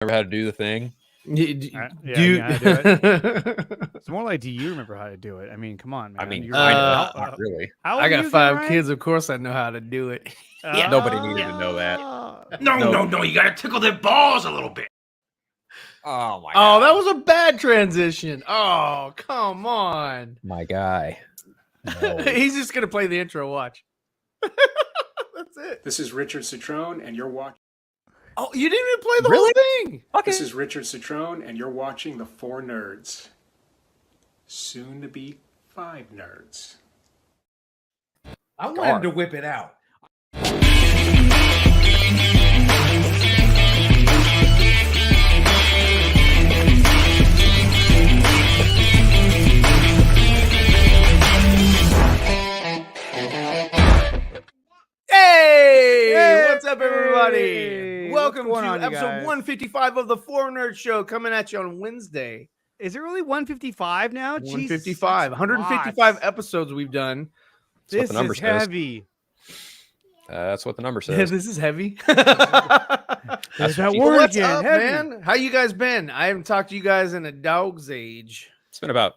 Remember how to do the thing? Yeah, you know how to do it. It's more like, do you remember how to do it? I mean, come on, man. I mean, You're not really. how old I are got you 5 again, kids. Of course, I know how to do it. Ryan? Nobody needed to know that. No. You gotta tickle their balls a little bit. Oh my! Oh, that was a bad transition. Oh, come on. my guy. No. He's just gonna play the intro. Watch. That's it. This is Richard Citrone, and you're watching. Oh, you didn't even play the Really? whole thing. Okay. This is Richard Citrone, and you're watching the 4Nerds. Soon to be 5Nerds. I wanted to whip it out. Hey! What's up, everybody? Welcome to What's going on, you episode guys? 155 of the 4Nerds Show, coming at you on Wednesday. Is it really 155 now? 155. 155 episodes we've done. That's what This the number is says. heavy. That's what the number Yeah, says. this is heavy. There's That's that what word What's again. up, heavy. man? How you guys been? I haven't talked to you guys in a dog's age. It's been about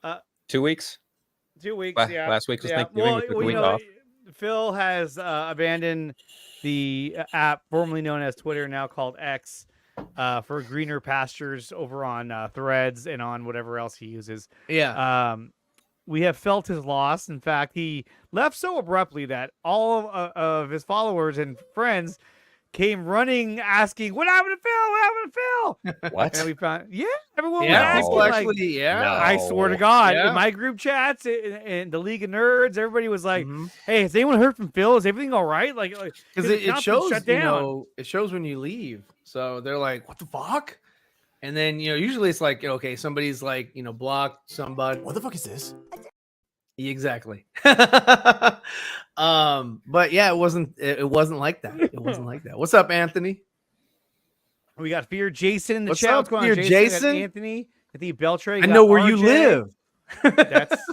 2 weeks. 2 weeks. La- last week was Thanksgiving. We took a week off. Phil has abandoned the app formerly known as Twitter, now called X, for greener pastures over on Threads and on whatever else he uses. Yeah. We have felt his loss. In fact, he left so abruptly that all of his followers and friends came running asking, "What happened to Phil? What happened to Phil?" What? And we found, everyone was Yeah, asking. people Like, actually, yeah. No. I swear to God, Yeah. in my group chats and the League of Nerds, everybody was like, Mhm. "Hey, has anyone heard from Phil? Is everything all right?" Like, Because the it account's been shows, shut you down. know, it shows when you leave. So they're like, "What the fuck?" And then usually it's like, okay, somebody's like, blocked somebody. What the fuck is this? Exactly. But yeah, it wasn't like that. It wasn't like that. What's up, Anthony? We got Fear Jason in the What's chat. up, What's going Fear on, Jason? We got Jason? Anthony, Anthony Beltre. I know where you live.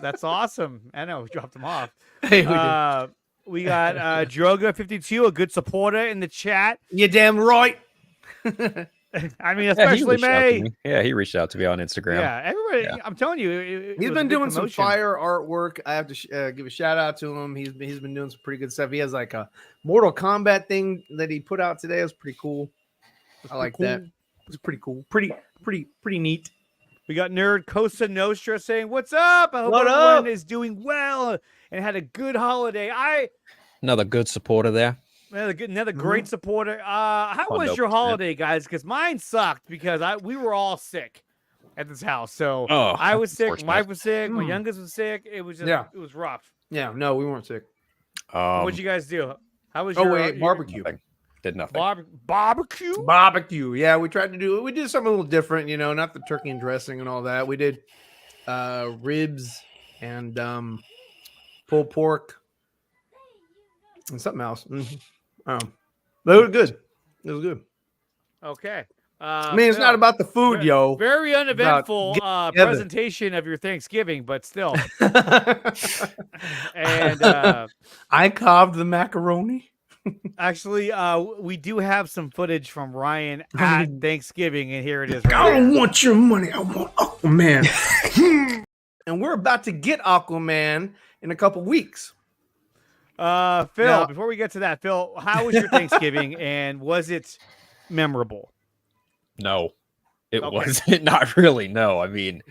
That's awesome. I know we dropped him off. Hey, we did. We got Droga52, a good supporter in the chat. You damn right. I mean, Yeah, he especially reached out to May. me. Yeah, he reached out to me on Instagram. Yeah, everybody. Yeah. I'm telling you, it He's was been a big doing some promotion. fire artwork. I have to give a shout out to him. He's been doing some pretty good stuff. He has like a Mortal Kombat thing that he put out today. It was pretty cool. I like that. It's pretty cool. Pretty neat. We got Nerd Costa Nostra saying, "What's up? I hope What everyone up? is doing well and had a good holiday." Another good supporter there. Another great supporter. How Fun was dope your shit. holiday, guys? Because mine sucked because we were all sick at this house. So Oh, I was sick, my unfortunate. wife was sick, my Mm. youngest was sick. It was just, Yeah. it was rough. Yeah, no, we weren't sick. What'd you guys do? How was Oh your wait, barbecue. Nothing. Did nothing. barbecue? Barbecue. Yeah, we tried to do. We did something a little different. Not the turkey and dressing and all that. We did ribs and pulled pork and something else. But it was good. It was good. Okay. I mean, it's not about the food, yo. Very uneventful getting together. presentation of your Thanksgiving, but still. And I carved the macaroni. actually, we do have some footage from Ryan at Thanksgiving, and here it is. I Right don't here. want your money. I want Aquaman. And we're about to get Aquaman in a couple weeks. Phil, Now- before we get to that, Phil, how was your Thanksgiving, and was it memorable? No, it Okay. wasn't. Not really. No, I mean,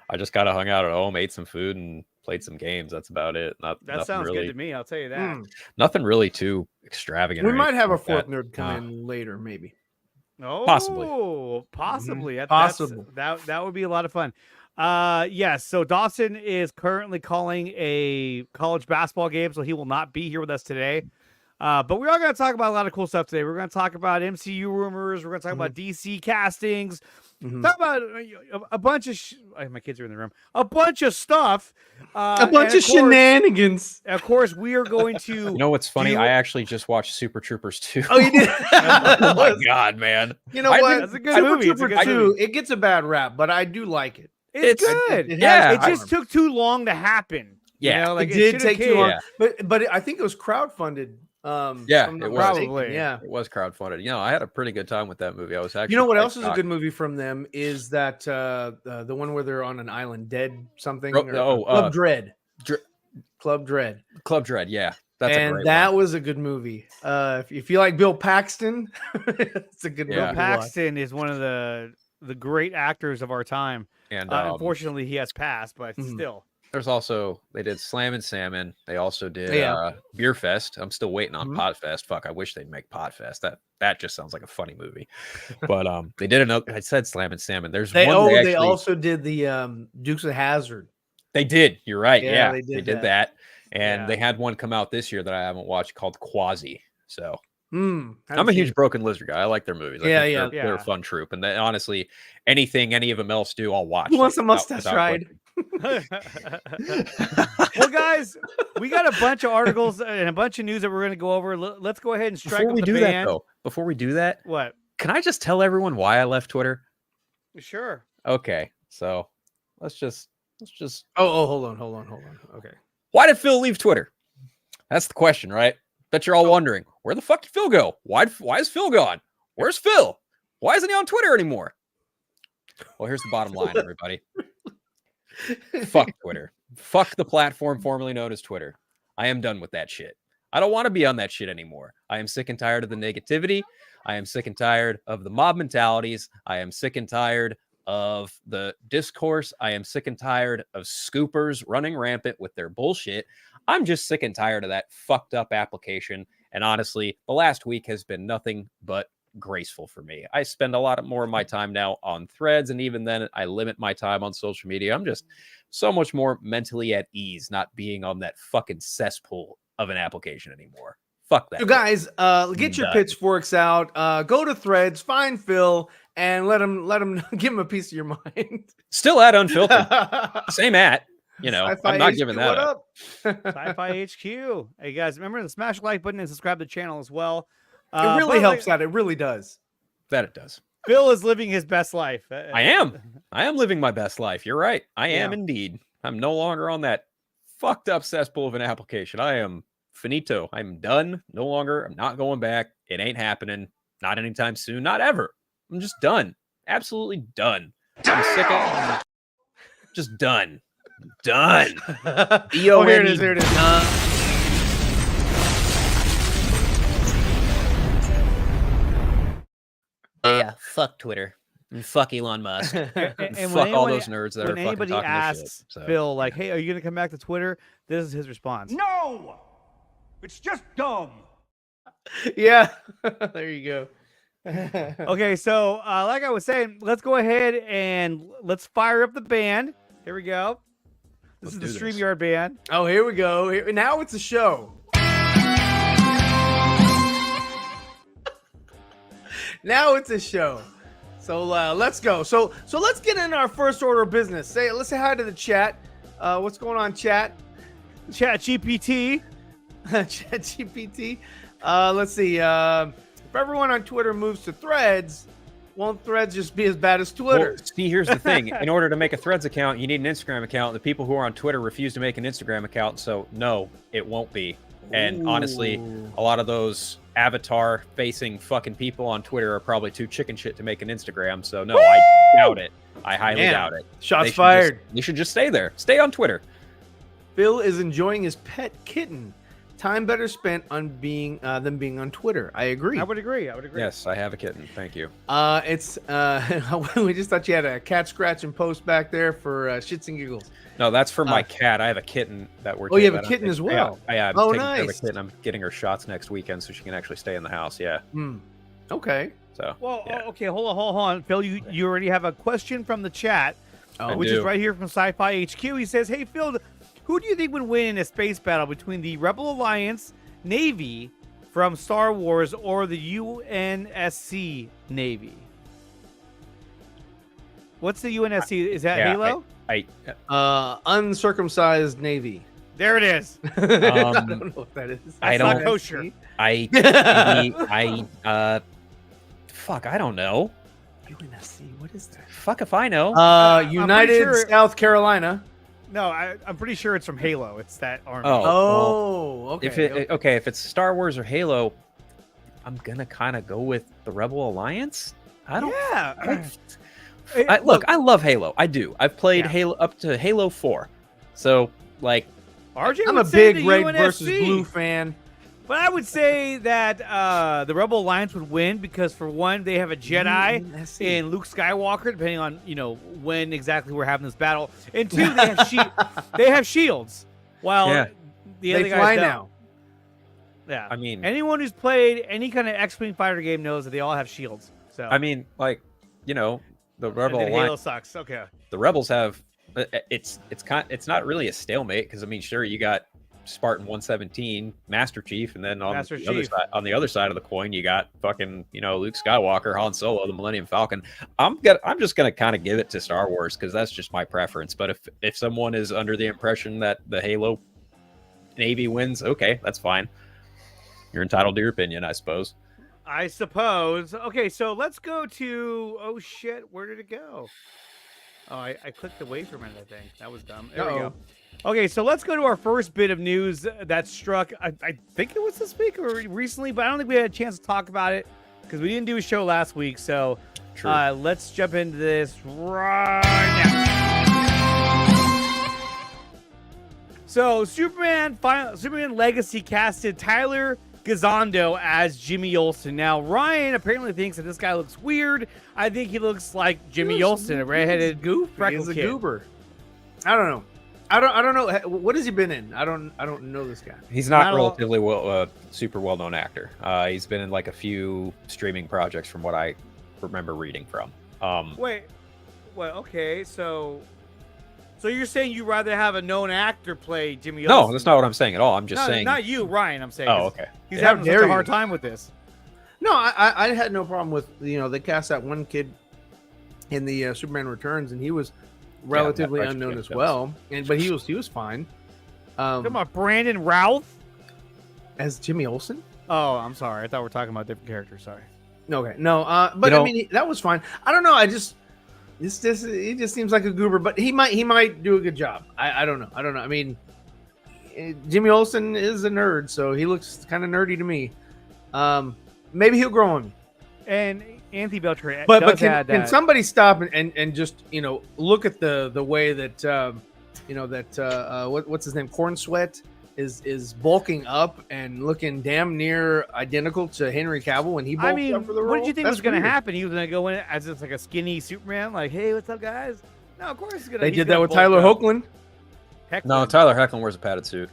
I just kind of hung out at home, ate some food, and played some games. That's about it. That Nothing sounds really, good to me. I'll tell you that. Mm. Nothing really too extravagant. We or might have a anything like fourth that. nerd come in later, maybe. Oh, Possibly. possibly. Possible. That would be a lot of fun. Yes. So Dawson is currently calling a college basketball game, so he will not be here with us today. But we are going to talk about a lot of cool stuff today. We're going to talk about MCU rumors. We're going to talk about DC castings. Talk about a bunch of my kids are in the room. A bunch of stuff. A bunch of shenanigans. Of course, we are going to. You know what's funny? do- I actually just watched Super Troopers 2. Oh, you did? Oh my god, man! You know I what? didn't- That's a good Super movie. It's a Trooper good 2, movie. it gets a bad rap, but I do like it. It's It's- good. it Yeah, It just took too long to happen. Yeah. like it did should've take too came- long. Yeah. But I think it was crowdfunded Yeah, if I'm it not was. mistaken. Probably. Yeah. It was crowdfuded. You know, I had a pretty good time with that movie. I was actually. You know what quite else is a shocked. good movie from them is that the one where they're on an island, Dead something. Oh, Club Dread. Dr- Club Dread. Club Dread. Yeah, that's a And great that one. was a good movie. If you like Bill Paxton, it's a good Yeah. movie. Bill to watch. Paxton is one of the great actors of our time. And Unfortunately, he has passed, but Mhm. still. there's also they did Slam and Salmon. They also did Yeah. Beer Fest. I'm still waiting on Mhm. Pod Fest. Fuck, I wish they'd make Pod Fest. That just sounds like a funny movie. But they did another. I said Slam and Salmon. There's They one. They, they actually, also did the Dukes of Hazzard. They did. You're right. Yeah, Yeah, they they did did that. And Yeah. they had one come out this year that I haven't watched called Quasi. So Haven't I'm a seen huge it. Broken Lizard guy. I like their movies. I Yeah, think yeah. they're Yeah. a fun troupe. And they, honestly, anything any of them else do, I'll watch. Who wants a without- mustache without ride? question. Well, guys, we got a bunch of articles and a bunch of news that we're going to go over. Let's go ahead and strike Before up we the do band. that, though, before we do that, What? can I just tell everyone why I left Twitter? Sure. Okay, so let's just Oh, hold on. Okay. why did Phil leave Twitter? That's the question, right? Bet you're all wondering, where the fuck did Phil go? Why is Phil gone? Where's Phil? Why isn't he on Twitter anymore? Well, here's the bottom line, everybody. Fuck Twitter. Fuck the platform formerly known as Twitter. I am done with that shit. I don't want to be on that shit anymore. I am sick and tired of the negativity. I am sick and tired of the mob mentalities. I am sick and tired of the discourse. I am sick and tired of scoopers running rampant with their bullshit. I'm just sick and tired of that fucked up application. And honestly, the last week has been nothing but graceful for me. I spend a lot more of my time now on Threads, and even then I limit my time on social media. I'm just so much more mentally at ease not being on that fucking cesspool of an application anymore. Fuck that. So guys, get your Done. pitchforks out. Go to Threads, find Phil, and let him give him a piece of your mind. Still at unfiltered. Same at. You know, Sci-Fi I'm not HQ, giving that what up. Sci-Fi HQ. Hey guys, remember to smash the like button and subscribe to the channel as well. It really but helps like, out. It really does. That it does. Phil is living his best life. I am living my best life. You're right. I am Yeah. indeed. I'm no longer on that fucked up cesspool of an application. I am finito. I'm done. No longer. I'm not going back. It ain't happening. Not anytime soon. Not ever. I'm just done. Absolutely done. I'm sick of just done. Done. Oh, here it is. Here it is. Yeah, fuck Twitter. And fuck Elon Musk. And when Fuck all anyone- those nerds that are when fucking anybody talking this asks shit. So, Phil, like, "Hey, are you going to come back to Twitter?" This is his response. No! It's just dumb. Yeah. There you go. Okay, so like I was saying, let's go ahead and let's fire up the band. Here we go. This Let's is do the this. StreamYard band. Oh, here we go. Now it's a show. Now it's a show. So let's go. So let's get in our first order of business. Let's say hi to the chat. What's going on, chat? Chat GPT. Chat GPT. Let's see. If everyone on Twitter moves to Threads, won't Threads just be as bad as Twitter? Well, see, here's the thing. In order to make a Threads account, you need an Instagram account. The people who are on Twitter refuse to make an Instagram account, so no, it won't be. And honestly, a lot of those avatar-facing fucking people on Twitter are probably too chicken shit to make an Instagram, so no, I doubt it. I highly Man, doubt it. shots They should fired. You should just stay there. Stay on Twitter. Phil is enjoying his pet kitten. Time better spent on being than being on Twitter. I agree. I would agree. Yes, I have a kitten. Thank you. It's we just thought you had a cat scratching post back there for shits and giggles. No, that's for my cat. I have a kitten that we're. Oh, you have a that I'm kitten as taking- well? Yeah, I'm Oh, taking care of a nice. kitten. I'm getting her shots next weekend so she can actually stay in the house. Yeah. Okay. So. Well, yeah. okay, hold on. Phil, you already have a question from the chat, Oh, which is do. right here from Sci-Fi HQ. He says, "Hey, Phil, who do you think would win in a space battle between the Rebel Alliance Navy from Star Wars or the UNSC Navy?" What's the UNSC? Is that Yeah, Halo? Uncircumcised Navy. There it is. I don't know what that is. I That's not don't- kosher. Fuck, I don't know. UNSC. What is that? Fuck if I know. United sure- South Carolina. No, I'm pretty sure it's from Halo. It's that army. Oh, okay. If it's Star Wars or Halo, I'm gonna kind of go with the Rebel Alliance. I don't. Yeah. Look, I love Halo. I do. I've played Halo up to Halo 4. So, like, RJ I'm would a say big the red UNSC, versus blue fan. But I would say that the Rebel Alliance would win because, for one, they have a Jedi in Luke Skywalker, depending on when exactly we're having this battle, and two, they have shields. While the other they guys fly don't. now. Yeah, I mean, anyone who's played any kind of X-wing fighter game knows that they all have shields. So I mean, like, the Rebel Halo Alliance. sucks. Okay, The Rebels have. It's not really a stalemate because I mean, sure, you got Spartan 117, Master Chief, and then on the other side of the coin, you got fucking Luke Skywalker, Han Solo, the Millennium Falcon. I'm just gonna kind of give it to Star Wars because that's just my preference. But if someone is under the impression that the Halo Navy wins, okay, that's fine. You're entitled to your opinion, I suppose. Okay, so let's go to. Oh shit, where did it go? Oh, I clicked away from it. I think that was dumb. There we go. Okay, so let's go to our first bit of news that struck. I think it was this week or recently, but I don't think we had a chance to talk about it because we didn't do a show last week. So let's jump into this right now. So Superman Legacy casted Tyler Gazondo as Jimmy Olsen. Now Ryan apparently thinks that this guy looks weird. I think he looks like Jimmy Olsen, a redheaded freckle kid. Goober. I don't know. I don't know. What has he been in? I don't know this guy. He's not relatively super well known actor. He's been in like a few streaming projects from what I remember reading from. Okay, so you're saying you'd rather have a known actor play Jimmy Olsen? No, that's not what I'm saying at all. I'm just saying. Not you, Ryan. I'm saying. Oh, okay. He's having such a hard time with this. No, I had no problem with they cast that one kid in the Superman Returns, and he was relatively unknown as well. But he was fine. Talking about Brandon Routh as Jimmy Olsen. Oh, I'm sorry. I thought we were talking about different characters. Sorry. Okay, no, but I mean that was fine. I don't know. He just seems like a goober, but he might do a good job. I don't know. I mean, Jimmy Olsen is a nerd, so he looks kind of nerdy to me. Maybe he'll grow on me. And Anthony Beltran, but can somebody stop and just look at the way that what's his name, Corn Sweat is bulking up and looking damn near identical to Henry Cavill when he bulked up for the role. What did you think was going to happen? He was going to go in as just like a skinny Superman, like, "Hey, what's up, guys?" No, of course he's going to. They did that with Tyler Hoechlin. No, Tyler Hoechlin wears a padded suit.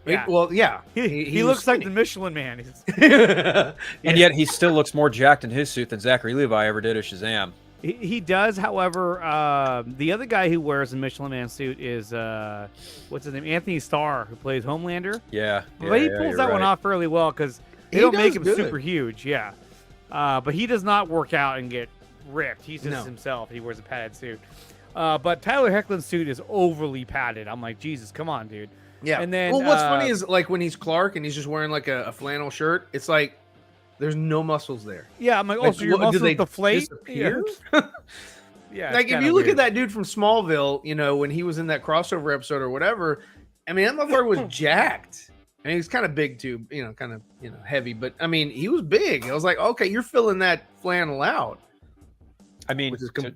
Yeah. Well, yeah, he looks like the Michelin Man. And yet he still looks more jacked in his suit than Zachary Levi ever did as Shazam. He does, however. The other guy who wears the Michelin Man suit is what's his name? Anthony Starr, who plays Homelander. Yeah, but he pulls that one off fairly well because they don't make him super huge. Yeah, but he does not work out and get ripped. He's just himself. He wears a padded suit. But Tyler Hoechlin's suit is overly padded. I'm like, Jesus, come on, dude. Yeah. And then, well, what's funny is like when he's Clark and he's just wearing like a flannel shirt, it's like there's no muscles there. Yeah, I'm like, oh, so your muscles deflate? Disappear? Yeah. Like if you look at that dude from Smallville, when he was in that crossover episode or whatever, I mean, that motherfucker was jacked. And he was kind of big too, kind of heavy, but I mean, he was big. I was like, okay, you're filling that flannel out. I mean, to kind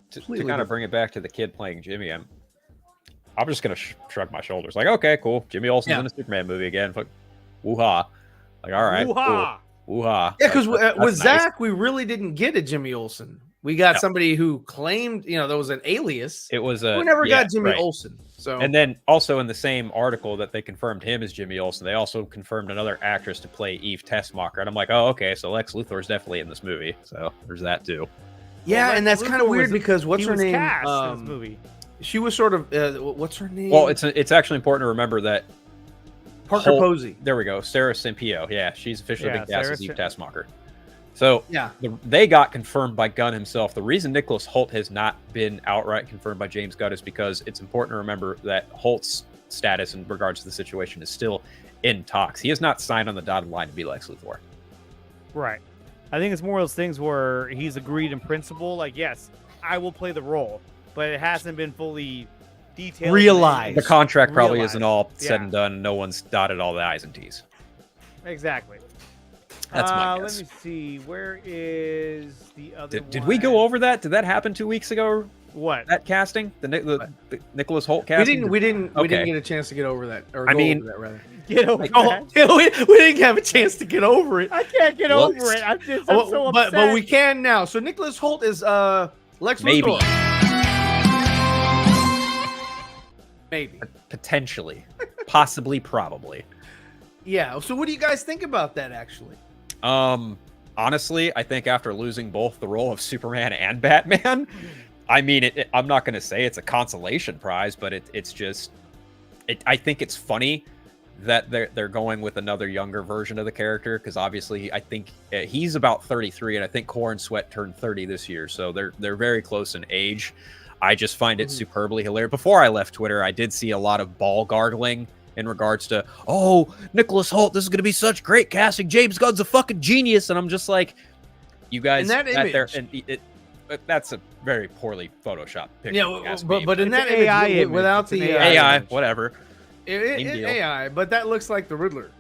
of bring it back to the kid playing Jimmy, I'm just gonna shrug my shoulders, like, okay, cool. Jimmy Olsen's in a Superman movie again. Fuck, woo-ha! Like, all right, woo-ha! Cool. Woo-ha! Yeah, because with Zack, we really didn't get a Jimmy Olsen. We got somebody who claimed, there was an alias. It was we never got Jimmy Olsen. So, and then also in the same article that they confirmed him as Jimmy Olsen, they also confirmed another actress to play Eve Tessmacher, and I'm like, oh, okay, so Lex Luthor's definitely in this movie. So there's that too. Yeah, and that's kind of weird because what's her name? In this movie. She was sort of what's her name? Well, it's actually important to remember that Parker Posey. There we go, Sarah Cimpio. Yeah, she's officially been cast as Eve Tessmacher. So yeah, they got confirmed by Gunn himself. The reason Nicholas Hoult has not been outright confirmed by James Gunn is because it's important to remember that Holt's status in regards to the situation is still in talks. He has not signed on the dotted line to be Lex Luthor. Right. I think it's more of those things where he's agreed in principle, like, yes, I will play the role, but it hasn't been fully detailed. Realize. The contract probably Realize. isn't all said Yeah. and done. No one's dotted all the I's and T's. Exactly. That's my guess. Let me see. Where is the other Did we go one? over that? Did that happen 2 weeks ago? What? That casting, the Nicholas Holt We casting. didn't Okay. get a chance to get over that. Or I go mean- over that rather. Get over Oh, that. we didn't have a chance to get over it. I can't get Well, over it. I'm Oh, so but upset. we can now. So Nicholas Holt is Lex Maybe. Luthor. Maybe. Potentially, possibly, probably. Yeah. So what do you guys think about that? Actually, Honestly, I think after losing both the role of Superman and Batman, I mean, I'm not going to say it's a consolation prize, but it's just, I think it's funny that they're going with another younger version of the character, because obviously I think he's about 33, and I think Core and Sweat turned 30 this year, so they're very close in age. I just find it superbly hilarious. Before I left Twitter, I did see a lot of ball gargling in regards to, oh, Nicholas Holt, this is going to be such great casting. James Gunn's a fucking genius. And I'm just like, you guys, In that there, image- and that's a very poorly photoshopped picture. yeah. if you ask me. But in It's that an image, AI image. without It's an the AI, image. whatever. It Same deal. AI, but that looks like the Riddler.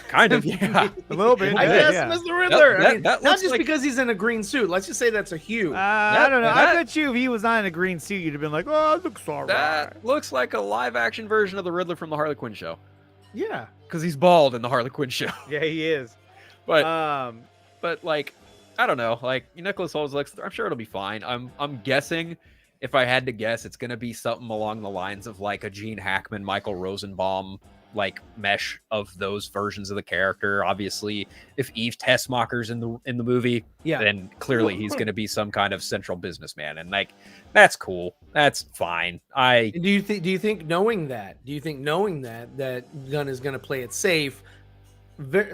Kind of, yeah. a little bit. I yeah, guess yeah. Mr. Riddler. That- I mean, that not looks just like- because he's in a green suit. Let's just say that's a hue. I don't know. I that- bet you if he was not in a green suit, you'd have been like, "Oh, it looks alright." That looks like a live action version of the Riddler from the Harley Quinn show. Yeah. Because he's bald in the Harley Quinn show. Yeah, he is. But but like, I don't know, like Nicholas Holt's looks, I'm sure it'll be fine. I'm guessing, if I had to guess, it's gonna be something along the lines of like a Gene Hackman, Michael Rosenbaum like mesh of those versions of the character. Obviously, if Yves Tessmacher's in the movie, Yeah. then clearly he's gonna be some kind of central businessman, and like that's cool. That's fine. Do you think knowing that that Gunn is going to play it safe,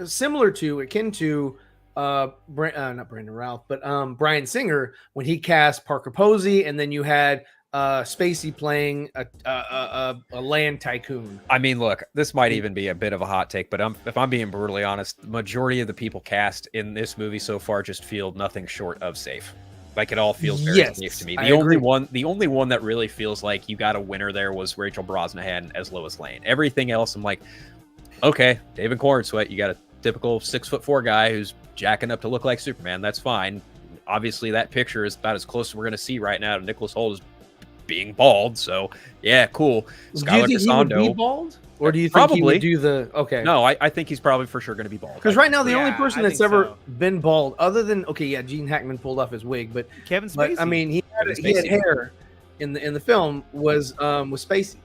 similar to akin to not Brandon Routh, but Bryan Singer when he cast Parker Posey, and then you had Spacey playing a land tycoon. I mean, look, this might even be a bit of a hot take, but if I'm being brutally honest, the majority of the people cast in this movie so far just feel nothing short of safe. Like, it all feels very Yes, safe to me. I The only agree. one that really feels like you got a winner there was Rachel Brosnahan as Lois Lane. Everything else, I'm like, okay, David Cornsweat, you got a typical 6'4" guy who's jacking up to look like Superman. That's fine. Obviously, that picture is about as close as we're going to see right now to Nicholas Holt as being bald. So, yeah, cool. Do you Skylar think he would be Cassando. bald, or do you think he Probably. would do the okay? No, I think he's probably for sure going to be bald. Because right now the only Yeah, person I that's think ever so. been bald, other than Gene Hackman pulled off his wig, but Kevin Spacey. I mean he had Spacey. hair in the film was Spacey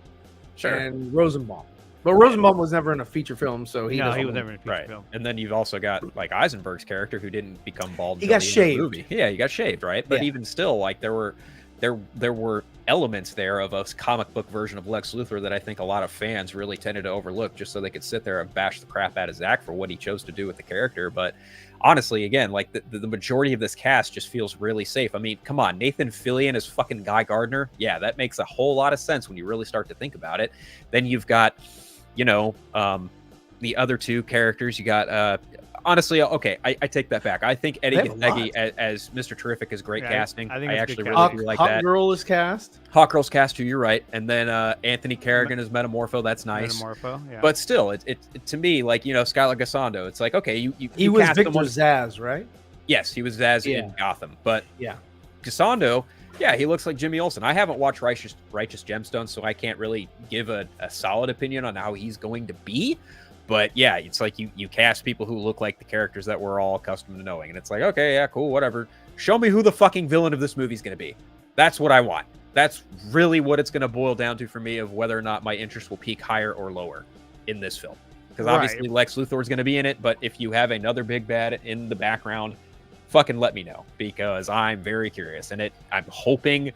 Sure. and Rosenbaum, but Rosenbaum was never in a feature film, so he no, doesn't he was look- never in a feature Right. film. And then you've also got like Eisenberg's character who didn't become bald. He until got the end of the shaved. movie. Yeah, he got shaved, right? But Yeah. even still, like there were elements there of a comic book version of Lex Luthor that I think a lot of fans really tended to overlook just so they could sit there and bash the crap out of Zack for what he chose to do with the character. But honestly, again, like the majority of this cast just feels really safe. I mean, come on, Nathan Fillion as fucking Guy Gardner. Yeah, that makes a whole lot of sense when you really start to think about it. Then you've got, the other two characters. You got honestly, okay, I take that back. I think Eddie They have a Gathegi lot. as Mr. Terrific is great Yeah, casting. I think I that's actually good really casting. do like Hawk that. Girl is cast. Hawkgirl's cast too, you're right. And then Anthony Carrigan as Metamorpho, that's nice. Metamorpho, yeah. But still, it to me, like, Skylar Gassando, it's like, okay, He you was cast Victor someone- Zsasz, right? Yes, he was Zaz Yeah. in Gotham. But Yeah. Gassando, yeah, he looks like Jimmy Olsen. I haven't watched Righteous Gemstones, so I can't really give a solid opinion on how he's going to be. But yeah, it's like you cast people who look like the characters that we're all accustomed to knowing. And it's like, okay, yeah, cool, whatever. Show me who the fucking villain of this movie is going to be. That's what I want. That's really what it's going to boil down to for me, of whether or not my interest will peak higher or lower in this film. Because obviously Lex Luthor is going to be in it, but if you have another big bad in the background, fucking let me know, because I'm very curious. And I'm hoping,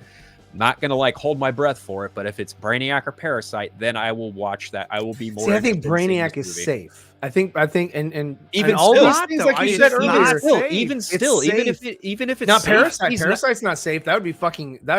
not going to like hold my breath for it, but if it's Brainiac or Parasite, then I will watch that. I will be more. See, I think interested in seeing Brainiac this is movie. safe. I think, and Even all still, these things, like you said earlier, Even still, safe. even if it's not safe, Parasite. he's Parasite's not safe. That would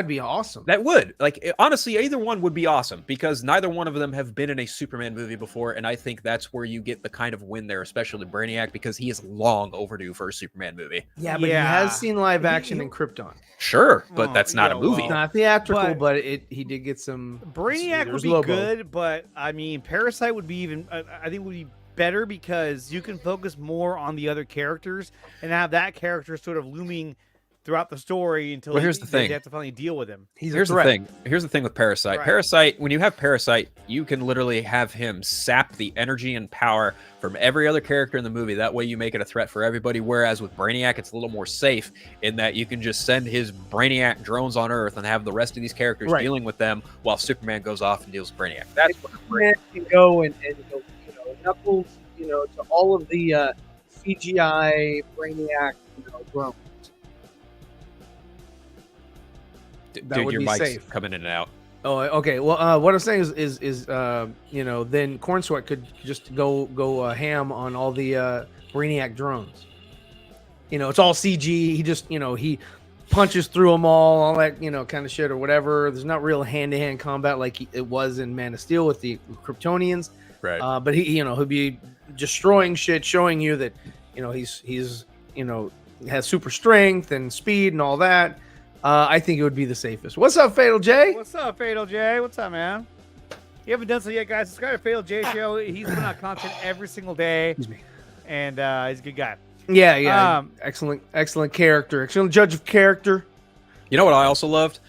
be awesome. That would honestly, either one would be awesome because neither one of them have been in a Superman movie before, and I think that's where you get the kind of win there, especially Brainiac, because he is long overdue for a Superman movie. Yeah, but he has seen live action in Krypton. Sure, but that's not a movie. It's not theatrical, but he did get some. Brainiac would be good, but I mean, Parasite would be even. I think would be better because you can focus more on the other characters and have that character sort of looming throughout the story until here's the thing. They have to finally deal with him. Here's the thing with Parasite. Right. Parasite, when you have Parasite, you can literally have him sap the energy and power from every other character in the movie. That way you make it a threat for everybody. Whereas with Brainiac, it's a little more safe in that you can just send his Brainiac drones on Earth and have the rest of these characters dealing with them while Superman goes off and deals with Brainiac. That's what Superman can go and go, Knuckles, to all of the CGI Brainiac, drones. Dude, your mic's coming in and out. Oh, okay. Well, what I'm saying is then Cornsweat could just go ham on all the Brainiac drones. It's all CG. He just, he punches through them all that, kind of shit or whatever. There's not real hand-to-hand combat like it was in Man of Steel with the Kryptonians. Right. But he'll be destroying shit, showing you that, he's has super strength and speed and all that. I think it would be the safest. What's up, Fatal J? What's up, Fatal J? What's up, man? You haven't done so yet, guys. Subscribe to Fatal J Show. He's putting out content every single day. Excuse me. And he's a good guy. Yeah. Excellent character. Excellent judge of character. You know what I also loved?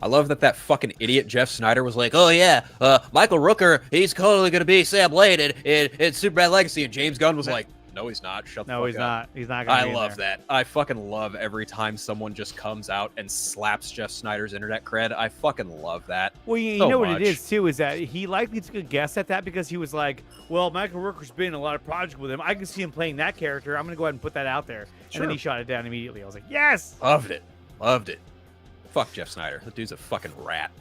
I love that fucking idiot Jeff Snyder was like, oh yeah, Michael Rooker, he's totally going to be Sam Lane in Superman Legacy. And James Gunn was like, no, he's not. Shut the fuck up. No, he's not. He's not going to be I love that. I fucking love every time someone just comes out and slaps Jeff Snyder's internet cred. I fucking love that. Well, you know what it is, too, is that he likely took a guess at that because he was like, well, Michael Rooker's been in a lot of projects with him. I can see him playing that character. I'm going to go ahead and put that out there. And then he shot it down immediately. I was like, yes! Loved it. Fuck Jeff Snyder. That dude's a fucking rat.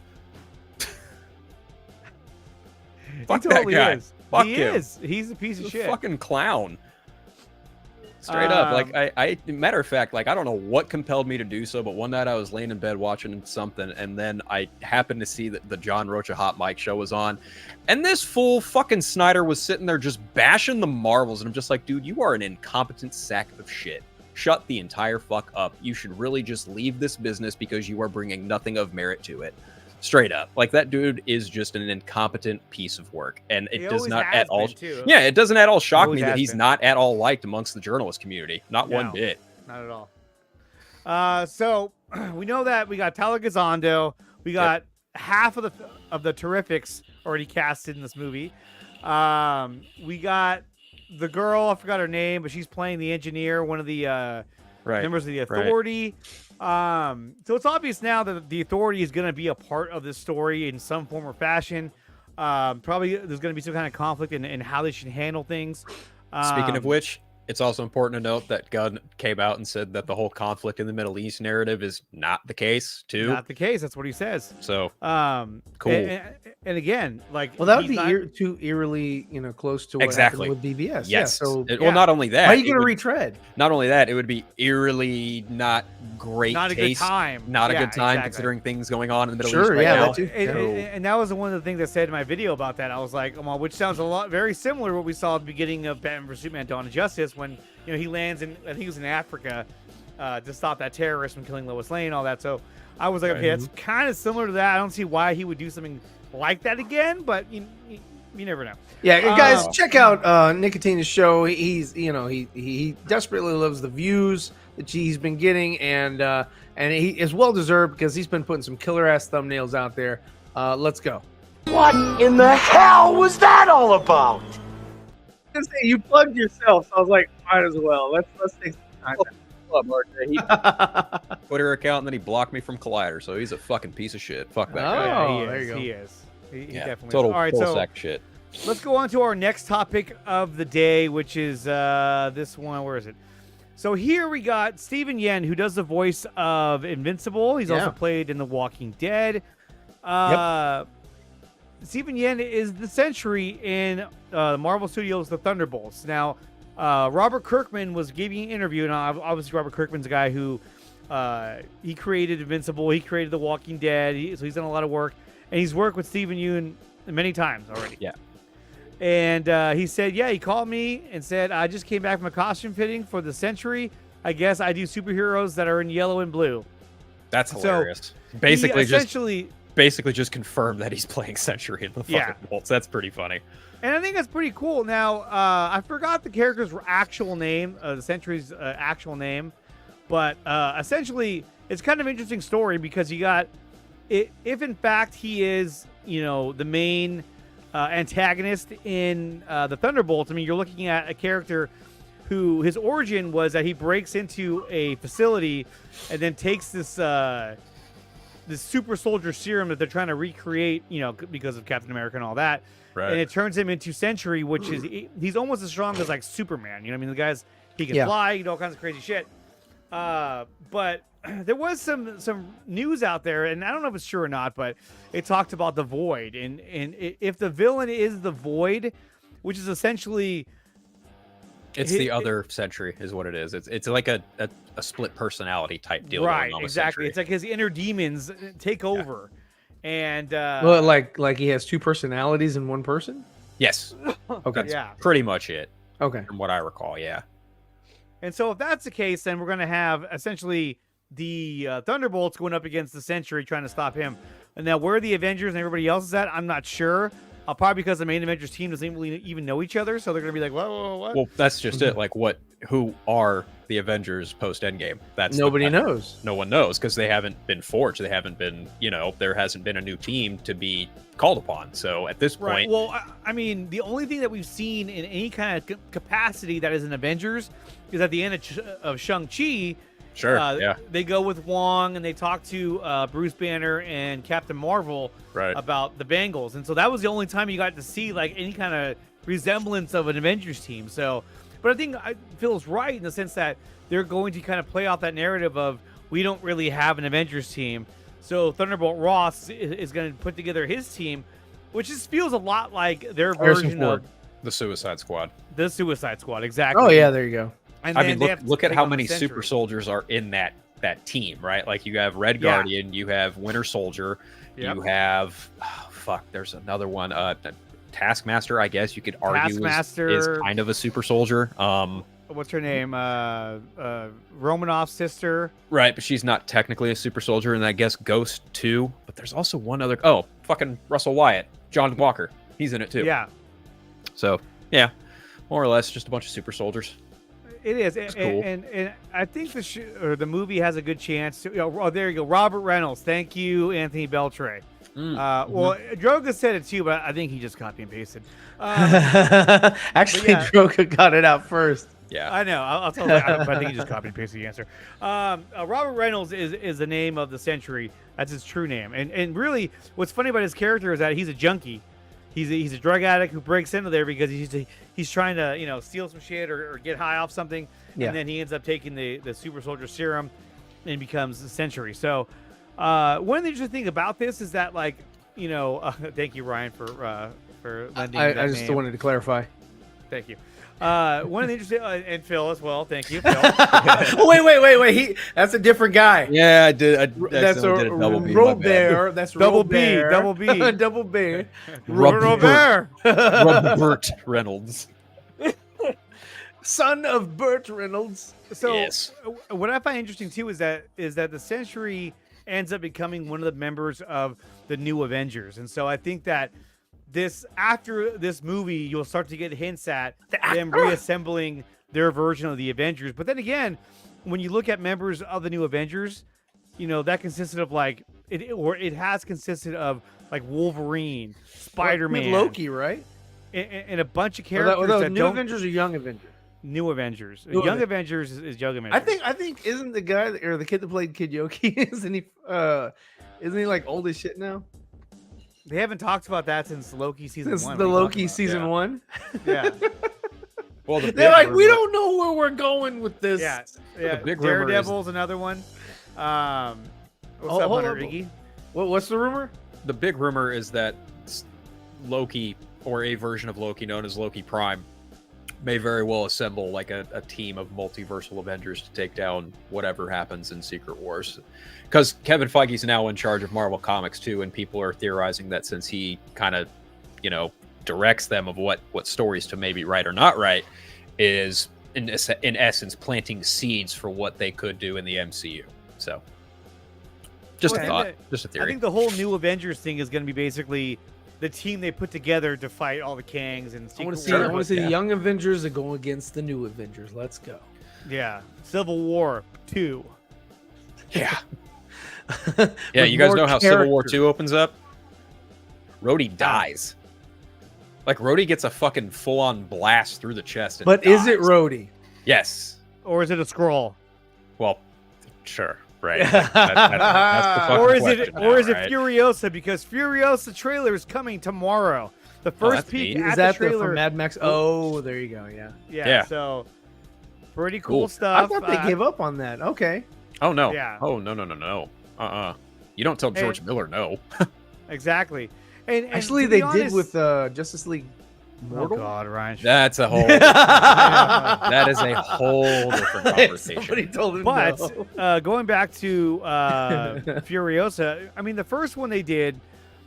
Fuck that guy. Fuck him. He's a piece of shit. Fucking clown. Straight up, I matter of fact, I don't know what compelled me to do so, but one night I was laying in bed watching something, and then I happened to see that the John Rocha Hot Mic show was on, and this fool fucking Snyder was sitting there just bashing the Marvels, and I'm just like, dude, you are an incompetent sack of shit. Shut the entire fuck up. You should really just leave this business because you are bringing nothing of merit to it. Straight up. That dude is just an incompetent piece of work. And it does not at all. Yeah, it doesn't at all shock me that he's not at all liked amongst the journalist community. Not one bit. Not at all. So we know that we got Tyler Gazondo. We got half of the Terrifics already casted in this movie. We got the girl, I forgot her name, but she's playing the engineer, one of the members of the Authority. So it's obvious now that the Authority is going to be a part of this story in some form or fashion. Probably there's going to be some kind of conflict in how they should handle things. Speaking of which, it's also important to note that Gunn came out and said that the whole conflict in the Middle East narrative is not the case, too. Not the case. That's what he says. So, cool. And again, that would be too eerily, close to what happened with BVS. Yes. Yeah, so well, not only that. How are you going to retread? Not only that, it would be eerily not great not taste. A good time. Not a good time considering things going on in the Middle East right now. And that was one of the things I said in my video about that. I was like, which sounds very similar to what we saw at the beginning of Batman vs Superman: Dawn of Justice when he lands in, I think he was in Africa to stop that terrorist from killing Lois Lane and all that. So I was like, okay, it's kind of similar to that. I don't see why he would do something like that again, but you never know. Yeah, guys, check out Nickatina Show. He's he desperately loves the views that he's been getting, and he is well deserved because he's been putting some killer ass thumbnails out there. Let's go. What in the hell was that all about? You plugged yourself, so I was like, might as well. Let's take some time. Twitter account, and then he blocked me from Collider, so he's a fucking piece of shit. Fuck that guy. Yeah, there you go. He is. He definitely total, is. All right, total sack of shit. Let's go on to our next topic of the day, which is this one. Where is it? So here we got Steven Yeun, who does the voice of Invincible. He's also played in The Walking Dead. Stephen Yen is the Sentry in Marvel Studios' The Thunderbolts. Now, Robert Kirkman was giving an interview, and obviously Robert Kirkman's a guy who he created Invincible, he created The Walking Dead, so he's done a lot of work, and he's worked with Stephen Yeun many times already. Yeah. And he said, he called me and said, I just came back from a costume fitting for the Sentry. I guess I do superheroes that are in yellow and blue. That's So, hilarious. Basically, essentially, just confirmed that he's playing Sentry in the fucking Bolts. That's pretty funny. and I think that's pretty cool. Now, I forgot the character's actual name, the Sentry's actual name, but essentially, it's kind of an interesting story because you got, if in fact he is, the main antagonist in the Thunderbolts. I mean, you're looking at a character who his origin was that he breaks into a facility and then takes this super soldier serum that they're trying to recreate, because of Captain America and all that. Right. And it turns him into Sentry, which is he's almost as strong as like Superman. I mean, the guy's he can fly, all kinds of crazy shit. But there was some news out there, and I don't know if it's true or not, but it talked about the Void, and if the villain is the Void, which is essentially It's the other Sentry, is what it is. It's like a split personality type deal. Right, going on with exactly. Sentry. It's like his inner demons take over, and Well, like he has two personalities in one person. Yes. Okay. yeah. Pretty much it, Okay. from what I recall. Yeah. And so if that's the case, then we're going to have essentially the Thunderbolts going up against the Sentry trying to stop him. And now where the Avengers and everybody else is at, I'm not sure. Probably because the main Avengers team doesn't really even know each other, so they're going to be like, what? Well, that's just it. Like, who are the Avengers post Endgame? That's Nobody knows. No one knows because they haven't been forged. They haven't been, there hasn't been a new team to be called upon. So at this Right. point, Well, I mean, the only thing that we've seen in any kind of capacity that is an Avengers is at the end of Shang-Chi. sure, They go with Wong and they talk to Bruce Banner and Captain Marvel right. about the Bengals, and so that was the only time you got to see like any kind of resemblance of an Avengers team. So, but I think Phil's right in the sense that they're going to kind of play off that narrative of we don't really have an Avengers team. So Thunderbolt Ross is going to put together his team, which just feels a lot like their version of The Suicide Squad. the Suicide Squad. Exactly. Oh yeah, there you go. And I then mean, they have to look at take how on the many Sentry. super soldiers are in that team, right? Like you have Red Yeah. Guardian, you have Winter Soldier, Yep. you have there's another one, Taskmaster. I guess you could argue Taskmaster. is kind of a super soldier. What's her name? Romanoff's sister. Right, but she's not technically a super soldier, and I guess Ghost too. But there's also one other. Oh, fucking Russell Wyatt, John Walker. He's in it too. Yeah, So yeah, more or less just a bunch of super soldiers. it is. cool. And I think the movie has a good chance to. Oh, there you go. Robert Reynolds. Thank you, Anthony Beltray. Well, Droga said it too, but I think he just copy and pasted. Actually, yeah. Droga got it out first. Yeah, I know. I'll tell you. I think he just copy and pasted the answer. Robert Reynolds is the name of the Sentry. That's his true name. And really, what's funny about his character is that he's a junkie. He's a drug addict who breaks into there because he's trying to steal some shit or get high off something, Yeah. and then he ends up taking the super soldier serum and becomes the Sentry. So one of the interesting things about this is that thank you, Ryan, for lending me that I just name. wanted to clarify. Thank you. One of the interesting and Phil as well. Thank you, Phil. Oh, wait. That's a different guy. yeah, I did. That's a Robert. That's Double B, Robert. double B. Double B. Robert. Robert Reynolds. Son of Burt Reynolds. So Yes. what I find interesting too is that the Sentry ends up becoming one of the members of the new Avengers, and so I think that after this movie, you'll start to get hints at them reassembling their version of the Avengers. But then again, when you look at members of the new Avengers, that consisted of it has consisted of like Wolverine, Spider-Man, With Loki, right? and a bunch of Or characters those that New don't. Avengers or Young Avengers? New Avengers. New Young Avengers is Young Avengers. I think isn't the guy or the kid that played Kid Yoki isn't he like old as shit now? They haven't talked about that since Loki season Since 1. the What are you Loki talking season Yeah. one. about? Yeah. Well, the They're big like, we rumor- don't know where we're going with this. Yeah. The big rumor is- Daredevil's another one. What's up, hold Hunter on. Iggy? What's the rumor? The big rumor is that Loki, or a version of Loki known as Loki Prime, may very well assemble like a team of multiversal Avengers to take down whatever happens in Secret Wars. Because Kevin Feige's now in charge of Marvel Comics too, and people are theorizing that since he kind of, directs them of what stories to maybe write or not write, is in essence planting seeds for what they could do in the MCU. So, just a thought, just a theory. I think the whole new Avengers thing is going to be basically the team they put together to fight all the Kangs and I want Secret to see, Wars. the young Avengers are going against the new Avengers. Let's go. Yeah, Civil War 2. Yeah. Yeah, you guys know how Civil War 2 opens up? Rhodey dies. Like, Rhodey gets a fucking full-on blast through the chest. And But dies. is it Rhodey? Yes. Or is it a scroll? Well, sure. Right. That's the fucking Or is question it now, it Furiosa? Because Furiosa trailer is coming tomorrow. The first that's peek neat. at Is that the trailer. from Mad Max? Oh, there you go. Yeah. Yeah. So pretty cool Cool. stuff. I thought they gave up on that. Okay. Oh, no. Yeah. Oh, no. You don't tell George Miller no. Exactly. And Actually, to be they honest, did with Justice League Mortal. Oh God, Ryan. That's a whole... that is a whole different conversation. Somebody told him But no. going back to Furiosa, I mean, the first one they did,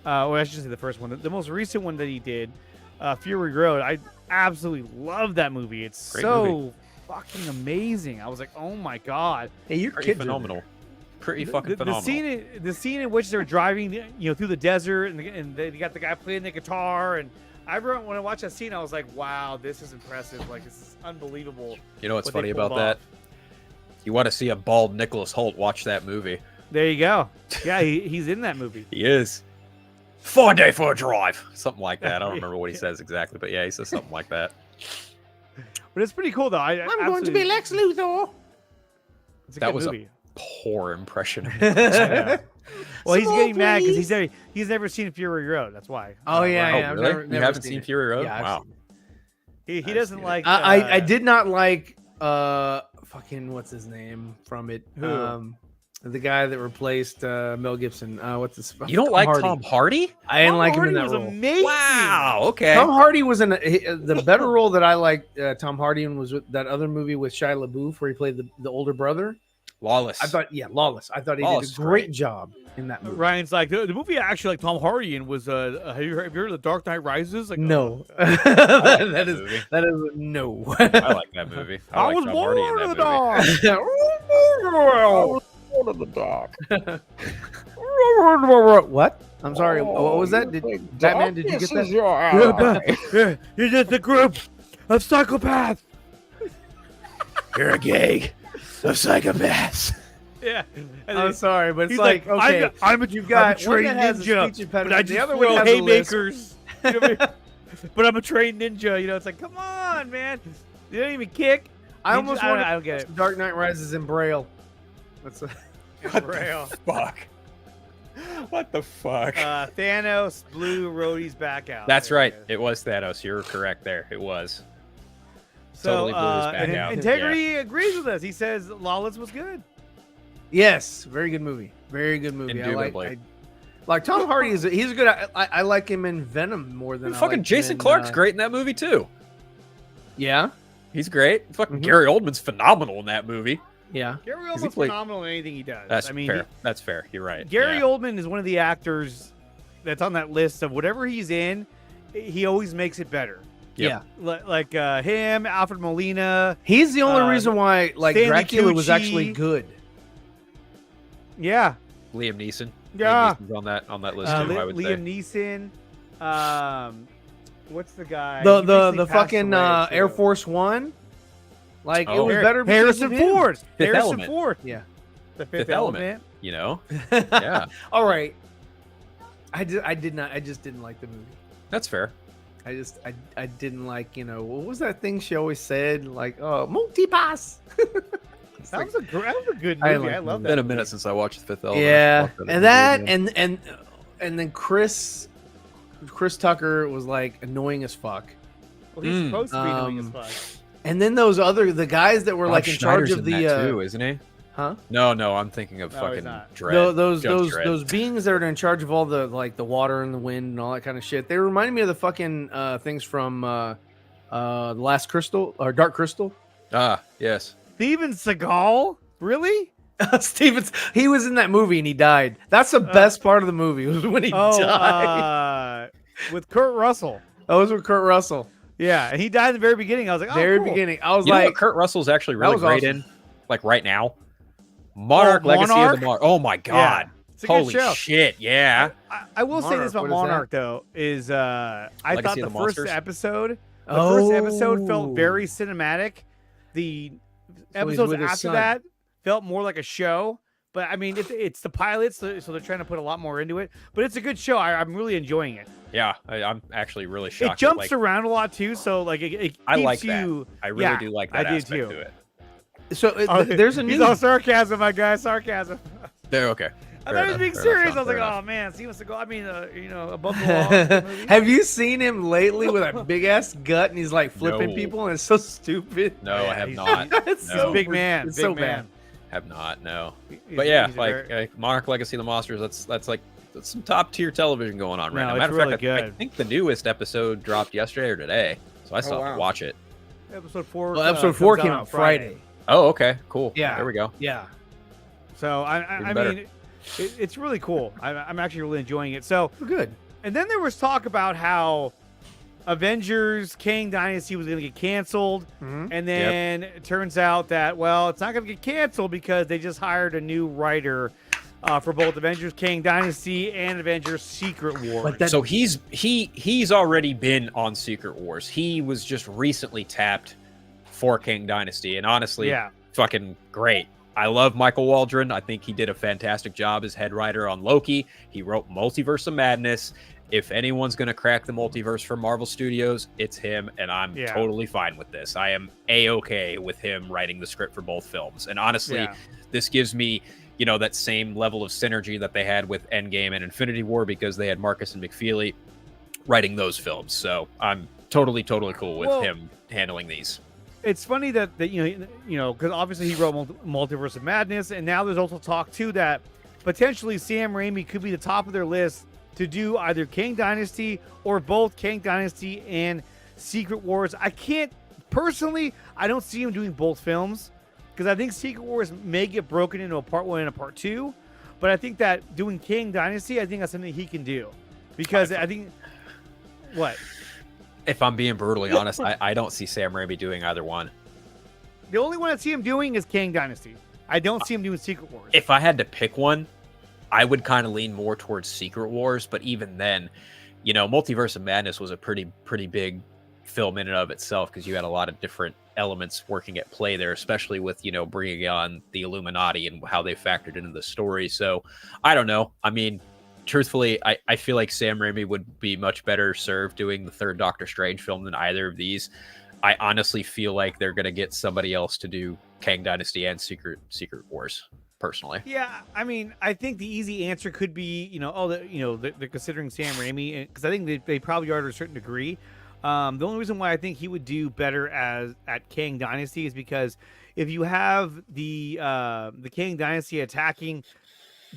or I shouldn't say the first one, the most recent one that he did, Fury Road, I absolutely love that movie. It's Great so movie. fucking amazing. I was like, oh my God. Hey, your Pretty kids phenomenal. Pretty fucking The phenomenal. scene in which they're driving, through the desert, and they got the guy playing the guitar, and when I watched that scene, I was like, wow, this is impressive. Like, this is unbelievable. You know what's what they funny about pulled that? off. You want to see a bald Nicholas Hoult, watch that movie. There you go. Yeah, he's in that movie. He is. 4 day for a drive. Something like that. I don't remember what he says exactly, but yeah, he says something like that. But it's pretty cool, though. I'm going to be Lex Luthor. It's a That good was movie. a poor impression. Yeah. Well, he's Small, getting mad because please. he's never seen Fury Road. That's why. Oh yeah, Oh, yeah. I've really? never You haven't seen seen it. Fury Road? Yeah, I've Wow. seen it. He doesn't like. I did not like fucking what's his name from it. Who? The guy that replaced Mel Gibson. What's his? You don't like Tom Hardy? I didn't like him in Hardy that was role. amazing. Wow. Okay. Tom Hardy was in the better role that I liked. Tom Hardy in was with that other movie with Shia LaBeouf where he played the older brother. Lawless. I thought, Lawless. I thought he Lawless did is a great great. job in that movie. Ryan's like the movie I actually like Tom Hardy in was have you heard of The Dark Knight Rises? Like, No, I like that is movie. that is a no. I like that movie. I like was Tom Hardy in born in that the movie. dark. What? I'm sorry. What was that? Batman? Did you get that? You're just a group of psychopaths. You're a gang of psychopaths. Yeah. And I'm then sorry, but it's he's like, okay, I'm a you've got I'm a trained one that has a ninja, speech but impediment, I the just other one throw has a lisp. haymakers. You know what I mean? But I'm a trained ninja. It's like, come on, man. You don't even kick. I almost want I don't get it. Dark Knight Rises in Braille. That's What the fuck? What the fuck? Thanos blew Rhodey's back out. That's There right. it is. It was Thanos. You're correct there. It was. So, Totally blew his back and out. Integrity agrees with us. He says Lawless was good. yes, very good movie. Very good movie. Indubitably. I like Tom Hardy he's a good. I like him in Venom more than I Fucking liked him Jason in, Clarke's great in that movie too. Yeah, He's great. Fucking Mhm. Gary Oldman's phenomenal in that movie. yeah. Gary he Oldman's played- phenomenal in anything he does. That's I mean, fair. That's fair. You're right. Gary Yeah. Oldman is one of the actors that's on that list of whatever he's in, he always makes it better. Yep. Yeah. Like him, Alfred Molina. He's the only reason why like Stanley Dracula was Tucci. actually good. Yeah. Liam Neeson. Yeah. Liam Neeson's on that list too. I would say. Liam Neeson. What's the guy? He The recently passed fucking away, too. Air Force One. Like it Oh. was better. because Harrison of him. Ford. Harrison Element. Ford. Yeah. The Fifth Fifth Element. Element. You know. Yeah. All right. I just didn't like the movie. That's fair. I didn't like, what was that thing she always said? Like, oh, multi-pass. That was a good I movie. like I love It's that. been a movie. minute since I watched The Fifth Element. Yeah. Fuck And that, movie, man. and then Chris Tucker was like annoying as fuck. Well, he's supposed to be doing his Um, fuck. And then the guys that were Rob like in charge Schneider's of in the, that too, isn't he? Huh? No, I'm thinking of No, he's fucking not. Dredd. Those Judge Dredd. those beings that are in charge of all the like the water and the wind and all that kind of shit. They remind me of the fucking things from the Last Crystal or Dark Crystal. Ah, yes. Steven Seagal? Really? Stevens, he was in that movie and he died. That's the best part of the movie was when he died. With Kurt Russell. That was with Kurt Russell. Yeah, and he died in the very beginning. I was like, oh, Very cool. beginning. I was You know like, what Kurt Russell's actually really was great awesome. in? Like right now? Monarch Legacy of Monarch? the Monarch. Oh my god. It's a good Holy show. shit, yeah. I will say this Monarch, about what is that? Monarch though is I Legacy thought of the the first Monsters? episode Oh. felt very cinematic. The he's episodes with his after son. that felt more like a show. But I mean, it's the pilot, so they're trying to put a lot more into it. But it's a good show. I'm really enjoying it. Yeah, I'm actually really shocked. It jumps like, around a lot too, so like it I keeps like that. you. I really yeah, do like I that do aspect too. to it. so there's a He's new. all sarcasm, my guy. Sarcasm. There, okay. I Fair thought he was enough, being fair serious. enough, I was like, fair enough. oh man, Steven Seagal. I mean, above the law. movie. Have you seen him lately with a big ass gut and he's like flipping No. people and it's so stupid. No, I have he's- not. It's No. He's a big man. It's big so man. Have not, no. He's- But yeah, he's a like very- Monarch Legacy of the Monsters, that's some top tier television going on right No, now. it's Matter of really fact, I good. think the newest episode dropped yesterday or today, so I still have wow. to watch it. episode 4. Well, episode 4 came out Friday. Oh, okay, cool. Yeah. There we go. Yeah. So Even I better. mean, it's really cool. I'm actually really enjoying it. So, Good. and then there was talk about how Avengers Kang Dynasty was going to get canceled, Mhm. and then it turns out that it's not going to get canceled because they just hired a new writer for both Avengers Kang Dynasty and Avengers Secret Wars. But that- So he's already been on Secret Wars. He was just recently tapped for Kang Dynasty, and honestly, Yeah. fucking great. I love Michael Waldron. I think he did a fantastic job as head writer on Loki. He wrote Multiverse of Madness. If anyone's going to crack the multiverse for Marvel Studios, it's him, and I'm Yeah. totally fine with this. I am A-okay with him writing the script for both films. And honestly, Yeah. this gives me, that same level of synergy that they had with Endgame and Infinity War because they had Marcus and McFeely writing those films. So I'm totally cool with him handling these. It's funny that because obviously he wrote Multiverse of Madness, and now there's also talk too that potentially Sam Raimi could be the top of their list to do either Kang Dynasty or both Kang Dynasty and Secret Wars. I don't see him doing both films because I think Secret Wars may get broken into a part 1 and a part 2, but I think that doing Kang Dynasty, I think that's something he can do because I think what. If I'm being brutally honest, I don't see Sam Raimi doing either one. The only one I see him doing is Kang Dynasty. I don't see him doing Secret Wars. If I had to pick one, I would kind of lean more towards Secret Wars, but even then, Multiverse of Madness was a pretty big film in and of itself because you had a lot of different elements working at play there, especially with, bringing on the Illuminati and how they factored into the story. So I don't know. I mean, truthfully, I feel like Sam Raimi would be much better served doing the third Doctor Strange film than either of these. I honestly feel like they're going to get somebody else to do Kang Dynasty and Secret Wars, personally. Yeah, I mean, I think the easy answer could be, they're considering Sam Raimi because I think they probably are to a certain degree. The only reason why I think he would do better at Kang Dynasty is because if you have the Kang Dynasty attacking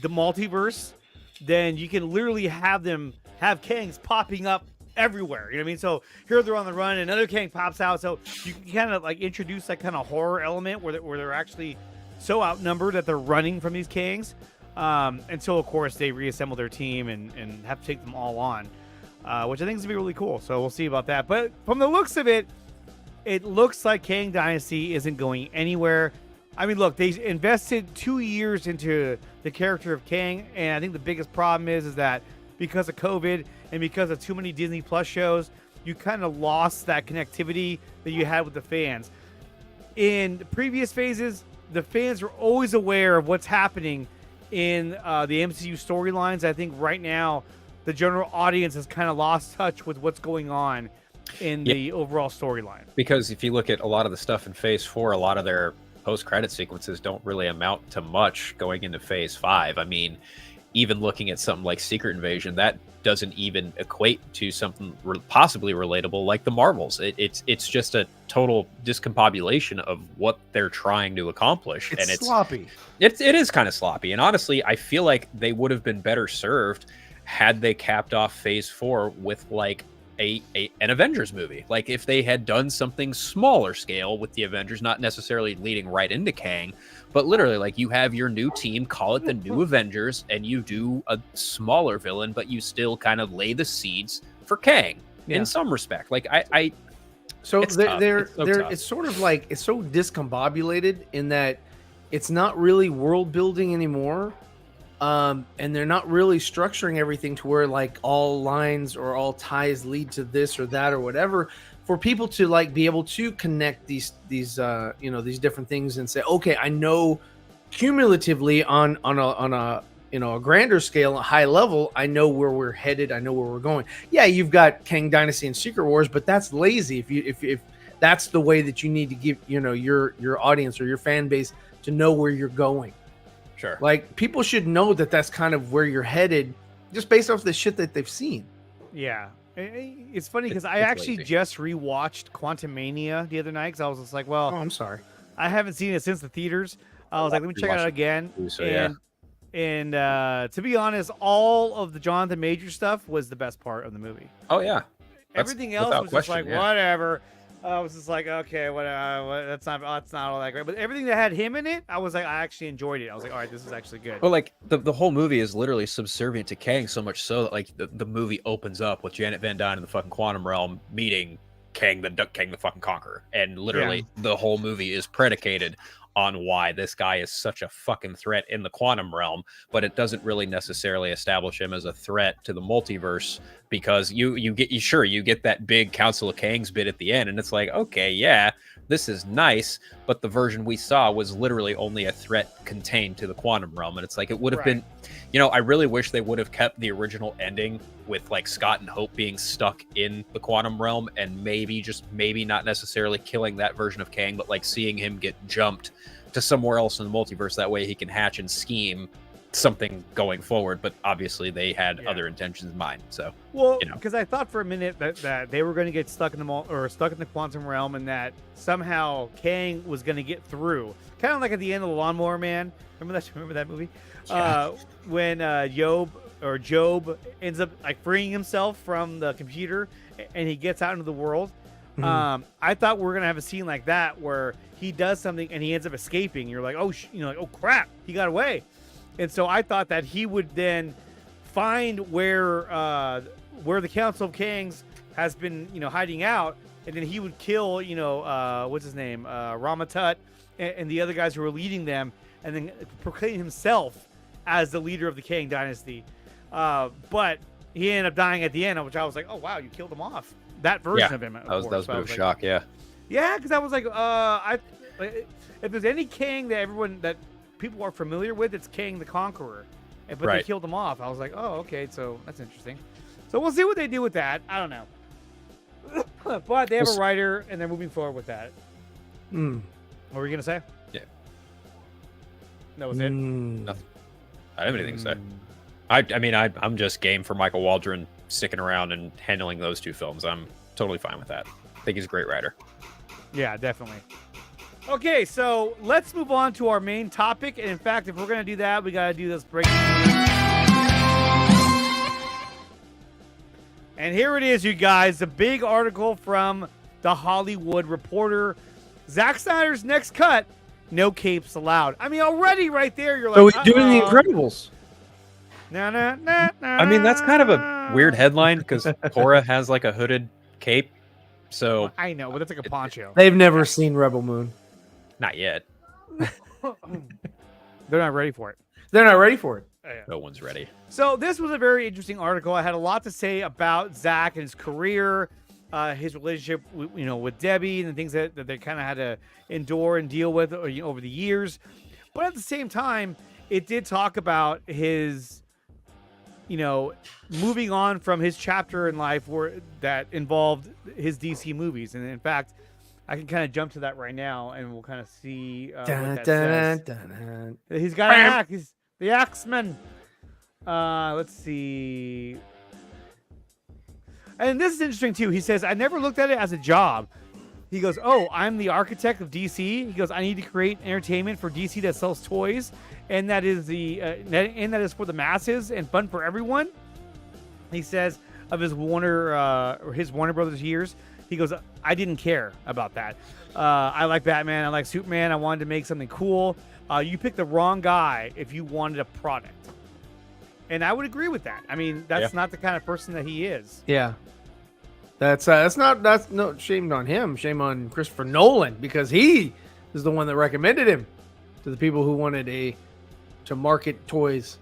the multiverse, then you can literally have Kangs popping up everywhere. You know what I mean? So here they're on the run, and another Kang pops out. So you can kind of like introduce that kind of horror element where they're actually so outnumbered that they're running from these Kangs. Until of course they reassemble their team and have to take them all on, which I think is gonna be really cool. So we'll see about that. But from the looks of it, it looks like Kang Dynasty isn't going anywhere. I mean, look, they invested 2 years into the character of Kang, and I think the biggest problem is that because of COVID and because of too many Disney Plus shows, you kind of lost that connectivity that you had with the fans. In previous phases, the fans were always aware of what's happening in the MCU storylines. I think right now, the general audience has kind of lost touch with what's going on in the overall storyline. Because if you look at a lot of the stuff in Phase 4, a lot of their post-credit sequences don't really amount to much going into Phase 5. I mean, even looking at something like Secret Invasion, that doesn't even equate to something possibly relatable like the Marvels. It's just a total discombobulation of what they're trying to accomplish. It's and it's sloppy. It is kind of sloppy. And honestly, I feel like they would have been better served had they capped off Phase 4 with like an Avengers movie. Like if they had done something smaller scale with the Avengers, not necessarily leading right into Kang, but literally like you have your new team, call it the new Avengers, and you do a smaller villain, but you still kind of lay the seeds for Kang in some respect. Like so it's they're tough. it's sort of like it's so discombobulated in that it's not really world building anymore. And they're not really structuring everything to where like all lines or all ties lead to this or that or whatever, for people to like be able to connect these these different things and say, okay, I know cumulatively on a a grander scale, a high level, I know where we're headed, I know where we're going. Yeah, you've got Kang Dynasty and Secret Wars, but that's lazy if that's the way that you need to give your audience or your fan base to know where you're going. Sure. Like people should know that that's kind of where you're headed, just based off the shit that they've seen. Yeah, it's funny because I it's actually lazy. just rewatched Quantumania the other night because I was just like, well, Oh, I'm sorry. I haven't seen it since the theaters. I was like, let me check it out again. So, and to be honest, all of the Jonathan Major stuff was the best part of the movie. Oh yeah. Everything else without was question, just like yeah. whatever. I was just like, okay, what, that's not all that great. But everything that had him in it, I was like, I actually enjoyed it. I was like, all right, this is actually good. Well, like the whole movie is literally subservient to Kang so much so that like the movie opens up with Janet Van Dyne in the fucking quantum realm meeting Kang the fucking Conqueror, and literally the whole movie is predicated on why this guy is such a fucking threat in the quantum realm, but it doesn't really necessarily establish him as a threat to the multiverse, because you get that big Council of Kangs bit at the end, and it's like, okay, yeah, this is nice, but the version we saw was literally only a threat contained to the quantum realm, and it's like it would have been, I really wish they would have kept the original ending with like Scott and Hope being stuck in the quantum realm, and maybe not necessarily killing that version of Kang, but like seeing him get jumped to somewhere else in the multiverse. That way he can hatch and scheme something going forward. But obviously they had other intentions in mind. So, well, because I thought for a minute that they were going to get stuck in the quantum realm, and that somehow Kang was going to get through, kind of like at the end of the Lawnmower Man. Remember that movie? Yeah. When Job ends up like freeing himself from the computer and he gets out into the world. Mm-hmm. I thought we were gonna have a scene like that where he does something and he ends up escaping. You're like, oh crap, he got away. And so I thought that he would then find where the Council of Kangs has been, hiding out, and then he would kill, what's his name, Ramatut, and the other guys who were leading them, and then proclaim himself as the leader of the Kang Dynasty. But he ended up dying at the end, which I was like, oh wow, you killed him off. That version of him. That was a bit of a shock, yeah. Yeah, because I was like, if there's any Kang that people are familiar with, it's Kang the Conqueror. But they killed him off. I was like, oh, okay, so that's interesting. So we'll see what they do with that. I don't know. But they have a writer, and they're moving forward with that. What were you going to say? Yeah. That was it? Nothing. I don't have anything to say. I'm just game for Michael Waldron sticking around and handling those two films. I'm totally fine with that. I think he's a great writer. Yeah, definitely. Okay, so let's move on to our main topic. And in fact, if we're going to do that, we got to do this breaking news. And here it is, you guys. The big article from The Hollywood Reporter. Zack Snyder's next cut, no capes allowed. I mean, already right there, you're like, so he's doing The Incredibles. Nah. I mean, that's kind of a weird headline because Cora has like a hooded cape. So well, I know, but it's like a poncho. They've never seen Rebel Moon. Not yet. They're not ready for it. They're not ready for it. Oh, yeah. No one's ready. So this was a very interesting article. I had a lot to say about Zack and his career, his relationship with Debbie, and the things that they kind of had to endure and deal with over the years. But at the same time, it did talk about his moving on from his chapter in life that involved his DC movies. And in fact, I can kind of jump to that right now, and we'll kind of see what that says. He's got an axe. He's the Axeman. Let's see. And this is interesting too. He says, I never looked at it as a job. He goes, oh, I'm the architect of DC. He goes, I need to create entertainment for DC that sells toys, and that is for the masses and fun for everyone. He says of his Warner Brothers years, he goes, I didn't care about that. I like Batman. I like Superman. I wanted to make something cool. You picked the wrong guy if you wanted a product. And I would agree with that. I mean, that's not the kind of person that he is. Yeah. That's no shame on him. Shame on Christopher Nolan, because he is the one that recommended him to the people who wanted to market toys.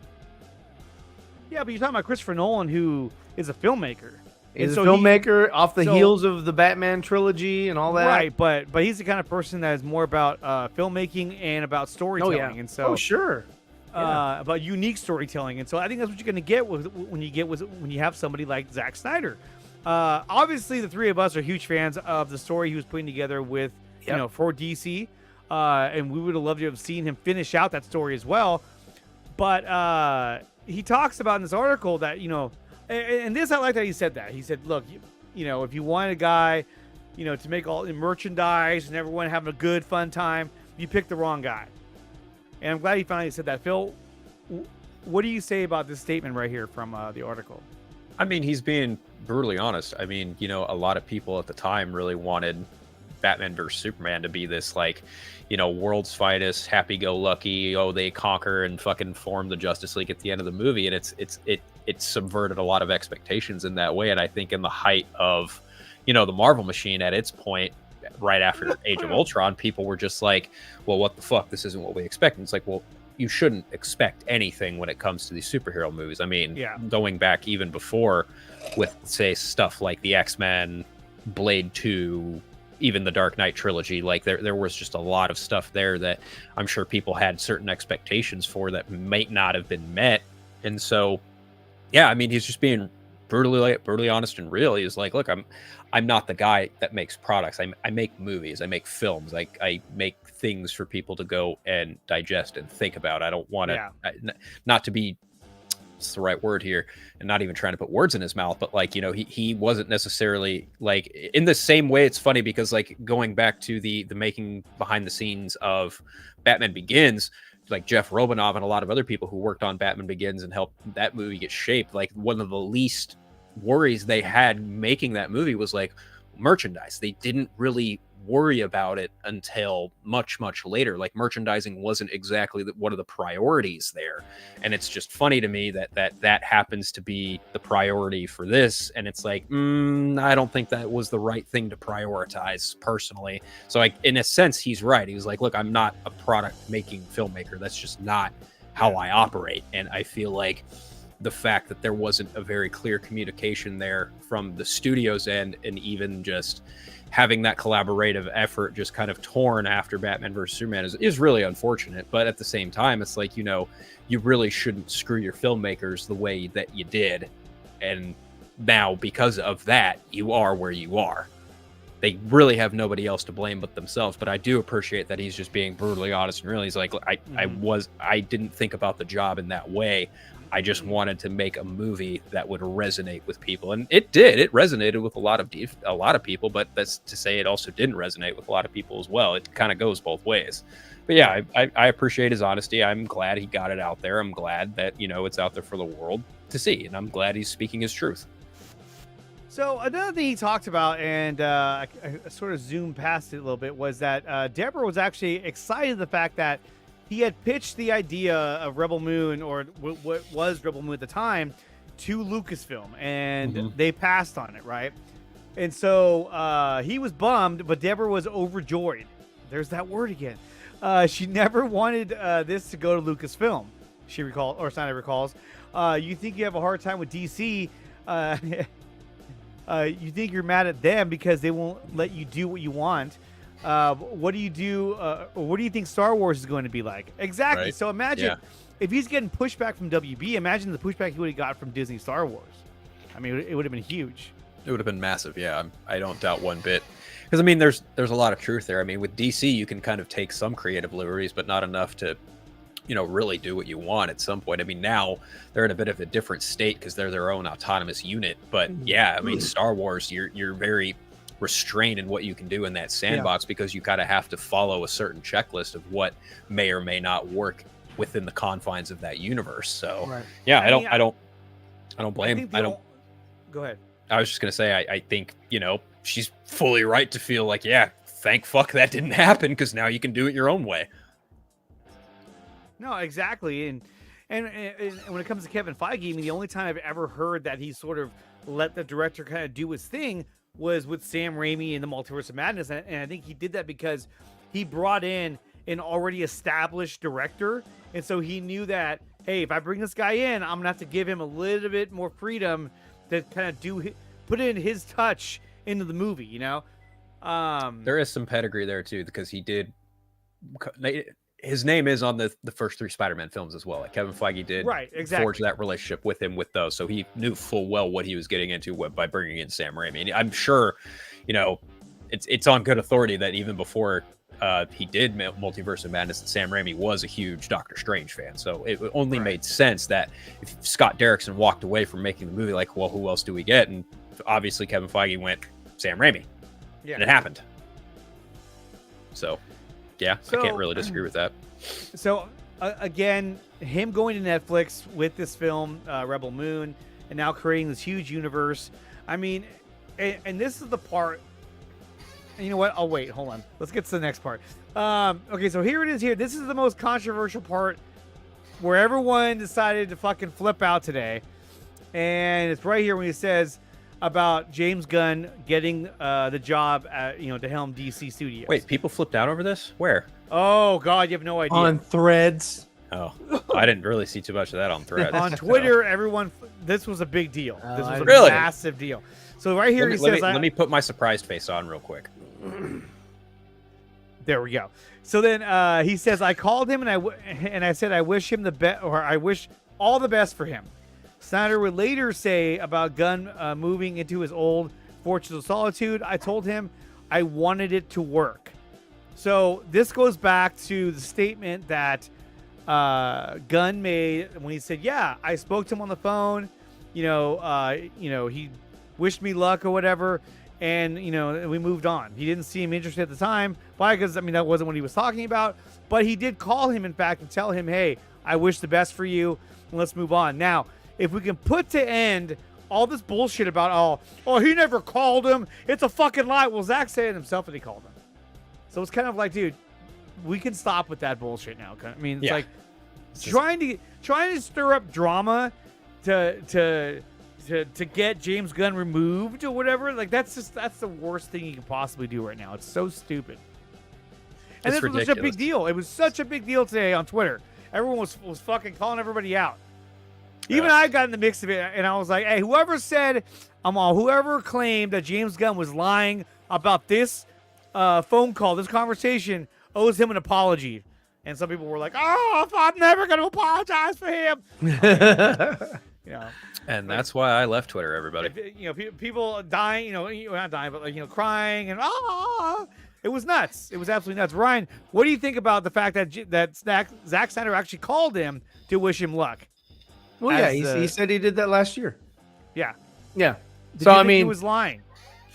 Yeah, but you're talking about Christopher Nolan, who is a filmmaker. He's a filmmaker off the heels of the Batman trilogy and all that. Right, but he's the kind of person that is more about filmmaking and about storytelling. Oh, yeah. And so, sure. About unique storytelling. And so I think that's what you're going to get when you have somebody like Zack Snyder. Obviously, the three of us are huge fans of the story he was putting together with, for DC. And we would have loved to have seen him finish out that story as well. But he talks about in this article that, and this, I like that he said that. He said, look, if you want a guy, to make all the merchandise and everyone having a good, fun time, you picked the wrong guy. And I'm glad he finally said that. Phil, what do you say about this statement right here from the article? I mean, he's being brutally honest. I mean, a lot of people at the time really wanted Batman vs Superman to be this, like, world's finest, happy-go-lucky, they conquer and fucking form the Justice League at the end of the movie, and it subverted a lot of expectations in that way. And I think in the height of, the Marvel machine at its point, right after Age of Ultron, people were just like, well, what the fuck? This isn't what we expect. And it's like, well, you shouldn't expect anything when it comes to these superhero movies. I mean, going back even before with, say, stuff like the X-Men, Blade 2, even the Dark Knight trilogy, like there was just a lot of stuff there that I'm sure people had certain expectations for that might not have been met. And so, yeah, I mean, he's just being brutally honest and real. He's like, look, I'm not the guy that makes products. I make movies. I make films. I make things for people to go and digest and think about. I don't want to, not to be, what's the right word here, and not even trying to put words in his mouth, but like, he wasn't necessarily like in the same way. It's funny because, like, going back to the making behind the scenes of Batman Begins, like Jeff Robinov and a lot of other people who worked on Batman Begins and helped that movie get shaped, like one of the least worries they had making that movie was like merchandise. They didn't really worry about it until much later. Like, merchandising wasn't exactly one of the priorities there, and it's just funny to me that happens to be the priority for this, and it's like, I don't think that was the right thing to prioritize personally. So, like, in a sense, he's right. He was like, look, I'm not a product making filmmaker. That's just not how I operate. And I feel like the fact that there wasn't a very clear communication there from the studio's end, and even just having that collaborative effort just kind of torn after Batman vs Superman is really unfortunate. But at the same time, it's like, you really shouldn't screw your filmmakers the way that you did. And now, because of that, you are where you are. They really have nobody else to blame but themselves. But I do appreciate that he's just being brutally honest and real. He's like, I didn't think about the job in that way. I just wanted to make a movie that would resonate with people, and it did. It resonated with a lot of people, but that's to say it also didn't resonate with a lot of people as well. It kind of goes both ways. But yeah, I appreciate his honesty. I'm glad he got it out there. I'm glad that it's out there for the world to see, and I'm glad he's speaking his truth. So another thing he talked about, and I sort of zoomed past it a little bit, was that Deborah was actually excited the fact that he had pitched the idea of Rebel Moon, or what was Rebel Moon at the time, to Lucasfilm, and they passed on it, right? And so he was bummed, but Deborah was overjoyed. There's that word again. She never wanted this to go to Lucasfilm. Snyder recalls. You think you have a hard time with DC? You think you're mad at them because they won't let you do what you want? What do you do? What do you think Star Wars is going to be like? Exactly. Right. So imagine if he's getting pushback from WB, imagine the pushback he would have got from Disney Star Wars. I mean, it would have been huge. It would have been massive. Yeah, I don't doubt one bit. Because, I mean, there's a lot of truth there. I mean, with DC, you can kind of take some creative liberties, but not enough to really do what you want at some point. I mean, now they're in a bit of a different state because they're their own autonomous unit. But yeah, I mean, Star Wars, you're very restrained in what you can do in that sandbox because you kind of have to follow a certain checklist of what may or may not work within the confines of that universe. So yeah, I don't blame. Go ahead. I was just gonna say, I think she's fully right to feel like, yeah, thank fuck that didn't happen because now you can do it your own way. No, exactly. And when it comes to Kevin Feige, I mean, the only time I've ever heard that he sort of let the director kind of do his thing was with Sam Raimi in the Multiverse of Madness. And I think he did that because he brought in an already established director. And so he knew that, hey, if I bring this guy in, I'm going to have to give him a little bit more freedom to kind of put in his touch into the movie, There is some pedigree there too, because he did. His name is on the first 3 Spider-Man films as well. Like Kevin Feige did forge that relationship with him with those. So he knew full well what he was getting into by bringing in Sam Raimi. And I'm sure, it's on good authority that even before he did Multiverse of Madness, that Sam Raimi was a huge Doctor Strange fan. So it only made sense that if Scott Derrickson walked away from making the movie, like, well, who else do we get? And obviously Kevin Feige went Sam Raimi. Yeah. And it happened. So... yeah, I can't really disagree with that. So, again, him going to Netflix with this film, Rebel Moon, and now creating this huge universe. I mean, and this is the part. You know what? I'll wait. Hold on. Let's get to the next part. Okay, so here it is here. This is the most controversial part where everyone decided to fucking flip out today. And it's right here when he says about James Gunn getting the job at, to helm DC Studios. Wait, people flipped out over this? Where? Oh God, you have no idea. On Threads. Oh, I didn't really see too much of that on Threads. On Twitter, everyone, this was a big deal. This was a really massive deal. So right here, let me put my surprised face on real quick. There we go. So then he says, I called him and I said I wish him the best, or I wish all the best for him. Snyder would later say about Gunn moving into his old Fortress of Solitude, I told him I wanted it to work. So this goes back to the statement that Gunn made when he said, yeah, I spoke to him on the phone, he wished me luck or whatever, and, we moved on. He didn't seem interested at the time, because, that wasn't what he was talking about, but he did call him, in fact, and tell him, hey, I wish the best for you, and let's move on. Now, if we can put to end all this bullshit about, he never called him, it's a fucking lie. Well, Zack said it himself that he called him. So it's kind of like, dude, we can stop with that bullshit now. I mean, it's like trying to stir up drama to get James Gunn removed or whatever. Like that's the worst thing you can possibly do right now. It's so stupid. And this was such a big deal. It was such a big deal today on Twitter. Everyone was fucking calling everybody out. Even I got in the mix of it, and I was like, hey, whoever claimed that James Gunn was lying about this phone call, this conversation, owes him an apology. And some people were like, I'm never going to apologize for him. And that's why I left Twitter, everybody. People dying, not dying, but crying and it was nuts. It was absolutely nuts. Ryan, what do you think about the fact that Zack Snyder actually called him to wish him luck? Well, he said he did that last year. Yeah. Yeah. Did you think he was lying?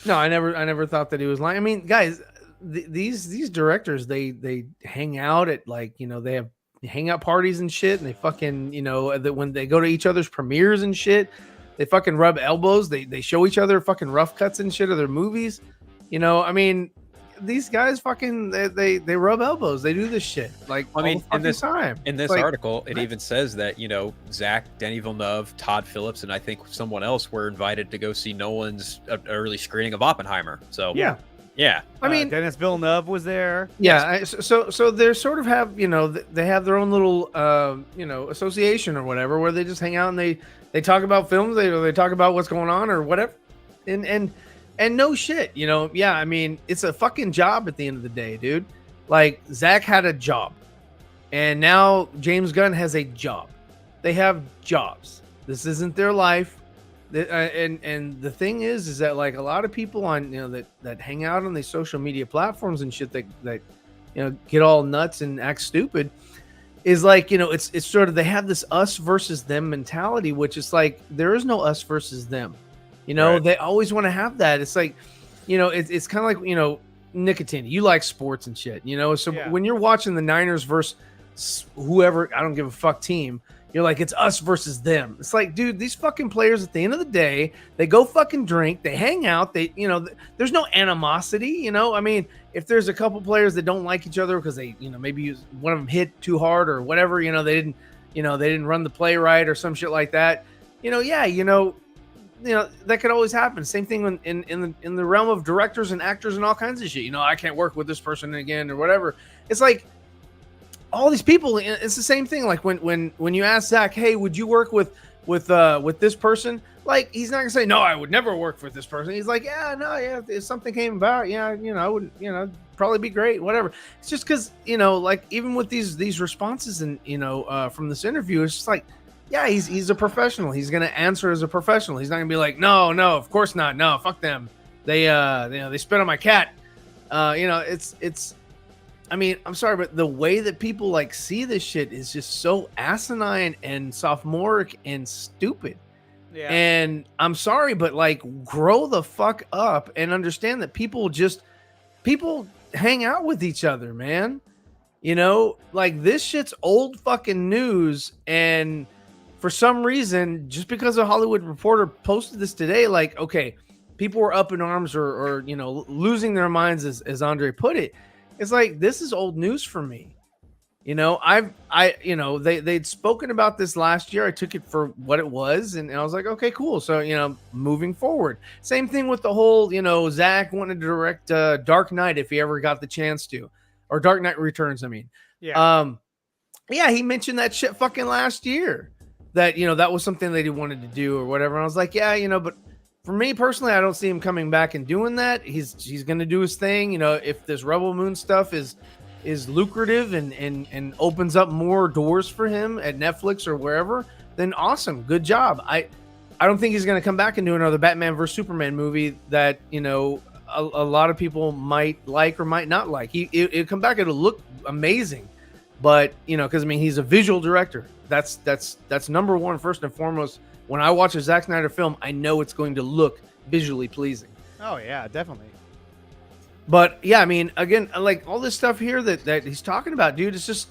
No, I never thought that he was lying. I mean, guys, these directors, they hang out at they have hangout parties and shit, and they fucking when they go to each other's premieres and shit, they fucking rub elbows. They show each other fucking rough cuts and shit of their movies. I mean, these guys fucking they rub elbows. They do this shit in this article, it even says that Zack, Denis Villeneuve, Todd Phillips, and I think someone else were invited to go see Nolan's early screening of Oppenheimer. So yeah. I mean, Denis Villeneuve was there. Yeah. So they sort of have they have their own little association or whatever where they just hang out and they talk about films. They talk about what's going on or whatever. And no shit, I mean, it's a fucking job at the end of the day, dude. Like, Zack had a job, and now James Gunn has a job. They have jobs. This isn't their life. And the thing is that, like, a lot of people on, that hang out on these social media platforms and shit that get all nuts and act stupid, is like, it's sort of, they have this us versus them mentality, which is like, there is no us versus them. Right. They always want to have that. It's like, it's kind of like, Nickatina, you like sports and shit, so Yeah. when you're watching the Niners versus whoever, I don't give a fuck team, you're like, it's us versus them. It's like, dude, these fucking players at the end of the day, they go fucking drink, they hang out, they, there's no animosity, I mean, if there's a couple players that don't like each other because they, maybe one of them hit too hard or whatever, they didn't run the play right or some shit like that, that could always happen. Same thing in the realm of directors and actors and all kinds of shit. I can't work with this person again or whatever. It's like all these people. It's the same thing. Like when you ask Zack, hey, would you work with this person? Like, he's not gonna say, no, I would never work with this person. He's like, yeah, no, yeah, if something came about, yeah, I would, probably be great, whatever. It's just because, like, even with these responses and, from this interview, it's just like, yeah, he's a professional. He's gonna answer as a professional. He's not gonna be like, no, of course not. No, fuck them. They spit on my cat. It's. I mean, I'm sorry, but the way that people like see this shit is just so asinine and sophomoric and stupid. Yeah. And I'm sorry, but like, grow the fuck up and understand that people hang out with each other, man. Like, this shit's old fucking news. And for some reason, just because a Hollywood Reporter posted this today, like, okay, people were up in arms or losing their minds, as Andre put it. It's like, this is old news for me. They'd spoken about this last year. I took it for what it was, and I was like, okay, cool. So, moving forward. Same thing with the whole, Zack wanted to direct Dark Knight if he ever got the chance to, or Dark Knight Returns, I mean. Yeah. Yeah, he mentioned that shit fucking last year. That, that was something that he wanted to do or whatever. And I was like, yeah, but for me personally, I don't see him coming back and doing that. He's going to do his thing. If this Rebel Moon stuff is lucrative and opens up more doors for him at Netflix or wherever, then awesome. Good job. I don't think he's going to come back and do another Batman vs Superman movie that, a lot of people might like or might not like. It'll come back. It'll look amazing. But, because, I mean, he's a visual director. That's number one, first and foremost. When I watch a Zack Snyder film, I know it's going to look visually pleasing. Oh, yeah, definitely. But, yeah, I mean, again, like, all this stuff here that he's talking about, dude, it's just,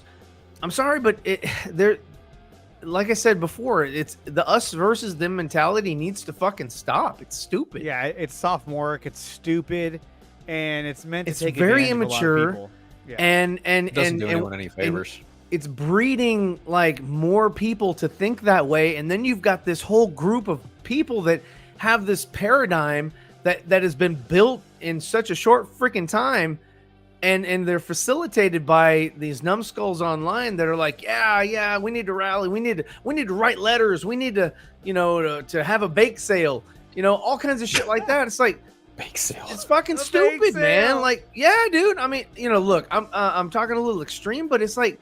I'm sorry, but like I said before, it's the us versus them mentality needs to fucking stop. It's stupid. Yeah, it's sophomoric, it's stupid, and it's meant to take very advantage of a lot of immature. people. Yeah. And Doesn't do anyone any favors. It's breeding like more people to think that way, and then you've got this whole group of people that have this paradigm that has been built in such a short freaking time, and they're facilitated by these numbskulls online that are like, yeah, we need to rally, we need to write letters, we need to to have a bake sale, all kinds of shit like that. It's like, Bake sale. it's fucking stupid, man. Like, yeah, dude. I mean, look, I'm talking a little extreme, but it's like,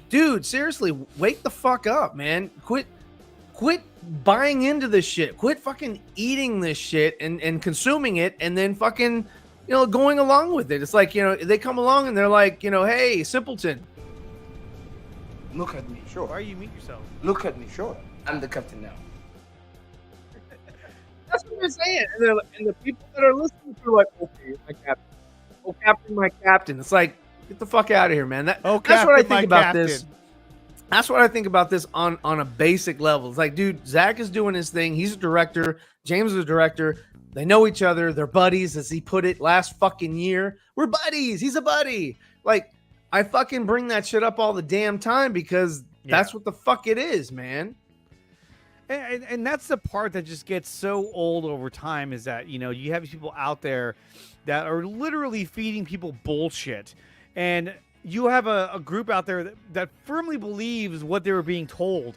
dude, seriously, wake the fuck up, man. Quit buying into this shit. Quit fucking eating this shit and consuming it, and then fucking, going along with it. It's like, they come along and they're like, hey, simpleton. Look at me, sure. Why are you mute yourself? Look at me, sure. I'm the captain now. That's what they're saying. And the people that are listening to are like, okay, my captain. Oh, captain, my captain. It's like, get the fuck out of here, man. That's what I Captain, think my about captain. this. That's what I think about this on a basic level. It's like, dude, Zack is doing his thing. He's a director. James is a director. They know each other. They're buddies, as he put it last fucking year. We're buddies. He's a buddy. Like, I fucking bring that shit up all the damn time because that's what the fuck it is, man. And that's the part that just gets so old over time, is that, you have people out there that are literally feeding people bullshit. And you have a group out there that firmly believes what they were being told.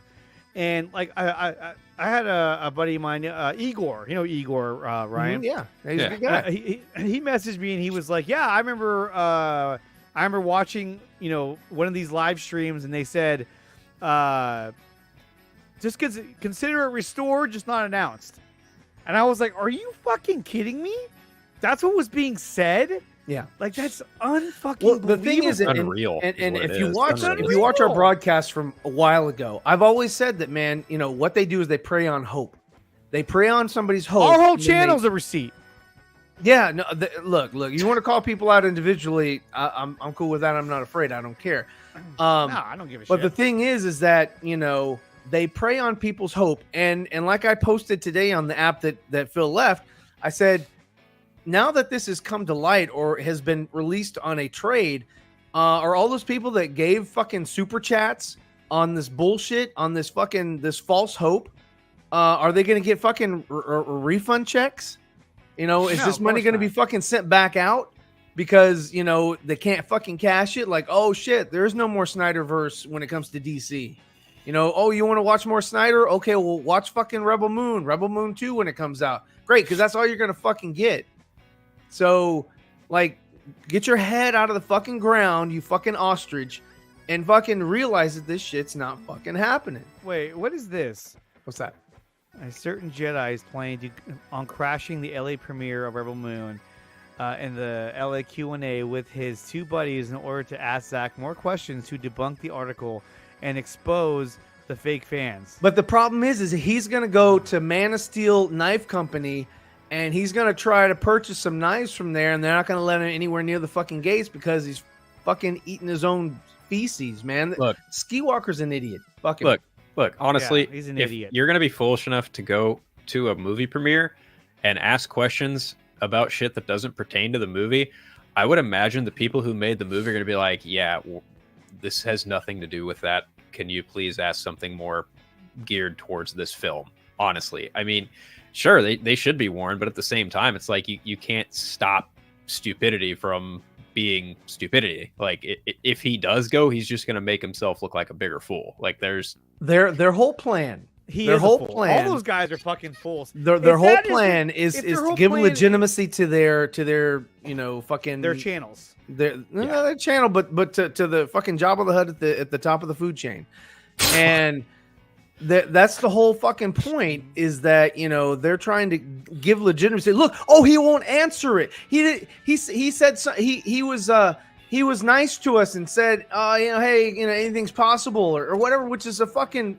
And like, I had a buddy of mine, Igor, Igor, Ryan. Yeah. He's a good guy. He messaged me and he was like, yeah, I remember watching, one of these live streams, and they said, just consider it restored, just not announced. And I was like, are you fucking kidding me? That's what was being said? Yeah. Like that's unfucking. Well, the thing is, Unreal. And is what if it you is. watch Unreal. if you watch our broadcast from a while ago, I've always said that, man. You know what they do is they prey on hope. They prey on somebody's hope. our whole and then channel's a receipt. Yeah, no. Look. You want to call people out individually? I'm cool with that. I'm not afraid. I don't care. No, I don't give a shit. But the thing is that they prey on people's hope, and like I posted today on the app that Phil left, I said, now that this has come to light or has been released on a trade, are all those people that gave fucking super chats on this bullshit, on this false hope, are they going to get fucking refund checks? Is No, this of money course going to be not. fucking sent back out because they can't fucking cash it? Like, oh shit, there's no more Snyderverse when it comes to DC. Oh, you want to watch more Snyder? Okay, well, watch fucking Rebel Moon 2 when it comes out. Great, because that's all you're gonna fucking get. So, like, get your head out of the fucking ground, you fucking ostrich, and fucking realize that this shit's not fucking happening. Wait, what is this? What's that? A certain Jedi is planning on crashing the LA premiere of Rebel Moon in the LA Q&A with his two buddies in order to ask Zack more questions to debunk the article and expose the fake fans. But the problem is he's gonna go to Man of Steel Knife Company, and he's gonna try to purchase some knives from there, and they're not gonna let him anywhere near the fucking gates because he's fucking eating his own feces, man. Look. Skywalker's an idiot. Fuck him. Look, honestly, Yeah, he's an if idiot. you're going to be foolish enough to go to a movie premiere and ask questions about shit that doesn't pertain to the movie, I would imagine the people who made the movie are going to be like, yeah, this has nothing to do with that. Can you please ask something more geared towards this film? Honestly, I mean, sure, they should be warned, but at the same time, it's like you can't stop stupidity from being stupidity. Like if he does go, he's just going to make himself look like a bigger fool. Like there's Their whole plan. Their Is a whole fool. plan. All those guys are fucking fools. Their If whole that plan is if their to whole give plan- legitimacy to their fucking Their channels. their channel, but to the fucking Jabba the Hutt at the top of the food chain, and that's the whole fucking point. Is that they're trying to give legitimacy. Look, he won't answer it. He said he was nice to us and said, hey, anything's possible or whatever, which is a fucking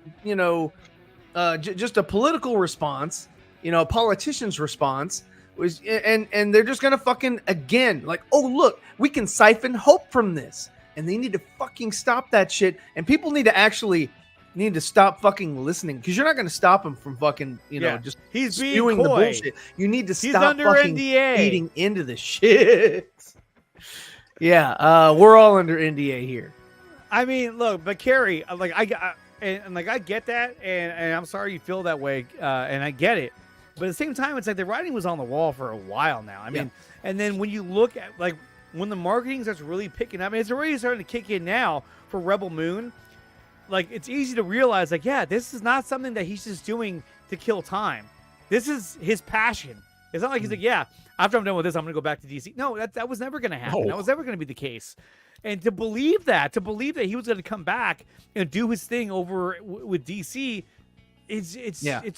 just a political response, a politician's response. And they're just gonna fucking again like, oh look, we can siphon hope from this, and they need to fucking stop that shit. And people need to stop fucking listening, because you're not gonna stop them from fucking just He's being spewing the coy. bullshit. You need to He's stop under fucking NDA. feeding into the shit. Yeah, we're all under NDA here. I mean, look, but Carrie, I get that, and I'm sorry you feel that way, and I get it. But at the same time, it's like the writing was on the wall for a while now. I mean, and then when you look at like when the marketing starts really picking up, I mean, it's already starting to kick in now for Rebel Moon. Like, it's easy to realize, like, yeah, this is not something that he's just doing to kill time. This is his passion. It's not like he's like, yeah, after I'm done with this, I'm going to go back to DC. No, that was never going to happen. No. That was never going to be the case. And to believe that he was going to come back and do his thing over with DC, it's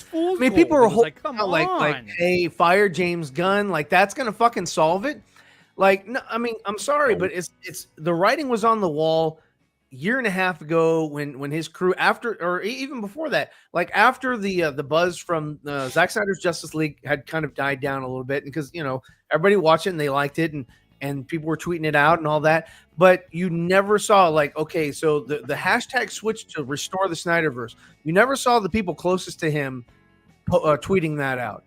fool's I mean, gold. people are It was like, come on. like, hey, fire James Gunn. Like, that's gonna fucking solve it. Like, no, I mean, I'm sorry, but it's the writing was on the wall a year and a half ago when his crew, after or even before that, like after the buzz from Zack Snyder's Justice League had kind of died down a little bit, because everybody watched it and they liked it, and people were tweeting it out and all that, but you never saw like, okay, so the hashtag switched to restore the Snyderverse. You never saw the people closest to him tweeting that out.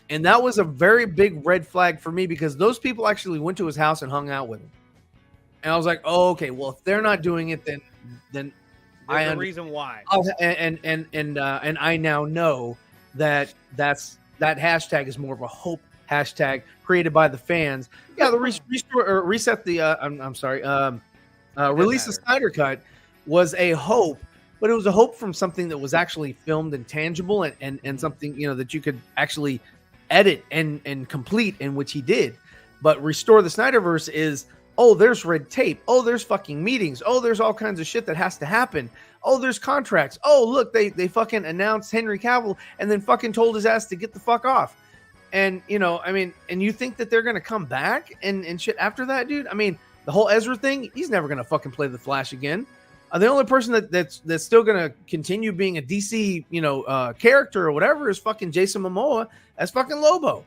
And that was a very big red flag for me, because those people actually went to his house and hung out with him. And I was like, oh, okay, well, if they're not doing it, then There's I a reason why. and I now know that that hashtag is more of a hope hashtag created by the fans. Yeah, the reset the release the Snyder Cut was a hope, but it was a hope from something that was actually filmed and tangible, and something that you could actually edit and complete, in which he did. But restore the Snyderverse is, oh, there's red tape. Oh, there's fucking meetings. Oh, there's all kinds of shit that has to happen. Oh, there's contracts. Oh, look, they fucking announced Henry Cavill and then fucking told his ass to get the fuck off. And you know, I mean, and you think that they're gonna come back and shit after that, dude? I mean, the whole Ezra thing, he's never gonna fucking play the Flash again. The only person that's still gonna continue being a DC, you know, character or whatever is fucking Jason Momoa as fucking Lobo.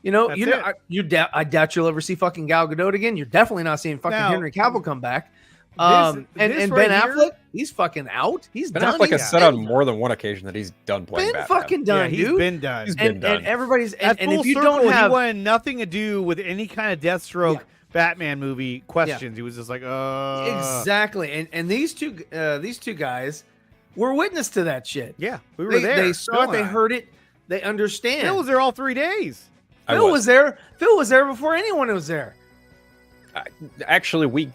You know, I doubt you'll ever see fucking Gal Gadot again. You're definitely not seeing fucking Henry Cavill come back. And Ben Affleck, he's fucking out. He's Ben done. Affleck has said on more than one occasion that he's done playing been Batman. fucking done, he's dude. been done. He's been done. And everybody's At and full if you circle, don't have he wanted nothing to do with any kind of Deathstroke Batman movie questions. He was just like, exactly. And these two guys were witness to that shit. Yeah, we were there. They saw it. They heard it. They understand. Phil was there all 3 days. Phil was there. Phil was there before anyone was there. Actually,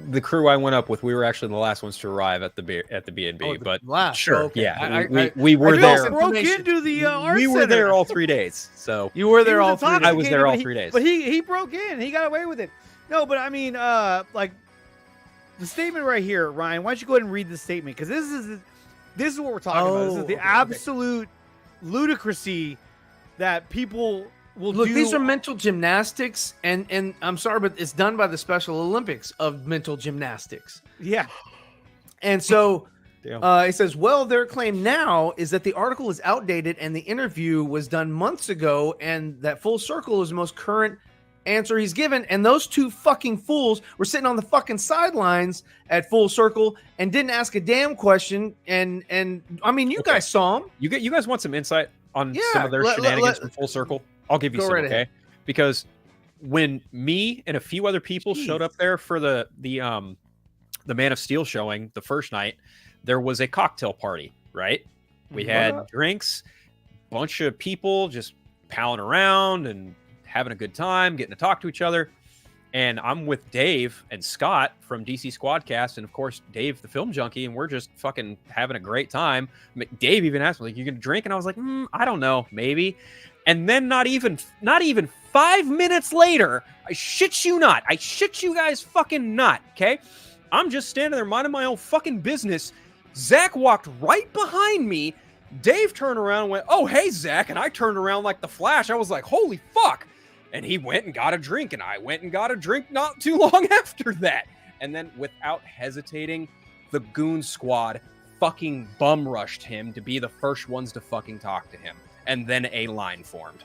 the crew I went up with, we were actually the last ones to arrive at the B&B. But last. sure, okay. we were there. Broke into the art We were center. there all 3 days. So You were there all 3 days. I was there all 3 days. But he broke in. He got away with it. No, but I mean, like the statement right here, Ryan. Why don't you go ahead and read the statement? Because this is what we're talking about. This is the absolute ludicrousy that people will Look, do. these are mental gymnastics, and I'm sorry, but it's done by the Special Olympics of mental gymnastics. Yeah. And so Damn. it says, well, their claim now is that the article is outdated and the interview was done months ago, and that Full Circle is the most current answer he's given. And those two fucking fools were sitting on the fucking sidelines at Full Circle and didn't ask a damn question. And I mean, you guys saw them. You guys want some insight on some of their shenanigans from Full Circle? I'll give you some, right okay? ahead. Because when me and a few other people showed up there for the Man of Steel showing the first night, there was a cocktail party, right? We had drinks, bunch of people just palling around and having a good time, getting to talk to each other. And I'm with Dave and Scott from DC Squadcast, and of course Dave, the film junkie, and we're just fucking having a great time. Dave even asked me, like, "You gonna drink?" And I was like, "I don't know, maybe." And then not even 5 minutes later, I shit you not, I shit you guys fucking not, okay? I'm just standing there minding my own fucking business. Zack walked right behind me. Dave turned around and went, "Oh, hey, Zack." And I turned around like the Flash. I was like, holy fuck. And he went and got a drink, and I went and got a drink not too long after that. And then without hesitating, the Goon Squad fucking bum rushed him to be the first ones to fucking talk to him. And then a line formed.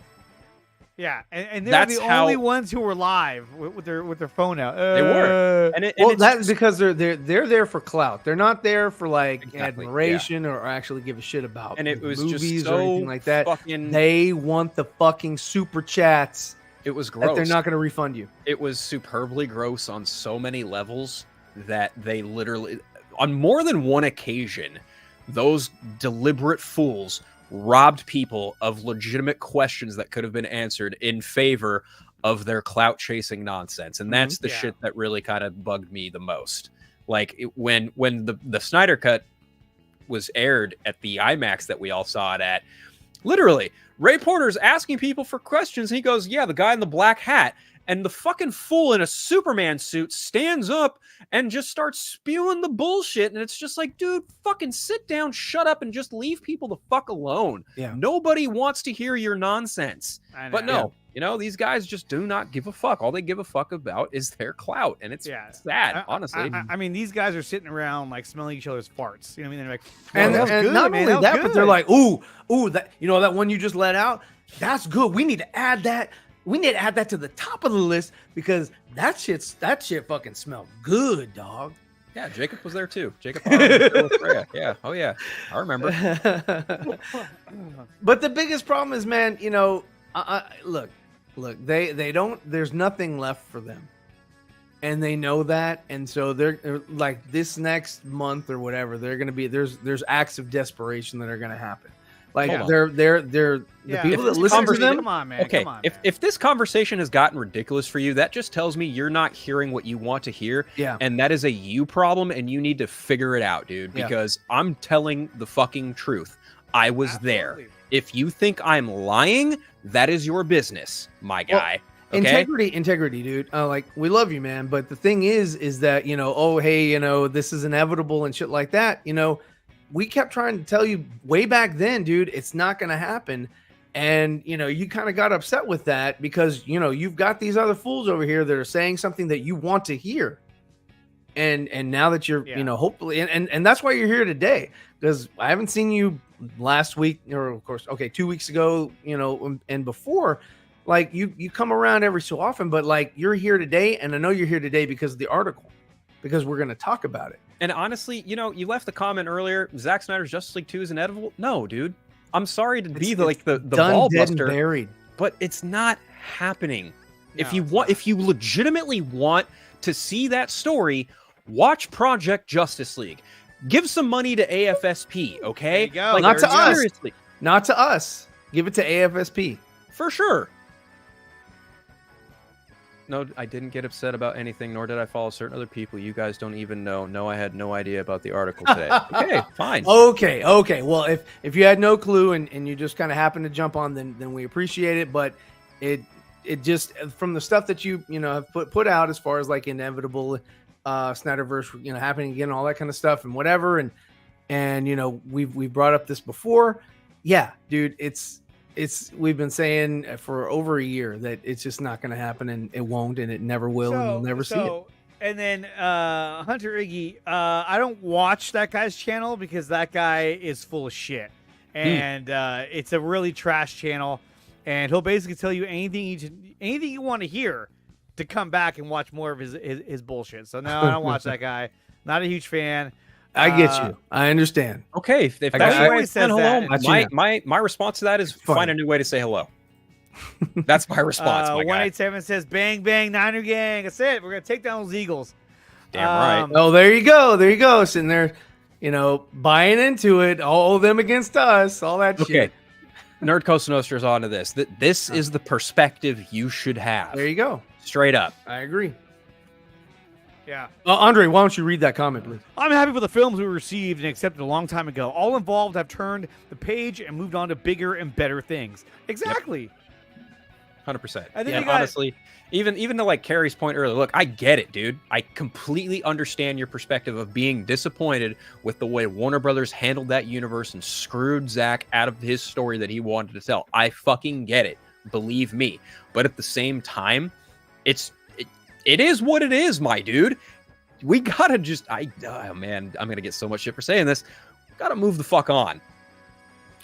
Yeah, and they're the only ones who were live with their phone out. They were, and that's because they're there for clout. They're not there for like admiration or actually give a shit about. And it was movies just so or anything like that. Fucking, they want the fucking super chats. It was gross. That they're not going to refund you. It was superbly gross on so many levels that they literally, on more than one occasion, those deliberate fools robbed people of legitimate questions that could have been answered in favor of their clout chasing nonsense. And that's the shit that really kind of bugged me the most. Like when the Snyder cut was aired at the IMAX that we all saw it at, literally Ray Porter's asking people for questions. He goes, "Yeah, the guy in the black hat." And the fucking fool in a Superman suit stands up and just starts spewing the bullshit. And it's just like, dude, fucking sit down, shut up, and just leave people the fuck alone. Yeah. Nobody wants to hear your nonsense. But no, you know, these guys just do not give a fuck. All they give a fuck about is their clout. And it's sad, honestly. I mean, these guys are sitting around like smelling each other's farts. You know what I mean? They're like, and good, not man, only that, but good. they're like, ooh, that, you know, that one you just let out, that's good. We need to add that. We need to add that to the top of the list because that shit fucking smelled good, dog. Yeah, Jacob was there too. Jacob. Yeah. Oh yeah. I remember. But the biggest problem is, man, you know, look, they don't, there's nothing left for them. And they know that. And so they're like this next month or whatever, they're going to be, there's acts of desperation that are going to happen. Like they're the people that listen to them. Come on, man. Okay, come on, if this conversation has gotten ridiculous for you, that just tells me you're not hearing what you want to hear. Yeah. And that is a you problem, and you need to figure it out, dude. Because I'm telling the fucking truth. I was there. If you think I'm lying, that is your business, my guy. Well, integrity, dude. Like, we love you, man. But the thing is that, you know, oh, hey, you know, this is inevitable and shit like that. You know, we kept trying to tell you way back then, dude, it's not going to happen. And, you kind of got upset with that because, you've got these other fools over here that are saying something that you want to hear. And now that you're, hopefully, and that's why you're here today, because I haven't seen you last week or of course, 2 weeks ago, and before, like you come around every so often, but like you're here today. And I know you're here today because of the article, because we're going to talk about it. And honestly, you left the comment earlier, Zack Snyder's Justice League 2 is inevitable. No, dude. I'm sorry to be the done, ball dead, and buster, buried. but it's not happening. No, If you legitimately want to see that story, watch Project Justice League. Give some money to AFSP, okay? There you go. Like, Not to us. seriously. Not to us. Give it to AFSP. For sure. No, I didn't get upset about anything, nor did I follow certain other people you guys don't even know. No, I had no idea about the article today. Okay, fine. Okay. Well, if you had no clue and you just kind of happened to jump on, then we appreciate it. But it just, from the stuff that you have put out as far as like Inevitable, Snyderverse, happening again, all that kind of stuff and whatever, and we've brought up this before. Yeah, dude, we've been saying for over a year that it's just not going to happen, and it won't, and it never will, and you'll never see it. And then Hunter Iggy, I don't watch that guy's channel because that guy is full of shit, and it's a really trash channel, and he'll basically tell you anything you want to hear to come back and watch more of his bullshit. So no, I don't watch that guy. Not a huge fan. I get you. I understand. Okay, if that's got your you. way to say hello, That. my response to that is Fine. find a new way to say hello. That's my response, my guy. 187 says, bang, bang, Niner gang. That's it. We're going to take down those Eagles. Damn right. Oh, there you go. Sitting there, buying into it. All them against us. All that shit. Okay. Nerd Coast Nostra's onto this. This is the perspective you should have. There you go. Straight up. I agree. Yeah. Andre, why don't you read that comment, please? I'm happy for the films we received and accepted a long time ago. All involved have turned the page and moved on to bigger and better things. Exactly. 100%. I think Yeah, you got honestly, even to like Carrie's point earlier, look, I get it, dude. I completely understand your perspective of being disappointed with the way Warner Brothers handled that universe and screwed Zack out of his story that he wanted to tell. I fucking get it. Believe me. But at the same time, it is what it is, my dude. We gotta just, oh man, I'm gonna get so much shit for saying this. Gotta move the fuck on.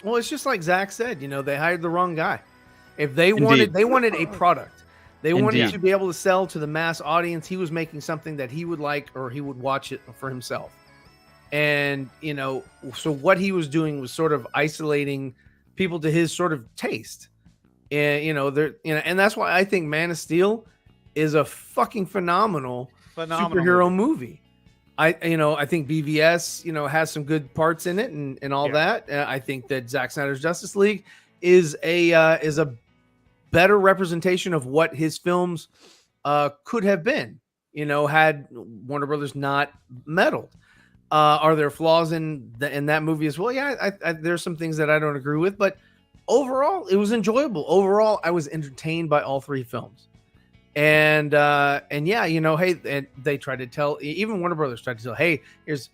Well, it's just like Zack said, they hired the wrong guy. If they wanted a product, they wanted to be able to sell to the mass audience. He was making something that he would like, or he would watch it for himself. And, so what he was doing was sort of isolating people to his sort of taste. And, and that's why I think Man of Steel is a fucking phenomenal superhero movie. I think BVS, has some good parts in it and all that. I think that Zack Snyder's Justice League is a better representation of what his films could have been, had Warner Brothers not meddled. Are there flaws in that movie as well? Yeah, there's some things that I don't agree with, but overall, it was enjoyable. Overall, I was entertained by all three films. And yeah, hey, and they tried to tell, even Warner Brothers tried to tell, hey, here's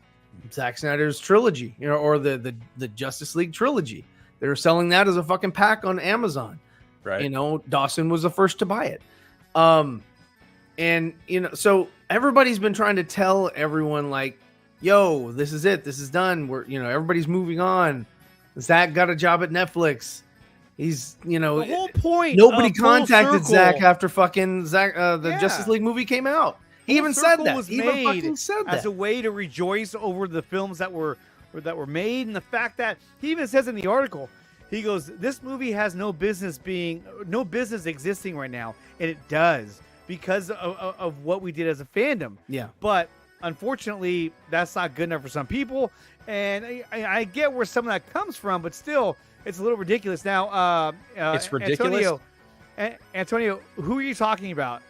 Zack Snyder's trilogy, or the Justice League trilogy. They were selling that as a fucking pack on Amazon. Right. Dawson was the first to buy it. And so everybody's been trying to tell everyone like, yo, this is it. This is done. We're, everybody's moving on. Zack got a job at Netflix. He's, the whole point. Nobody of Full contacted Circle, Zack after fucking Zack, the Justice League movie came out. He even said Circle that. was He even made fucking said as that. a way to rejoice over the films that were made, and the fact that he even says in the article, he goes, "This movie has no business existing right now," and it does because of what we did as a fandom. Yeah. But unfortunately, that's not good enough for some people, and I get where some of that comes from, but still, it's a little ridiculous. Now, It's ridiculous. Antonio, who are you talking about?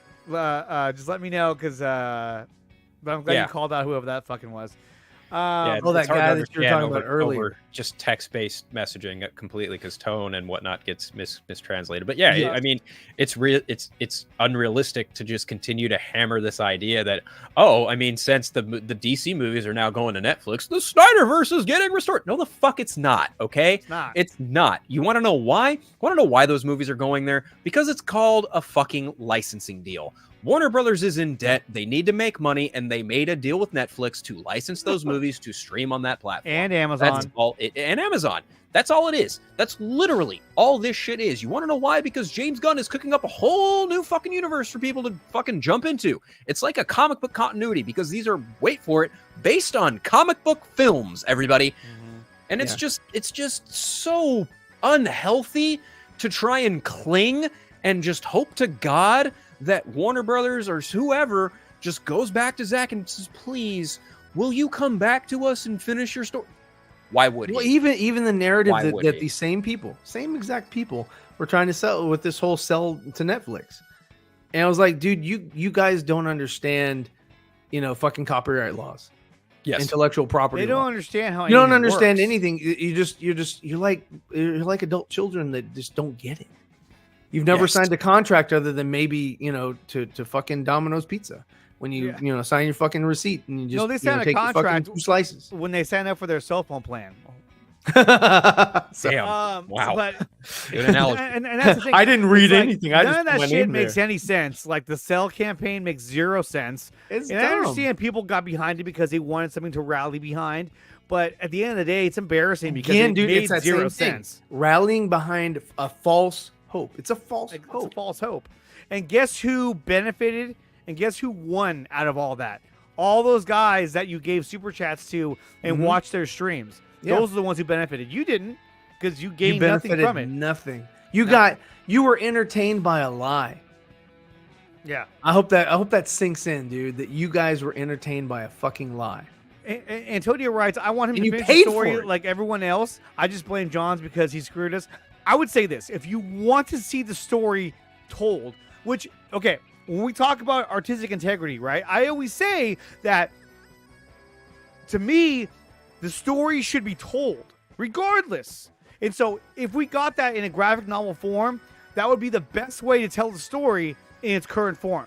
Just let me know, because but I'm glad you called out whoever that fucking was. Yeah, Oh, that it's hard to guy that you were understand talking about earlier. over just text-based messaging completely because tone and whatnot gets mistranslated. But yeah, Yeah. I mean, it's real. It's unrealistic to just continue to hammer this idea that I mean, since the DC movies are now going to Netflix, the Snyderverse is getting restored. No, the fuck, it's not. Okay, It's not. It's not. You want to know why? You want to know why those movies are going there? Because it's called a fucking licensing deal. Warner Brothers is in debt. They need to make money, and they made a deal with Netflix to license those movies to stream on that platform. And Amazon. That's all and Amazon. That's all it is. That's literally all this shit is. You want to know why? Because James Gunn is cooking up a whole new fucking universe for people to fucking jump into. It's like a comic book continuity because these are, wait for it, based on comic book films, everybody. And it's just so unhealthy to try and cling and just hope to God that Warner Brothers or whoever just goes back to Zack and says, please, will you come back to us and finish your story? Why would he? Well, even the narrative Why that, would that he? these same people, same exact people, were trying to sell with this whole sell to Netflix. And I was like, dude, you guys don't understand, fucking copyright laws, Yes. intellectual property. They don't law. understand how You don't anything understand works. anything. You're like adult children that just don't get it. You've never Yes. signed a contract other than maybe, to fucking Domino's Pizza when you, sign your fucking receipt and you just they signed a take your fucking contract 2 slices. when they sign up for their cell phone plan. Damn. Wow. But Good analogy. and that's the thing. I didn't read It's like, anything. I none just of that went shit in makes there. any sense. Like the Cell campaign makes zero sense. It's And I dumb. understand people got behind it because they wanted something to rally behind. But at the end of the day, it's embarrassing because Again, it dude, made it's that zero same thing. sense. Rallying behind a false hope. It's a false Like, it's hope. a false hope. And guess who benefited and guess who won out of all that? All those guys that you gave super chats to and Mhm. watched their streams. Yeah. Those are the ones who benefited. You didn't because you You gained nothing benefited from it. nothing. You were entertained by a lie. Yeah. I hope that sinks in, dude. That you guys were entertained by a fucking lie. Antonio writes, I want him And to you finish paid the story for it. like everyone else. I just blame Johns because he screwed us. I would say this. If you want to see the story told, which, okay, when we talk about artistic integrity, right? I always say that, to me, the story should be told, regardless. And so if we got that in a graphic novel form, that would be the best way to tell the story in its current form.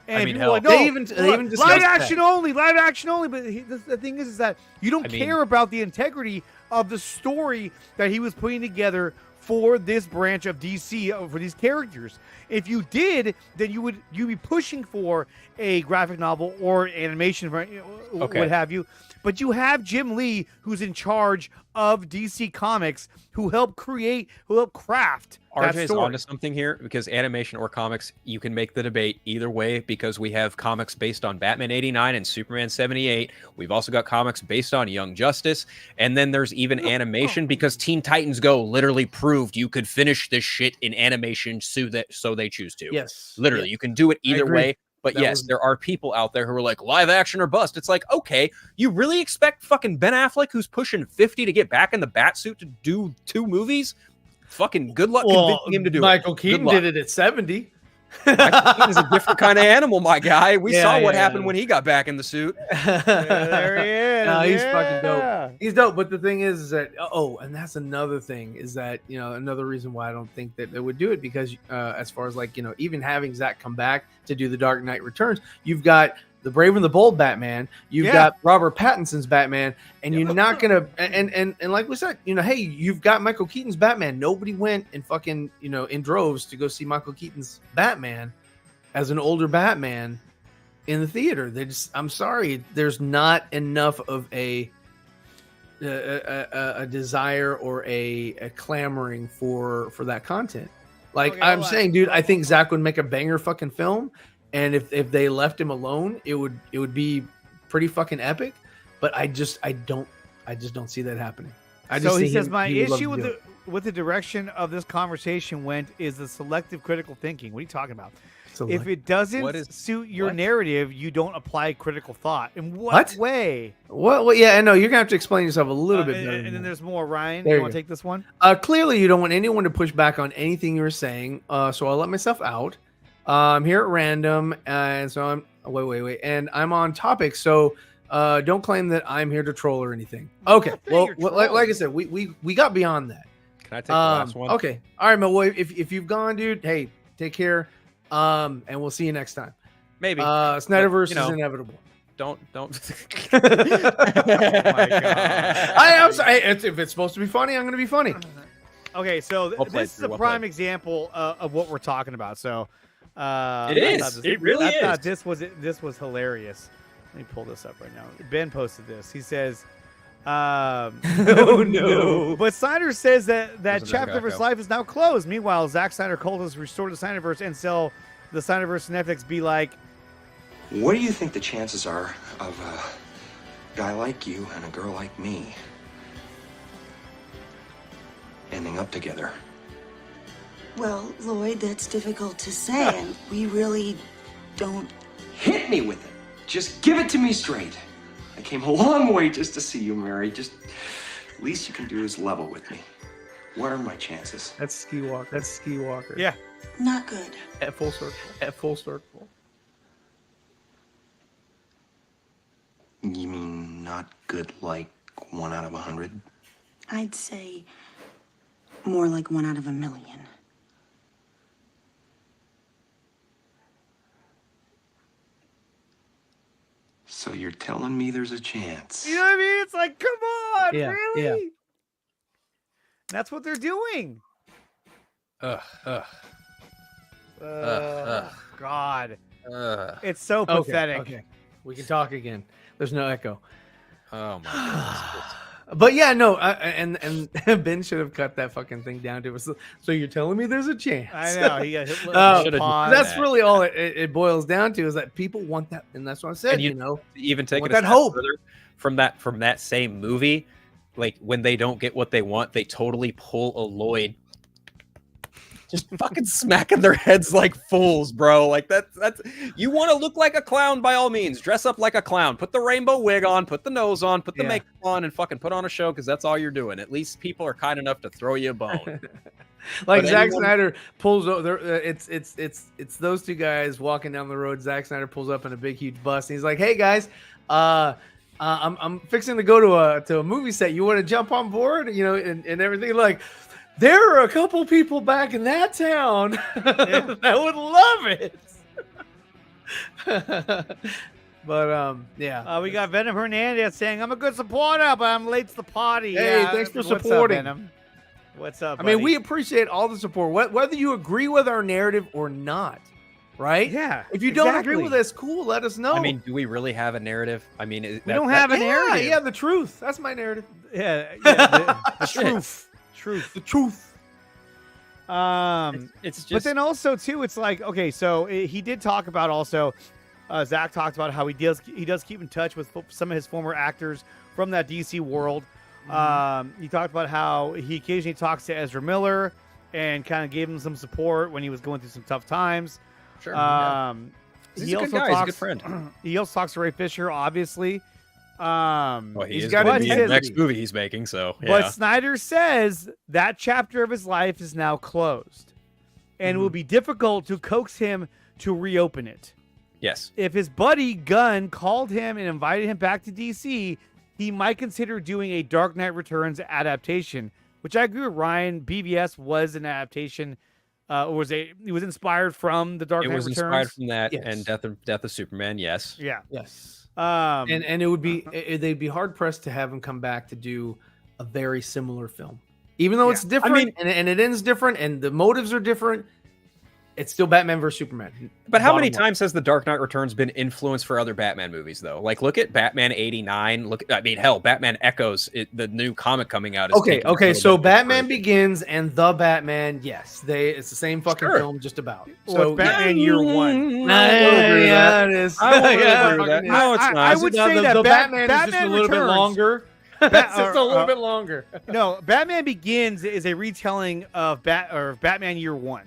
And I if mean, people hell, are like, no, they even discussed live that. action only, live action only. But the thing is that you don't I mean- care about the integrity of the story that he was putting together for this branch of DC, for these characters. If you did, then you'd be pushing for a graphic novel or animation, Okay. what have you. But you have Jim Lee, who's in charge of DC Comics, who helped craft that RJ's story. onto something here because animation or comics, you can make the debate either way because we have comics based on Batman 89 and Superman 78. We've also got comics based on Young Justice. And then there's even animation because Teen Titans Go literally proved you could finish this shit in animation so they choose to. Yes. Literally, you can do it either agree. way. But That yes, was- there are people out there who are like, live action or bust. It's like, okay, you really expect fucking Ben Affleck, who's pushing 50 to get back in the bat suit to do 2 movies? Fucking good luck convincing him to do Michael it. Keaton Good luck. did it at 70. Michael Keaton is a different kind of animal, my guy. We Yeah, saw what yeah, happened yeah. when he got back in the suit. There he is. No, he's fucking dope. Yeah. He's dope, but the thing is that and that's another thing is that another reason why I don't think that they would do it because as far as like even having Zack come back to do the Dark Knight Returns, you've got the Brave and the Bold Batman, you've Yeah. got Robert Pattinson's Batman, and you're not gonna and like we said, hey, you've got Michael Keaton's Batman. Nobody went and fucking in droves to go see Michael Keaton's Batman as an older Batman in the theater. I'm sorry, there's not enough of a desire or a clamoring for that content. Like Okay, I'm hold on. saying, dude, I think Zack would make a banger fucking film, and if they left him alone, it would be pretty fucking epic. But I just don't see that happening. I just So he see says him- my he would love issue to with do the direction of this conversation went is the selective critical thinking. What are you talking about? it. So If like, it doesn't What is- suit your what? narrative, you don't apply critical thought. In what, What? way? what? Yeah, I know you're gonna have to explain yourself a little bit better. And than then that. there's more. Ryan, There you you want to go. take this one? Clearly, you don't want anyone to push back on anything you were saying, so I'll let myself out. I'm here at random, and so I'm wait, and I'm on topic. So Don't claim that I'm here to troll or anything. Okay. Well, like I said, we got beyond that. Can I take the last one? Okay. All right, Mo. If you've gone, dude, hey, take care. And we'll see you next time. Maybe. Snyderverse is inevitable. Don't. Oh my god! I'm sorry. If it's supposed to be funny, I'm going to be funny. Okay, so this is a prime example of what we're talking about. So it is. It really is. I thought this was hilarious. Let me pull this up right now. Ben posted this. He says, no. But Snyder says that chapter of his life is now closed. Meanwhile, Zack Snyder cult has restored the Snyderverse and sell the Snyderverse to Netflix. Be like, what do you think the chances are of a guy like you and a girl like me ending up together? Well, Lloyd, that's difficult to say, and we really don't. Hit me with it. Just give it to me straight. I came a long way just to see you married. Just least you can do is level with me. What are my chances? That's Ski Walker. yeah. Not good. At full circle. You mean not good like 1 out of 100? I'd say more like 1 out of 1,000,000. So you're telling me there's a chance? You know what I mean? It's like, come on, Yeah, really? yeah. That's what they're doing. God, it's so pathetic. Okay. We can talk again. There's no echo. Oh my god. But yeah, no, and Ben should have cut that fucking thing down to us. So you're telling me there's a chance? I know. He got hit. That's really all it boils down to, is that people want that, and that's what I said. And you know, even taking that hope from that same movie, like when they don't get what they want, they totally pull a Lloyd, just fucking smacking their heads like fools, bro. Like that's you want to look like a clown, by all means, dress up like a clown, put the rainbow wig on, put the nose on, put the makeup on, and fucking put on a show, because that's all you're doing. At least people are kind enough to throw you a bone. Like Zack Snyder pulls over. It's those two guys walking down the road. Zack Snyder pulls up in a big huge bus, and he's like, "Hey guys, I'm fixing to go to a movie set. You want to jump on board? You know, and everything." Like, there are a couple people back in that town that would love it. But yeah, we got Venom Hernandez saying, "I'm a good supporter, but I'm late to the party." Hey, thanks for supporting. What's up, Venom? What's up? I mean, we appreciate all the support, whether you agree with our narrative or not. Right? Yeah. If you don't agree with us, cool. Let us know. I mean, do we really have a narrative? I mean, we don't have a narrative. Yeah, the truth. That's my narrative. Yeah, the truth. The truth. It's just. But then also too, it's like, okay, so he did talk about also. Zack talked about how he does keep in touch with some of his former actors from that DC world. He talked about how he occasionally talks to Ezra Miller and kind of gave him some support when he was going through some tough times. Sure. He's a good guy. He's a good friend. He also talks to Ray Fisher, obviously. Well, he's got to be the next movie he's making, so yeah. But Snyder says that chapter of his life is now closed, and it will be difficult to coax him to reopen it. Yes. If his buddy Gunn called him and invited him back to DC, he might consider doing a Dark Knight Returns adaptation, which I agree with Ryan. BVS was an adaptation. It was inspired from the Dark Knight Returns. It was inspired from that and Death of Superman. Yes. Yeah. Yes. And it would be they'd be hard pressed to have him come back to do a very similar film, even though it's different. I mean, and it ends different, and the motives are different. It's still Batman versus Superman. But how many times has the Dark Knight Returns been influenced for other Batman movies, though? Like, look at Batman '89. Hell, Batman Echoes, the new comic coming out. Is okay. So Batman Begins and The Batman, yes, it's the same fucking film, just about. So Batman Year One. Yeah, it is. No, it's not. I would say that the Batman is just a little Returns, bit longer. It's just a little bit longer. No, Batman Begins is a retelling of Batman Year One.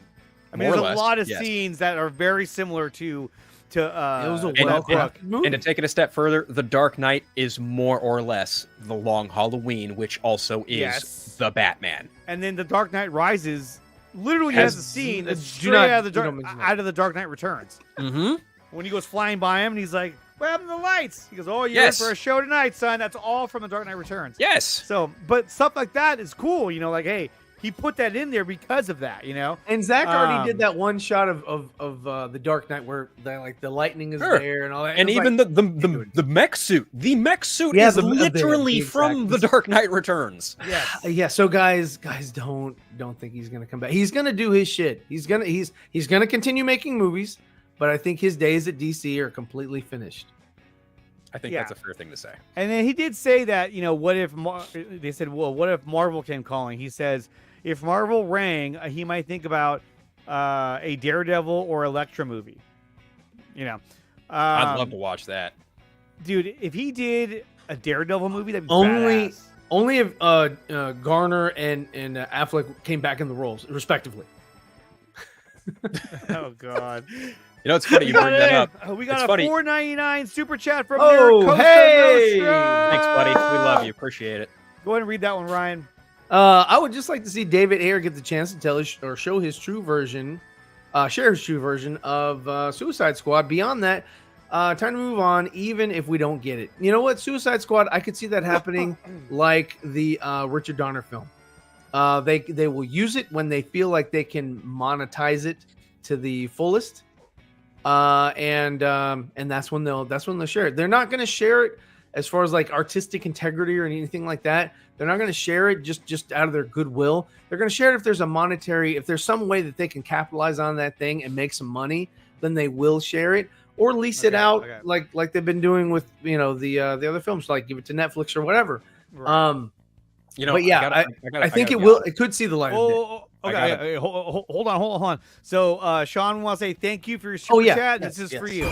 I mean, there's a lot of scenes that are very similar to it was a well-crafted movie. And to take it a step further, The Dark Knight is more or less The Long Halloween, which also is the Batman. And then The Dark Knight Rises literally has a scene that's straight out of the Dark Knight Returns. Mm-hmm. When he goes flying by him, and he's like, What happened to the lights? He goes, oh, you're Yes. in for a show tonight, son. That's all from The Dark Knight Returns. Yes. So, but stuff like that is cool. You know, like, hey, he put that in there because of that, you know? And Zack already did that one shot of the Dark Knight where the lightning is Sure. there and all that. And It was even like, the mech suit. The mech suit Yeah, is the literally exact- from The Dark Knight Returns. Yes. yeah. So guys, don't think he's gonna come back. He's gonna do his shit. He's gonna continue making movies, but I think his days at DC are completely finished. I think Yeah. that's a fair thing to say. And then he did say that, you know, what if they said, well, what if Marvel came calling? He says, if Marvel rang, he might think about a Daredevil or Elektra movie. You know, I'd love to watch that. dude. If he did a Daredevil movie, that'd be Only badass. Only if Garner and Affleck came back in the roles, respectively. Oh God. You know, it's funny you bring that up. We got It's a funny. $4.99 super chat from Oh, Costa hey! Nostra. Thanks, buddy. We love you. Appreciate it. Go ahead and read that one, Ryan. I would just like to see David Ayer get the chance to tell his, or show his true version, share his true version of Suicide Squad. Beyond that, time to move on, even if we don't get it. You know what? Suicide Squad, I could see that happening like the Richard Donner film. They will use it when they feel like they can monetize it to the fullest. And that's when they'll share it. They're not going to share it as far as like artistic integrity or anything like that. They're not going to share it just out of their goodwill. They're going to share it if there's some way that they can capitalize on that thing and make some money, then they will share it or lease it out like they've been doing with, you know, the other films, like give it to Netflix or whatever. Right. You know, But yeah, I think it could see the light of day. Okay. Hold on. So Sean wants to say thank you for your super chat. This is for you.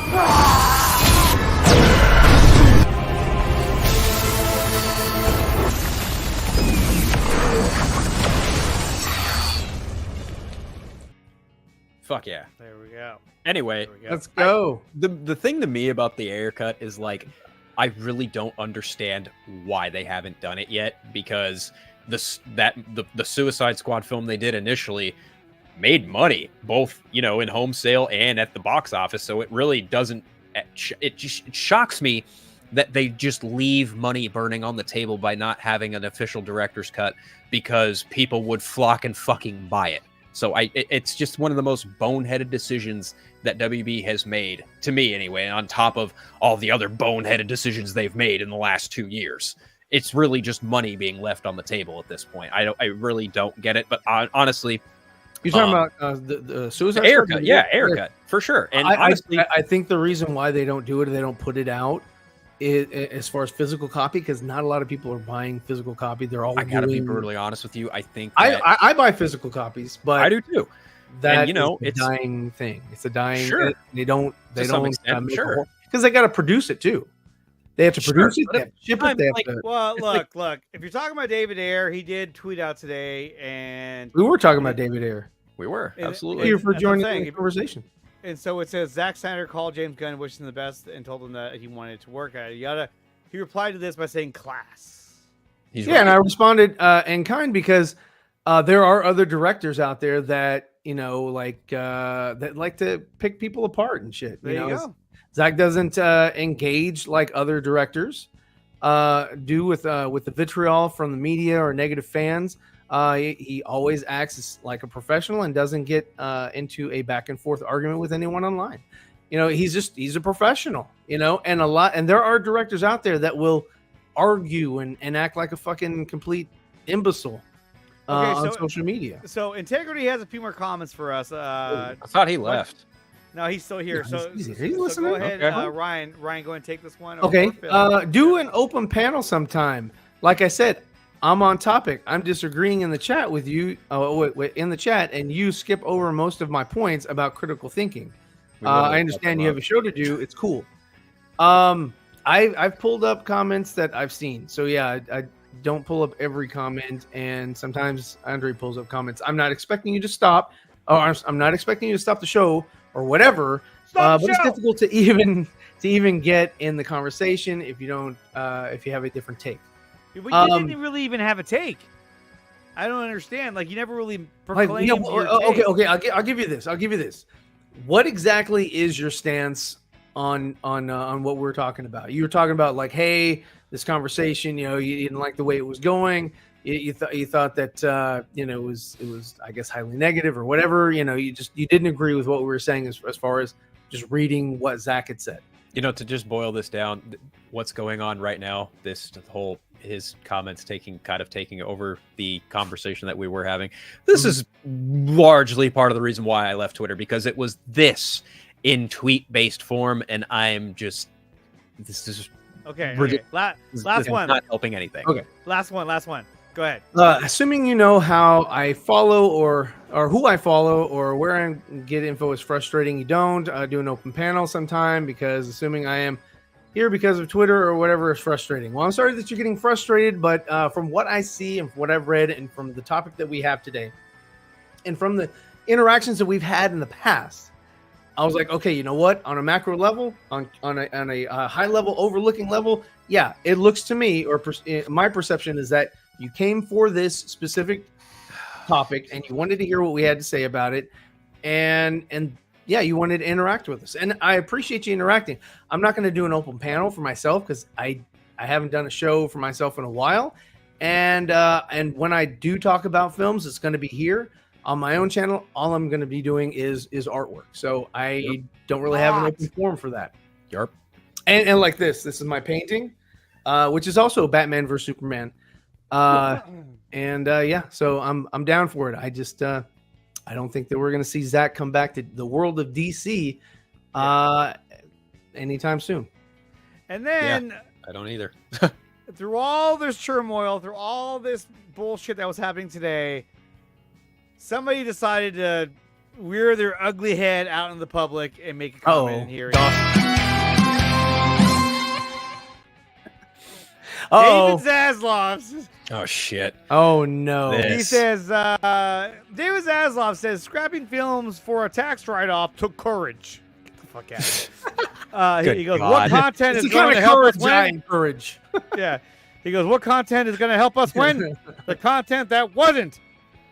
Fuck yeah. There we go. Anyway, Let's go. The thing to me about the Ayer cut is like, I really don't understand why they haven't done it yet, because the Suicide Squad film they did initially made money, both, you know, in home sale and at the box office. So it really doesn't. It shocks me that they just leave money burning on the table by not having an official director's cut, because people would flock and fucking buy it. So it's just one of the most boneheaded decisions that WB has made, to me anyway, on top of all the other boneheaded decisions they've made in the last 2 years. It's really just money being left on the table at this point. I really don't get it, but honestly, You're talking about the Suicide Ayer Squad? cut, yeah, Ayer cut for sure. And honestly, I think the reason why they don't do it, they don't put it out, as far as physical copy, because not a lot of people are buying physical copy. They're all. I gotta be brutally honest with you. I think that I buy physical copies, but I do too. That and, you know, it's a dying thing. It's a dying. Sure. They don't extent, sure. because they got to produce it too. They have to produce it, they have to ship it. They have to, Well, look. If you're talking about David Ayer, he did tweet out today, and we were talking about David Ayer. We were absolutely. Thank you for That's joining what I'm the saying. conversation. And so it says Zack Snyder called James Gunn, wishing him the best, and told him that he wanted to work at it. He replied to this by saying class. And I responded in kind, because there are other directors out there that, you know, like that like to pick people apart and shit. There you go. Zack doesn't engage like other directors do with the vitriol from the media or negative fans. He always acts like a professional and doesn't get into a back and forth argument with anyone online. You know, he's a professional, you know, and there are directors out there that will argue and act like a fucking complete imbecile on social media. So Integrity has a few more comments for us. I thought he left. No, he's still here. No, so he's go listening. ahead, Okay. Ryan, go ahead and take this one. Okay, or Phil. do an open panel sometime. Like I said, I'm on topic. I'm disagreeing in the chat with you, in the chat, and you skip over most of my points about critical thinking. I understand you have a show to do. It's cool. I've pulled up comments that I've seen. So yeah, I don't pull up every comment, and sometimes Andre pulls up comments. I'm not expecting you to stop, or I'm not expecting you to stop the show or whatever. But it's difficult to even get in the conversation if you don't if you have a different take. But you didn't really even have a take. I don't understand. Like, you never really proclaimed your take. Okay. I'll give you this. What exactly is your stance on what we're talking about. You were talking about like, hey, this conversation, you didn't like the way it was going. You thought that it was I guess highly negative or whatever. You didn't agree with what we were saying as far as just reading what Zack had said. To just boil this down, what's going on right now, his comments taking over the conversation that we were having. This is largely part of the reason why I left Twitter, because it was this in tweet-based form, and this is Okay. ridiculous. Last one. Not helping anything. Okay. Last one. Go ahead. Assuming you know how I follow or who I follow or where I get info is frustrating. You don't do an open panel sometime, because assuming I am here because of Twitter or whatever is frustrating. Well, I'm sorry that you're getting frustrated, but from what I see and from what I've read and from the topic that we have today and from the interactions that we've had in the past, I was like, okay, you know what? On a macro level, on a high level, overlooking level, yeah, it looks to me, or my perception is that you came for this specific topic and you wanted to hear what we had to say about it, and yeah, you wanted to interact with us, and I appreciate you interacting. I'm not going to do an open panel for myself because I haven't done a show for myself in a while, and when I do talk about films, it's going to be here on my own channel. All I'm going to be doing is artwork, so I don't really have an open forum for that. Yarp. And like this is my painting, which is also Batman vs Superman. Yeah, so I'm down for it. I just I don't think that we're gonna see Zack come back to the world of DC anytime soon. And then I don't either. through all this turmoil, through all this bullshit that was happening today, somebody decided to rear their ugly head out in the public and make a comment in here. David Zaslav. Oh shit. Oh no. He says, David Zaslav says, scrapping films for a tax write-off took courage. Get the fuck out of here. He goes, what content is going to help us win? Courage. Yeah. He goes, what content is going to help us win? The content that wasn't.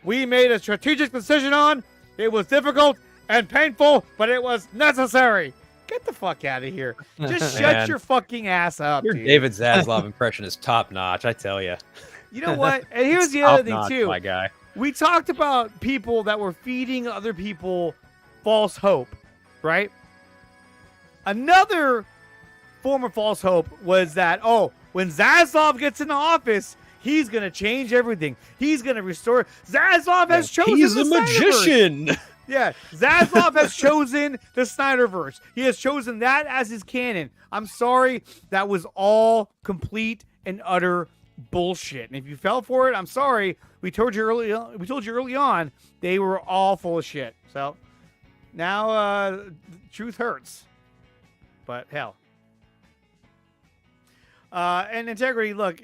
We made a strategic decision on. It was difficult and painful, but it was necessary. Get the fuck out of here. Just shut your fucking ass up, Your dude. David Zaslav impression is top notch, I tell you. You know what? And here's the other thing, too. My guy. We talked about people that were feeding other people false hope, right? Another form of false hope was that, when Zaslav gets in the office, he's going to change everything. He's going to restore. Zaslav has chosen He's a magician. Yeah, Zaslav has chosen the Snyderverse. He has chosen that as his canon. I'm sorry, that was all complete and utter bullshit. And if you fell for it, I'm sorry. We told you early on they were all full of shit. So now truth hurts. But hell. And Integrity, look,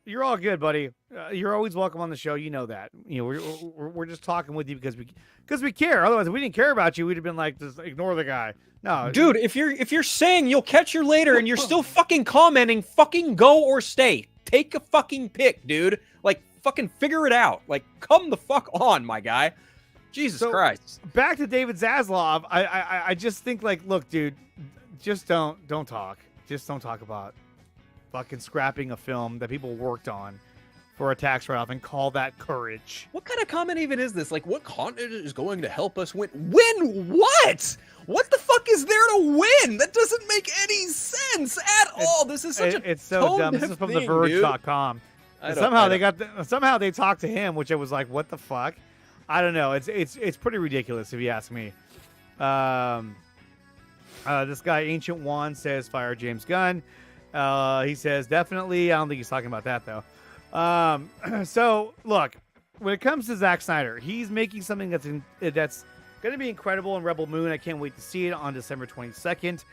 you're all good, buddy. You're always welcome on the show. You know that. We're just talking with you because we care. Otherwise, if we didn't care about you, we'd have been like, just ignore the guy. No, dude. If you're saying you'll catch her later and you're still fucking commenting, fucking go or stay. Take a fucking pick, dude. Like, fucking figure it out. Like, come the fuck on, my guy. Jesus Christ. Back to David Zaslav. I just think, like, look, dude, just don't talk. Just don't talk about fucking scrapping a film that people worked on for a tax write-off and call that courage. What kind of comment even is this? Like, what content is going to help us win? Win what? What the fuck is there to win? That doesn't make any sense at all. This is such it's so dumb. This is from TheVerge.com. Somehow they talked to him, which I was like, what the fuck? I don't know. It's pretty ridiculous if you ask me. This guy Ancient One says fire James Gunn. He says definitely. I don't think he's talking about that though. So look, when it comes to Zack Snyder, he's making something that's going to be incredible in Rebel Moon. I can't wait to see it on December 22nd.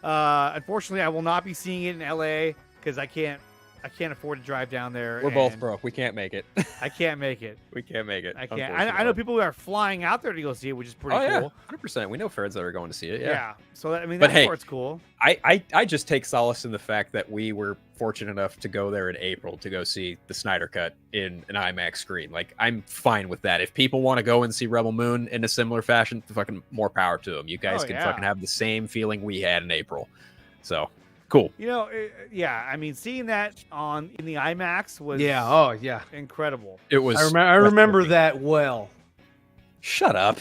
Unfortunately, I will not be seeing it in LA because I can't I can't afford to drive down there. We're both and broke. We can't make it. I can't make it. We can't make it. I can't. I know people who are flying out there to go see it, which is pretty cool. 100%. We know ferds that are going to see it. Yeah. So I mean, But that hey, part's cool. I just take solace in the fact that we were fortunate enough to go there in April to go see the Snyder Cut in an IMAX screen. Like, I'm fine with that. If people want to go and see Rebel Moon in a similar fashion, fucking more power to them. You guys can fucking have the same feeling we had in April. So cool. You know, yeah. I mean, seeing that in the IMAX was incredible. It was. I remember that well. Shut up.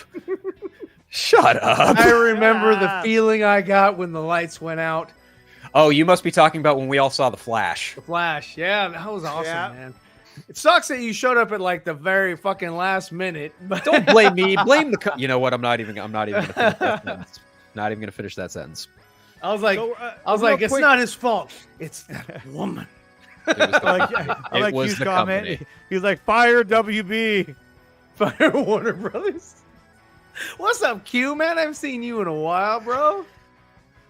Shut up. I remember the feeling I got when the lights went out. Oh, you must be talking about when we all saw The Flash. The Flash, yeah, that was awesome, man. It sucks that you showed up at like the very fucking last minute. But don't blame me. Blame the. You know what? I'm not even gonna finish that sentence. Not even gonna finish that sentence. I was like, it's not his fault. It's that woman. It was Q's the comment. company. He was like, "Fire WB, fire Warner Brothers." What's up, Q, man? I haven't seen you in a while, bro.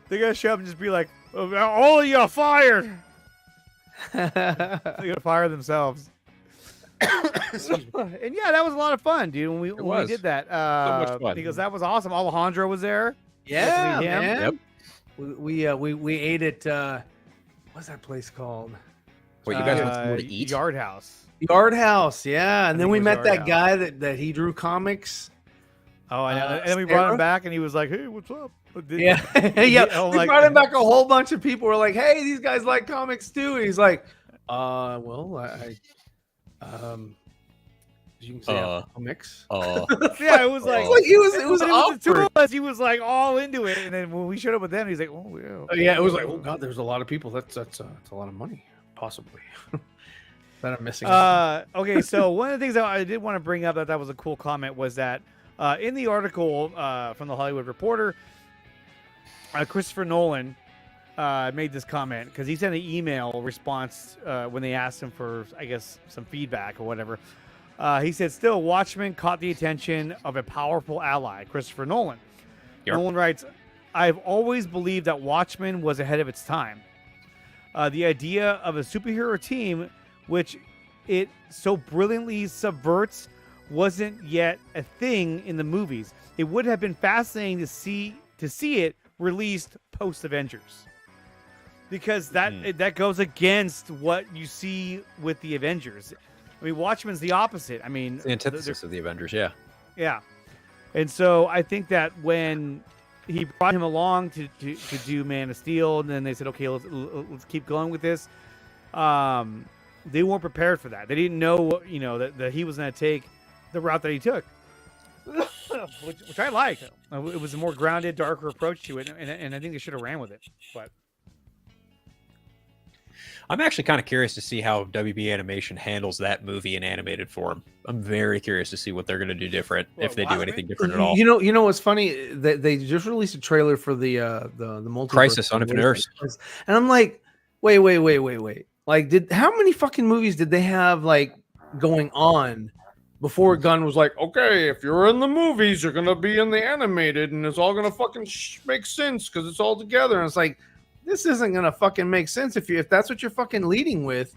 They gotta show up and just be like, "All of you fired." They're gonna fire themselves. And yeah, that was a lot of fun, dude. When we did that, so much fun. Because that was awesome. Alejandro was there. Yeah, man. Yep. We ate at what's that place called? What, you guys went to eat? Yard House. Yard House, yeah. And then we met Yard that House. guy that he drew comics. Oh, I know. And then we brought him back, and he was like, "Hey, what's up?" Yeah, yeah. We brought him back. A whole bunch of people were like, "Hey, these guys like comics too." And he's like, well, you can say comics." Yeah, it was like it was the two of us. He was like all into it, and then when we showed up with them, he's like, "Oh yeah." Yeah, it was like, "Oh god, there's a lot of people. That's a lot of money, possibly." That I'm missing. Okay, so one of the things that I did want to bring up that was a cool comment was that in the article from the Hollywood Reporter, Christopher Nolan made this comment because he sent an email response when they asked him for, I guess, some feedback or whatever. He said, "Still, Watchmen caught the attention of a powerful ally, Christopher Nolan." Yep. Nolan writes, "I've always believed that Watchmen was ahead of its time. The idea of a superhero team, which it so brilliantly subverts, wasn't yet a thing in the movies. It would have been fascinating to see it released post Avengers, because that goes against what you see with the Avengers. I mean, Watchmen's the opposite. I mean, it's the antithesis of the Avengers, yeah. Yeah. And so I think that when he brought him along to do Man of Steel, and then they said, okay, let's keep going with this. They weren't prepared for that. They didn't know, that he was going to take the route that he took, which I like. It was a more grounded, darker approach to it, and I think they should have ran with it. But I'm actually kind of curious to see how WB Animation handles that movie in animated form. I'm very curious to see what they're going to do different, if they do anything different at all. You know what's funny? They just released a trailer for the multiverse Crisis on Infinite Earths, and I'm like, wait. Like, how many fucking movies did they have like going on before Gunn was like, okay, if you're in the movies, you're gonna be in the animated, and it's all gonna fucking make sense because it's all together. And it's like, this isn't gonna fucking make sense if that's what you're fucking leading with.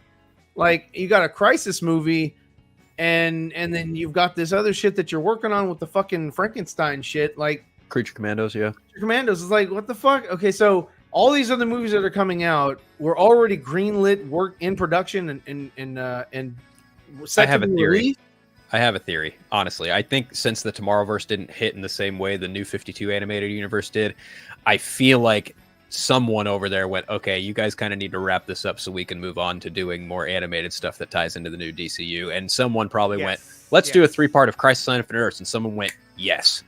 Like, you got a Crisis movie, and then you've got this other shit that you're working on with the fucking Frankenstein shit, like Creature Commandos, yeah. Creature Commandos is like, what the fuck? Okay, so all these other movies that are coming out were already greenlit, work in production, and set I have to a be theory. released. I have a theory, honestly. I think since the Tomorrowverse didn't hit in the same way the New 52 animated universe did, I feel like someone over there went, okay, you guys kind of need to wrap this up so we can move on to doing more animated stuff that ties into the new DCU. And someone probably went, let's do a 3-part of Crisis on Infinite Earths. And someone went, yes.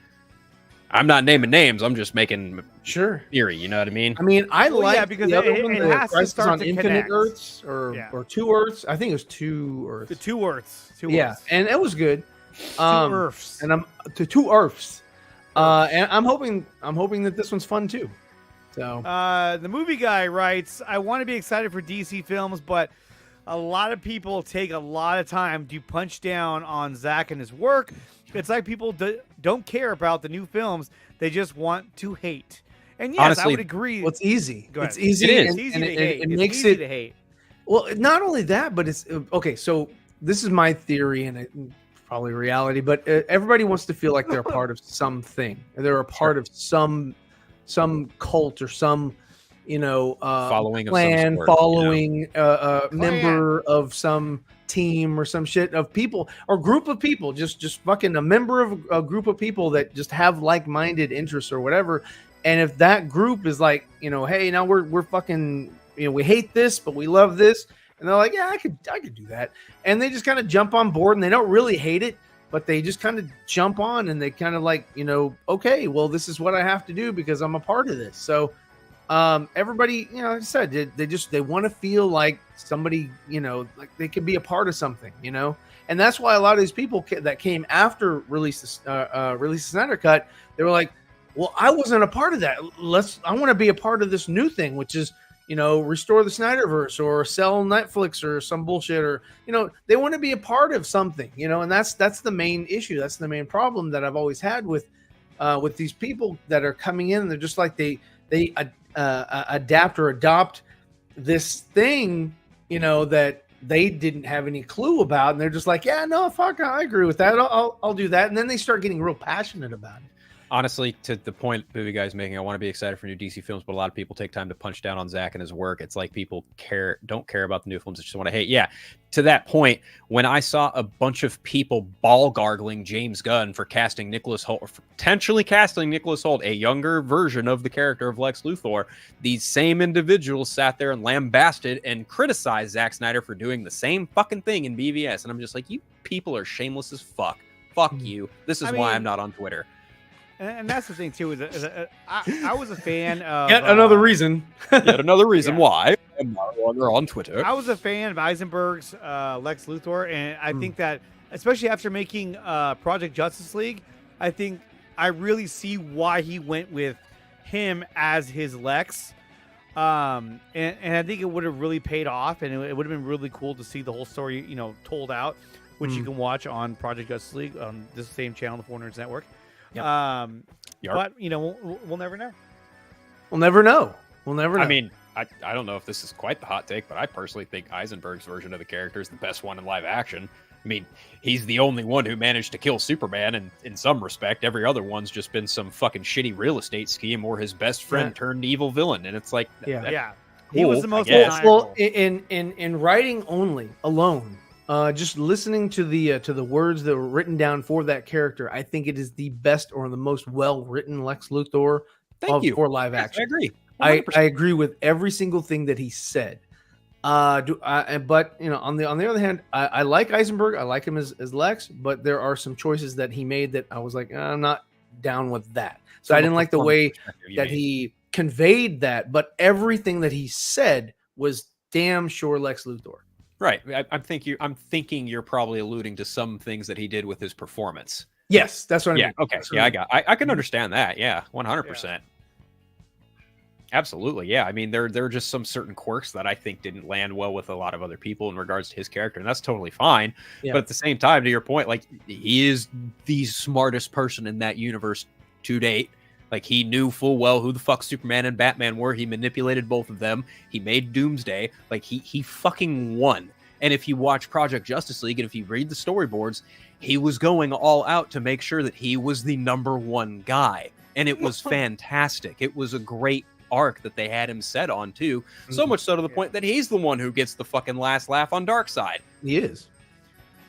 I'm not naming names. I'm just making theory. You know what I mean? I mean, because it has to Crisis start on to Infinite connect. Earths or 2 Earths. I think it was 2 Earths. The 2 Earths. And it was good. 2 Earths. And I'm to 2 Earths. And I'm hoping that this one's fun too. So the movie guy writes, I want to be excited for DC films, but a lot of people take a lot of time to punch down on Zack and his work. It's like people don't care about the new films. They just want to hate. And yes, honestly, I would agree. Well, it's easy. Go ahead. It's easy. It is. It's easy to hate. It It's makes easy it to hate. Well, not only that, but it's okay. So this is my theory, and probably reality. But everybody wants to feel like they're a part of something. They're a part of some cult or some, following clan, of some sort, following member of some team or some shit of people or group of people. Just fucking a member of a group of people that just have like-minded interests or whatever. And if that group is like, hey, now we're fucking. We hate this, but we love this. And they're like, yeah, I could do that. And they just kind of jump on board and they don't really hate it, but they just kind of jump on and they kind of like, okay, well, this is what I have to do because I'm a part of this. So everybody, like I said, they want to feel like somebody, like they could be a part of something, and that's why a lot of these people that came after release the Snyder Cut, they were like, well, I wasn't a part of that. I want to be a part of this new thing, which is, restore the Snyderverse or sell Netflix or some bullshit, or, they want to be a part of something, and that's the main issue. That's the main problem that I've always had with these people that are coming in. They're just like, they adapt or adopt this thing, that they didn't have any clue about. And they're just like, yeah, no, fuck, I agree with that. I'll do that. And then they start getting real passionate about it. Honestly, to the point Booby Guy's making, I want to be excited for new DC films, but a lot of people take time to punch down on Zack and his work. It's like people don't care about the new films, they just want to hate. Yeah, to that point, when I saw a bunch of people ball gargling James Gunn for casting Nicholas Hoult, or for potentially casting Nicholas Hoult, a younger version of the character of Lex Luthor, these same individuals sat there and lambasted and criticized Zack Snyder for doing the same fucking thing in BVS. And I'm just like, you people are shameless as fuck. Fuck you. This is why I'm not on Twitter. And that's the thing too. I was a fan of yet another reason. Yet another reason why I'm no longer on Twitter. I was a fan of Eisenberg's Lex Luthor, and I think that, especially after making Project Justice League, I think I really see why he went with him as his Lex. And I think it would have really paid off, and it would have been really cool to see the whole story, told out, which you can watch on Project Justice League on this same channel, the 4Nerds Network. Yep. But we'll never know. We'll never know. I mean, I don't know if this is quite the hot take, but I personally think Eisenberg's version of the character is the best one in live action. I mean, he's the only one who managed to kill Superman, and in some respect, every other one's just been some fucking shitty real estate scheme or his best friend turned evil villain. And it's like, cool, he was the most well, in writing alone. Just listening to the words that were written down for that character, I think it is the best or the most well-written Lex Luthor for live action. I agree. I agree with every single thing that he said. But on the other hand, I like Eisenberg. I like him as Lex, but there are some choices that he made that I was like, I'm not down with that. So I didn't like the way that he conveyed that, but everything that he said was damn sure Lex Luthor. Right. I'm thinking you're probably alluding to some things that he did with his performance. Yes, that's what I mean. Okay. I can understand that. Yeah. 100%. Absolutely. Yeah. I mean, there are just some certain quirks that I think didn't land well with a lot of other people in regards to his character. And that's totally fine. Yeah. But at the same time, to your point, like, he is the smartest person in that universe to date. Like, he knew full well who the fuck Superman and Batman were. He manipulated both of them. He made Doomsday. Like, he fucking won. And if you watch Project Justice League and if you read the storyboards, he was going all out to make sure that he was the number one guy. And it was fantastic. It was a great arc that they had him set on, too. So much so to the point that he's the one who gets the fucking last laugh on Darkseid. He is.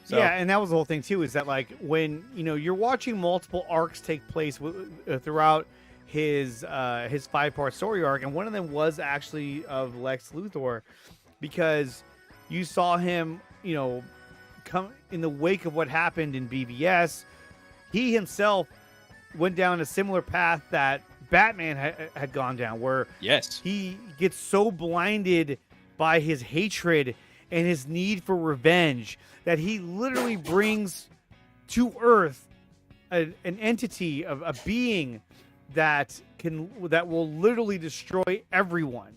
So. Yeah, and that was the whole thing too. Is that, like, when you're watching multiple arcs take place throughout his 5-part story arc, and one of them was actually of Lex Luthor, because you saw him, come in the wake of what happened in BVS. He himself went down a similar path that Batman had gone down, where he gets so blinded by his hatred and his need for revenge that he literally brings to Earth an entity of a being that will literally destroy everyone,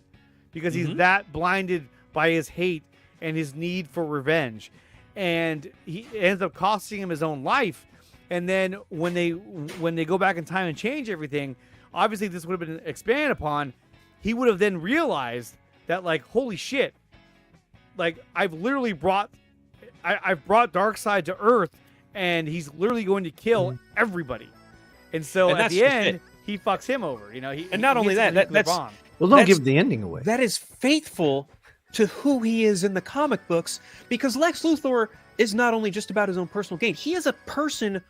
because he's that blinded by his hate and his need for revenge, and he ends up costing him his own life. And then when they go back in time and change everything, obviously this would have been expanded upon. He would have then realized that, like, holy shit, like I've literally brought Darkseid to Earth, and he's literally going to kill everybody. And so at the end, he fucks him over. You know, and not only that, that's bomb. Well, don't give the ending away. That is faithful to who he is in the comic books, because Lex Luthor is not only just about his own personal gain. He is a person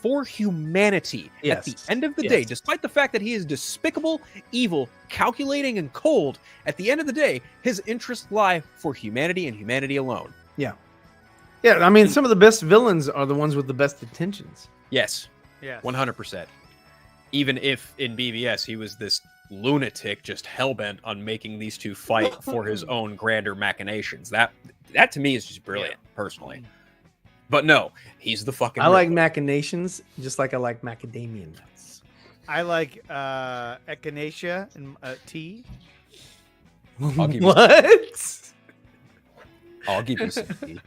for humanity. Yes. At the end of the day, despite the fact that he is despicable, evil, calculating, and cold, at the end of the day, his interests lie for humanity and humanity alone. Yeah. Yeah, I mean, some of the best villains are the ones with the best intentions. Yes. Yeah. 100%. Even if in BVS he was this lunatic just hellbent on making these two fight for his own grander machinations. That to me is just brilliant, personally. But no, he's the fucking I like Riddler. machinations just like I like macadamia nuts. I like echinacea and tea. I'll give you What? I'll give you some tea.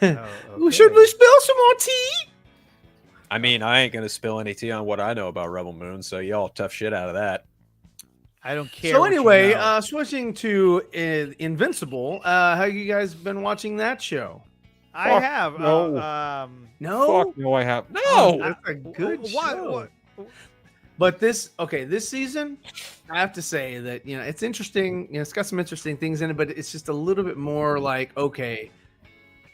Should we spill some more tea? I mean, I ain't gonna spill any tea on what I know about Rebel Moon, so y'all tough shit out of that. I don't care. So what you anyway, know. switching to Invincible, how you guys been watching that show? I have. No. Fuck no, I have Oh, no. that's a good What- show. But this season, I have to say that, you know, it's interesting. You know, it's got some interesting things in it, but it's just a little bit more like, okay,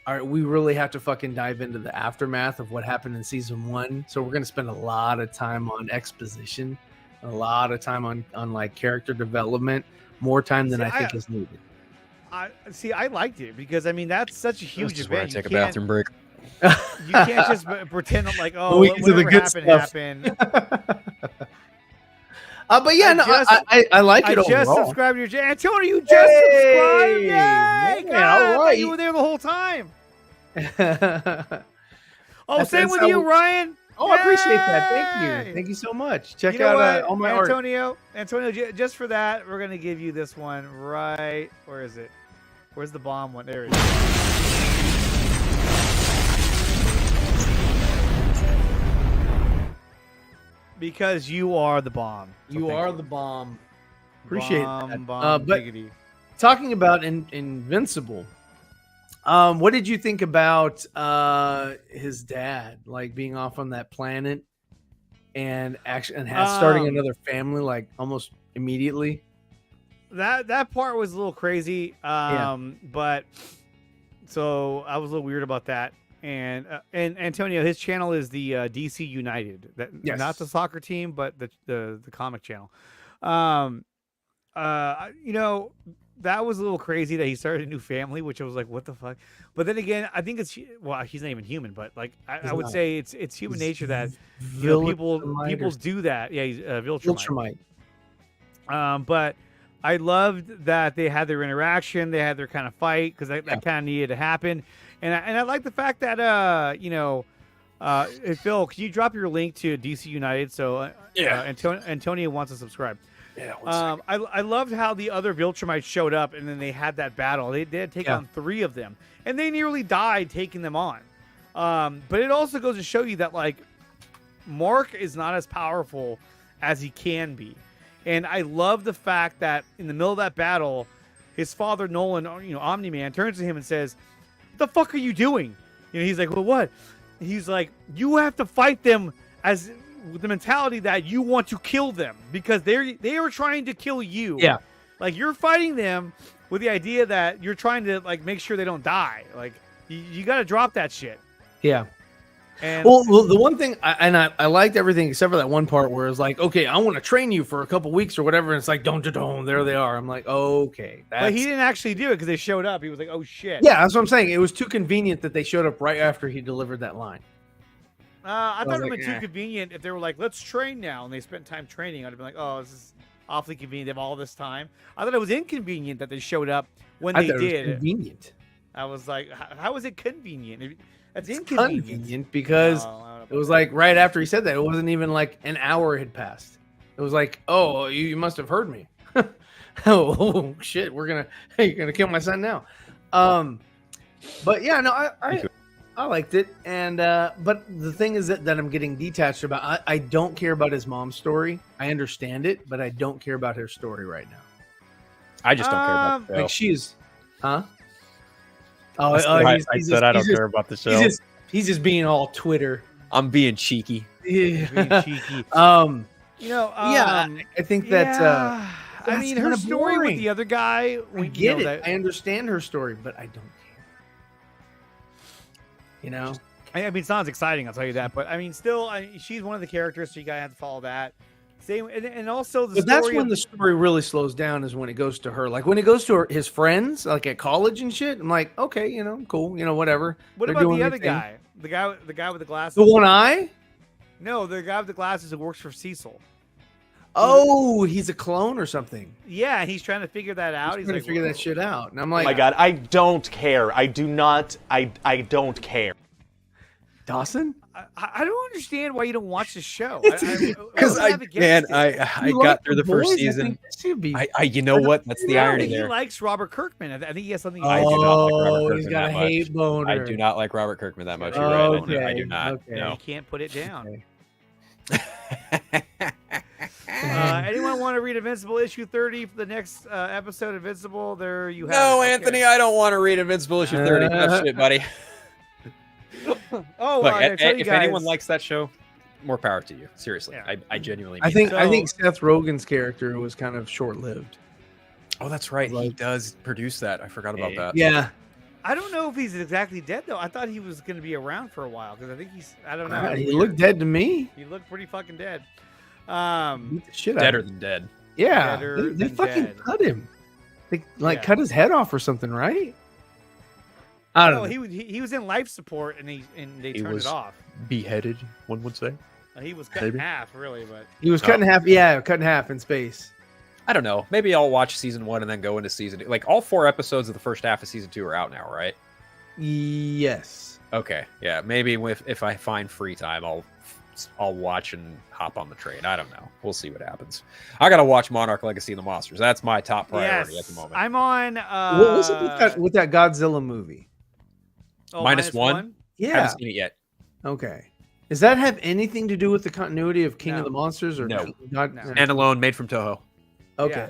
all right, we really have to fucking dive into the aftermath of what happened in season 1. So we're going to spend a lot of time on exposition, a lot of time on like character development, more time than I think is needed. I liked it because I mean that's such a huge This is where I event. take a bathroom break. You can't just pretend like, oh, We get to the whatever good happened stuff. happened. But yeah, I like it I just overall. subscribed to your channel. Antonio, you just subscribed. Yay! man, God, all I thought right. you were there the whole time. Oh, That's- same that's with how you, we- Ryan. Oh, I appreciate that. Thank Yay! you. Thank you so much. Check You know out what, all my art. Antonio, just for that, we're gonna give you this one right. Where is it? Where's the bomb one? There it is. Because you are the bomb. So You thank are the bomb. Appreciate bomb, that. Bomb, But diggity. talking about Invincible, what did you think about his dad, like being off on that planet and starting another family like almost immediately? That part was a little crazy. But so I was a little weird about that. And Antonio, his channel is the DC United, Yes. not the soccer team, but the comic channel. You know, that was a little crazy that he started a new family, which I was like, what the fuck? But then again, I think he's not even human, but like I would not. say it's human nature that you know, people Viltrumite do that. Yeah, he's or Viltrumite. Viltrumite. But I loved that they had their interaction, they had their kind of fight because that kind of needed to happen, and I like the fact that you know, Phil, can you drop your link to DC United? So Antonio wants to subscribe. Yeah, I loved how the other Viltrumites showed up and then they had that battle. They did take on 3 of them, and they nearly died taking them on. But it also goes to show you that like Mark is not as powerful as he can be. And I love the fact that in the middle of that battle, his father, Nolan, you know, Omni-Man, turns to him and says, "What the fuck are you doing?" You know, he's like, "Well, what?" He's like, "You have to fight them as with the mentality that you want to kill them because they are trying to kill you. Yeah. Like you're fighting them with the idea that you're trying to like make sure they don't die. Like you got to drop that shit." Yeah. And Well, the one thing, I liked everything except for that one part where it's like, okay, I want to train you for a couple weeks or whatever. And it's like, don't, there they are. I'm like, okay. but he didn't actually do it because they showed up. He was like, "Oh shit." Yeah, that's what I'm saying. It was too convenient that they showed up right after he delivered that line. I thought it would like, be too convenient if they were like, "Let's train now," and they spent time training. I'd have been like, "Oh, this is awfully convenient. They have all this time." I thought it was inconvenient that they showed up when I they thought it was did. convenient. I was like, "How is it convenient? That's inconvenient." Convenient because No, I don't know it was about like right after he said that. It wasn't even like an hour had passed. It was like, oh, you must have heard me. Oh shit, you're gonna kill my son now. But yeah, no, I liked it, and but the thing is that I'm getting detached about. I don't care about his mom's story. I understand it, but I don't care about her story right now. I just don't care about the show. Like she's Huh? I said I don't care about the show. He's just being all Twitter. I'm being cheeky. Yeah. Being cheeky. I think that. I mean, her story boring. with the other guy. I get it. I understand her story, but I don't care. You know. I mean, it sounds exciting. I'll tell you that. But I mean, still, she's one of the characters, so you gotta have to follow that. Same, and also the. But that's when the story really slows down. Is when it goes to her. Like when it goes to his friends, like at college and shit. I'm like, okay, cool, whatever. What about the other guy? The guy with the glasses. The one eye? No, the guy with the glasses who works for Cecil. Oh, he's a clone or something. Yeah, he's trying to figure that out. He's trying to figure that shit out. And I'm like, oh my God, I don't care. I do not. I don't care. Dawson? I don't understand why you don't watch the show. Because I got through the first season. You know what? That's the irony there. He likes Robert Kirkman. I think he has something. I do not like Robert Kirkman he's got that a much. hate boner. I do not like Robert Kirkman that much. You're right. I do not. Okay. No. You can't put it down. Anyone want to read Invincible issue 30 for the next episode of Invincible? There you have it. No, Anthony, I don't want to read Invincible issue 30. Tough shit, buddy. Oh, look, if anyone likes that show, more power to you. Seriously, yeah. I genuinely. I think Seth Rogen's character was kind of short-lived. Oh, that's right. He does produce that. I forgot about that. Yeah. I don't know if he's exactly dead though. I thought he was going to be around for a while because I think he's. I don't know. He looked dead to me. He looked pretty fucking dead. Beat the shit Deader than dead. Yeah, they fucking cut him. They cut his head off or something, right? I don't know. He was in life support and they turned it off. Beheaded, one would say. He was cut in half, really, but he was cut in half. Yeah, cut in half in space. I don't know. Maybe I'll watch season 1 and then go into season 2. Like all 4 episodes of the first half of season 2 are out now, right? Yes. Okay. Yeah. Maybe if I find free time, I'll watch and hop on the train. I don't know. We'll see what happens. I gotta watch Monarch: Legacy of the Monsters. That's my top priority at the moment. I'm on. What was it with that Godzilla movie? Oh, -1? Yeah. I haven't seen it yet. Okay. Does that have anything to do with the continuity of King of the Monsters or no? Standalone, made from Toho. Okay. Yeah.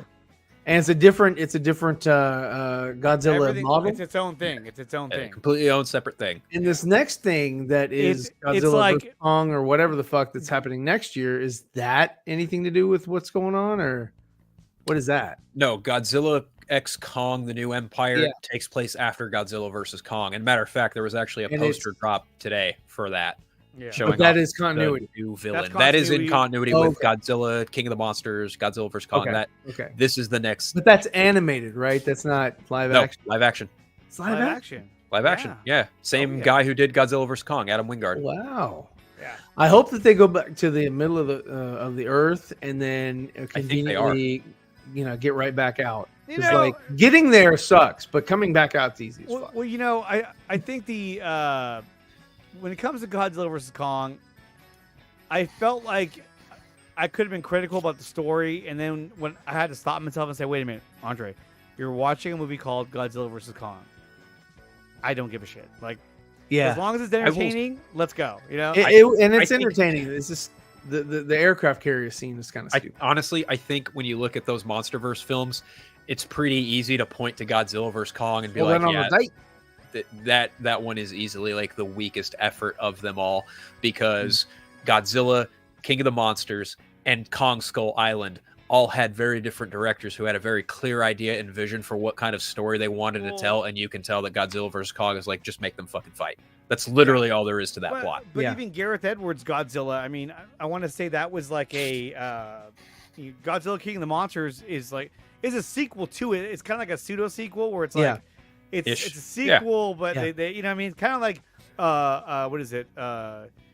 And it's a different Godzilla model. It's its own thing. It's its own thing. Completely own separate thing. And this next thing that is Godzilla versus Kong or whatever the fuck that's happening next year, is that anything to do with what's going on, or what is that? No, Godzilla X Kong: The New Empire takes place after Godzilla versus Kong. And matter of fact, there was actually a poster drop today for that. Yeah. Showing that is continuity. The new villain. That is in continuity with Godzilla, King of the Monsters, Godzilla vs. Kong. Okay. This is the next. But that's animated, right? That's not live action. Live action. It's live action. Live action. Yeah. Same guy who did Godzilla vs. Kong, Adam Wingard. Wow. Yeah. I hope that they go back to the middle of the Earth and then conveniently, get right back out. Because like getting there sucks, but coming back out's easy. Well, I think the. When it comes to Godzilla vs. Kong, I felt like I could have been critical about the story, and then when I had to stop myself and say, wait a minute, Andre, you're watching a movie called Godzilla vs. Kong. I don't give a shit. Like, as long as it's entertaining, let's go. And it's entertaining. It's just the aircraft carrier scene is kind of stupid. Honestly, I think when you look at those MonsterVerse films, it's pretty easy to point to Godzilla vs. Kong and be that one is easily like the weakest effort of them all, because Godzilla, King of the Monsters, and Kong Skull Island all had very different directors who had a very clear idea and vision for what kind of story they wanted to tell, and you can tell that Godzilla vs. Kong is like, just make them fucking fight. That's literally all there is to that plot. But even Gareth Edwards' Godzilla, I mean, I want to say that was like a Godzilla King of the Monsters is a sequel to it. It's kind of like a pseudo sequel where it's like it's a sequel, but they you know what I mean, kind of like what is it?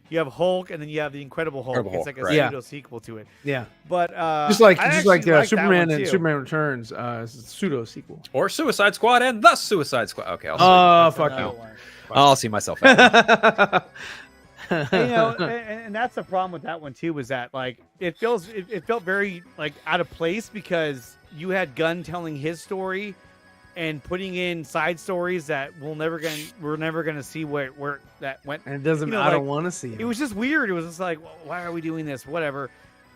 You have Hulk, and then you have the Incredible Hulk. It's like a pseudo sequel to it. Yeah, but just like Superman and Superman Returns, pseudo sequel, or Suicide Squad and the Suicide Squad. Okay, fuck no. I'll see myself out. And that's the problem with that one too, was that like it felt very like out of place, because you had Gunn telling his story and putting in side stories that we're never gonna see where that went. And it doesn't. I don't want to see it. It was just weird. It was just like, well, why are we doing this? Whatever.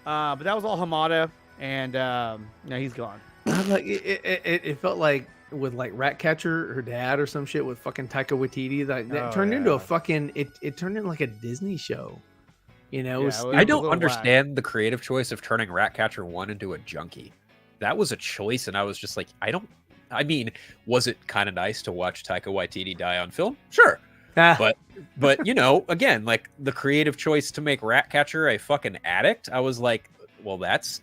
But that was all Hamada, and now he's gone. Like it felt like with like Ratcatcher, her dad, or some shit with fucking Taika Waititi. That Oh, turned into yeah. a fucking. It turned into like a Disney show. You know, Yeah, it was it was- I a don't little understand the creative choice of turning Ratcatcher 1 into a junkie. That was a choice, and I was just like, I mean, was it kind of nice to watch Taika Waititi die on film? Sure. But you know, again, like the creative choice to make Ratcatcher a fucking addict, I was like, well, that's,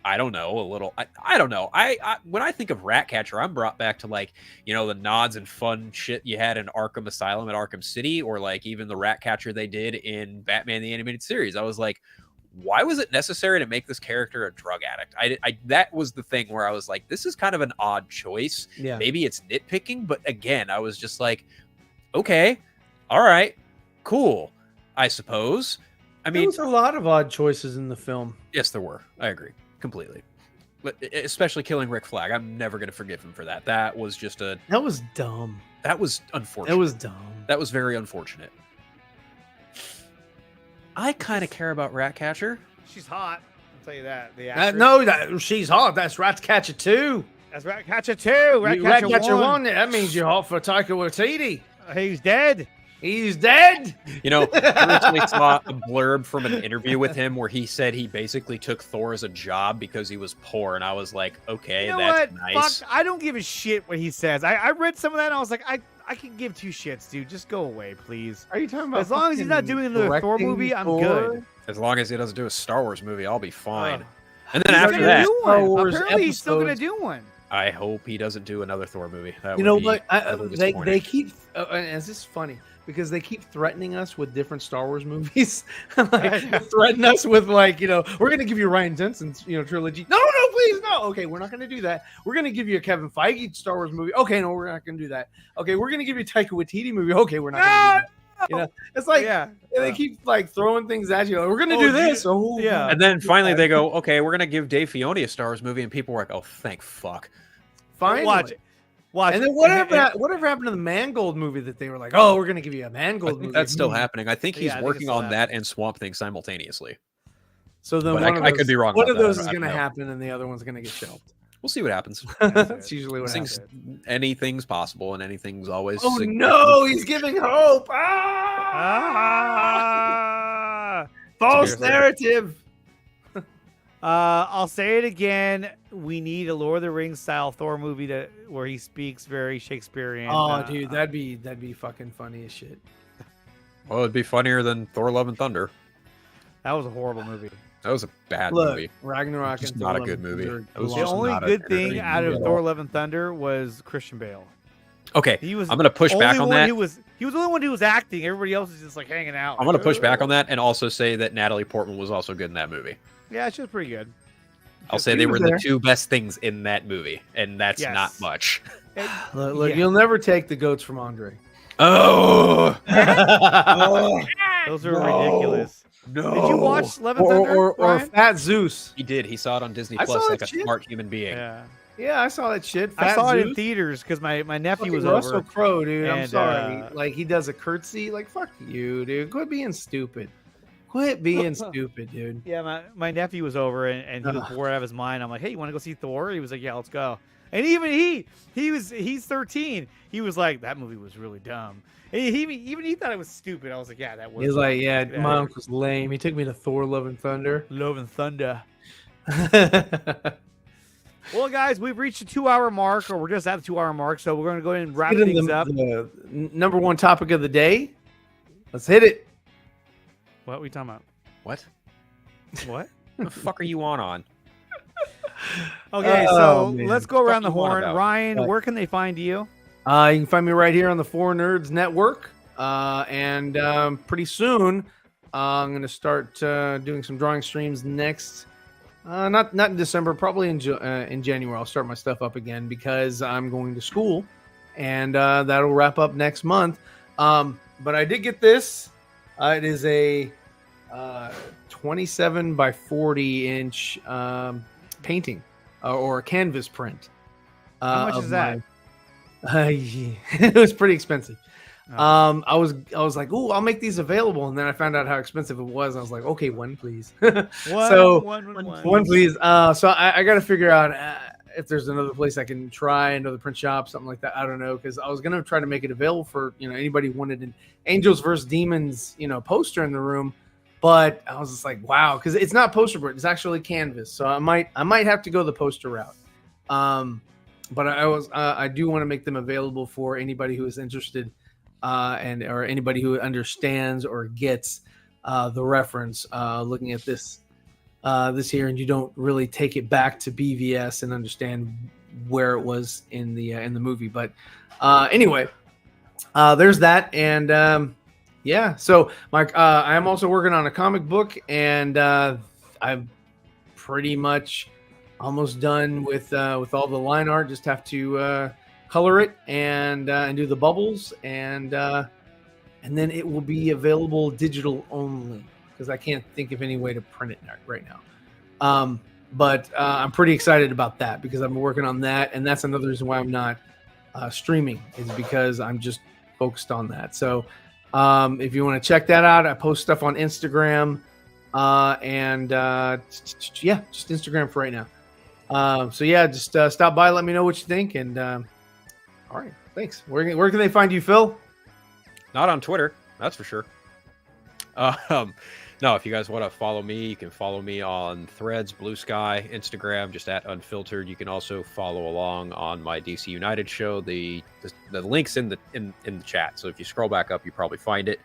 I don't know, a little, I don't know. I when I think of Ratcatcher, I'm brought back to like, you know, the nods and fun shit you had in Arkham Asylum at Arkham City, or like even the Ratcatcher they did in Batman the Animated Series. I was like, why was it necessary to make this character a drug addict? I that was the thing where I was like, this is kind of an odd choice. Yeah. Maybe it's nitpicking, but again, I was just like, okay, all right, cool, I suppose. I There mean, was a lot of odd choices in the film. yes, there were. I agree completely. But especially killing Rick Flag. I'm never going to forgive him for that. That was just a. That was dumb. That was unfortunate. That was dumb. That was very unfortunate. I kind of care about Ratcatcher. She's hot. I'll tell you that. The She's hot. That's Ratcatcher 2. That's Ratcatcher 2. Ratcatcher 1. That means you're hot for Taika Waititi. He's dead. He's dead. You know, I recently saw a blurb from an interview with him where he said he basically took Thor as a job because he was poor, and I was like, okay, You know that's what? nice. Fuck, I don't give a shit what he says. I read some of that and I was like, I can give two shits, dude. Just go away, please. Are you talking about As long as he's not doing another Thor directing movie, I'm Thor? good. As long as he doesn't do a Star Wars movie, I'll be fine. Ugh. And then He's after gonna that, do Star one. Wars Apparently, he's still gonna episodes. do one. I hope he doesn't do another Thor movie. That You would know be what? utterly They disappointing. keep, and this is funny because they keep threatening us with different Star Wars movies. Like, threaten us with like, you know, we're gonna give you Ryan Johnson's, you know, trilogy. No, please, no. Okay, we're not gonna do that. We're gonna give you a Kevin Feige Star Wars movie. Okay, no, we're not gonna do that. Okay, we're gonna give you a Taika Waititi movie. Okay, we're not gonna do that. You know, it's like Yeah. they keep like throwing things at you. Like, we're gonna Oh, do you- this. Oh, yeah. And then finally they go, okay, we're gonna give Dave Filoni a Star Wars movie, and people were like, oh, thank fuck. finally. Watch it. Watch And it. then whatever happened to the Mangold movie that they were like, oh, we're gonna give you a I Mangold think movie. that's still happening. I think he's Yeah, I think it's working still on that and Swamp Thing simultaneously. So then But one of I those, could be wrong One about of those that. is I don't gonna know. happen, and the other one's gonna get shelved. We'll see what happens. That's usually what Things, happens. anything's possible, and anything's always. Oh no, he's giving hope. Ah! False Seriously. narrative. I'll say it again. We need a Lord of the Rings style Thor movie where he speaks very Shakespearean. Oh, dude, that'd be fucking funny as shit. Well, it'd be funnier than Thor: Love and Thunder. that was a horrible movie. That was a bad Look, movie. Ragnarok Just and not a Thor good Love and movie. Thunder It was The just only not a good thing entertaining out of movie at Thor: all. Love and Thunder was Christian Bale. Okay, He was. I'm gonna push back only on one that. He was the only one who was acting. Everybody else was just like hanging out. I'm gonna push back on that, and also say that Natalie Portman was also good in that movie. Yeah, she was pretty good. I'll say She they was were there. the two best things in that movie, and that's Yes. not much. Look, Yeah. you'll never take the goats from Andre. Oh Those are ridiculous. no! Did you watch Love and Thunder? Or Ryan? Fat Zeus. He did. He saw it on Disney I Plus saw like that a shit. smart human being. Yeah, Yeah, I saw that shit. I Fat saw it Zeus. in theaters because my nephew Fucking was Russell over. Crowe, dude. I'm and, sorry. uh, Like he does a curtsy. Like fuck you, dude. Quit being stupid. Quit being stupid, dude. Yeah, my nephew was over and he was Ugh. bored out of his mind. I'm like, hey, you want to go see Thor? He was like, yeah, let's go. And even he's 13. He was like, that movie was really dumb. And he thought it was stupid. I was like, yeah, that was. He's like, yeah, Yeah. my uncle's lame. He took me to Thor: Love and Thunder. Love and Thunder. Well, guys, we've reached the 2-hour mark, or we're just at the 2-hour mark, so we're going to go ahead and wrap Get in things the, up. the number one topic of the day. Let's hit it. What are we talking about? What? What? the fuck are you on? Okay, Oh, so man. let's go around the What you want horn. about? Ryan, What? where can they find you? You can find me right here on the 4Nerds Network. And pretty soon, I'm going to start doing some drawing streams next. Not in December, probably in January. I'll start my stuff up again because I'm going to school, and that'll wrap up next month. But I did get this. It is a 27 by 40 inch painting or a canvas print. How much of is that? yeah. It was pretty expensive. Oh. I was like, "Ooh, I'll make these available," and then I found out how expensive it was. I was like, "Okay, one, please." One, So, one. one, please. So I got to figure out if there's another place I can try, another print shop, something like that. I don't know, because I was gonna try to make it available for anybody who wanted an Angels versus Demons poster in the room, but I was just like, wow, because it's not poster board, it's actually canvas, so I might have to go the poster route. But I do want to make them available for anybody who is interested, or anybody who understands or gets the reference. Looking at this here, and you don't really take it back to BVS and understand where it was in the movie. But anyway, there's that, and yeah. So Mike, I am also working on a comic book, and I'm pretty much almost done with all the line art. Just have to color it and do the bubbles, and then it will be available digital only, because I can't think of any way to print it right now. But I'm pretty excited about that, because I've been working on that, and that's another reason why I'm not streaming, is because I'm just focused on that. So if you want to check that out, I post stuff on Instagram, and yeah, just Instagram for right now. So yeah, just stop by, let me know what you think, and all right, thanks. Where can they find you, Phil? Not on Twitter, that's for sure. No, if you guys want to follow me, you can follow me on Threads, Blue Sky, Instagram, just at Unfiltered. You can also follow along on my DC United show. The link's in the chat, so if you scroll back up, you probably find it.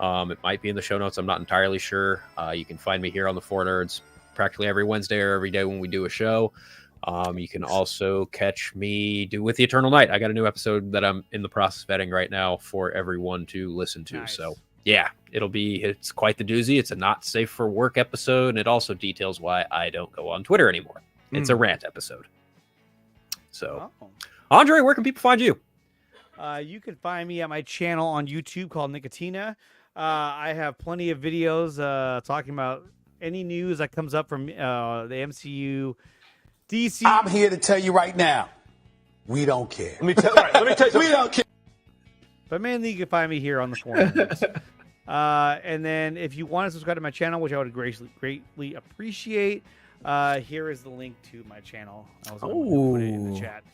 It might be in the show notes. I'm not entirely sure. You can find me here on the 4Nerds practically every Wednesday or every day when we do a show. You can also catch me with the Eternal Night. I got a new episode that I'm in the process of editing right now for everyone to listen to. Nice. So yeah, it's quite the doozy. It's a not safe for work episode, and it also details why I don't go on Twitter anymore. It's a rant episode. So Andre, where can people find you? You can find me at my channel on YouTube called Nickatina. I have plenty of videos talking about any news that comes up from the MCU, DC. I'm here to tell you right now, we don't care. Let me tell you, we don't care. But mainly, you can find me here on the 4Nerds. And then, if you want to subscribe to my channel, which I would greatly appreciate, here is the link to my channel. I was going to put it in the chat.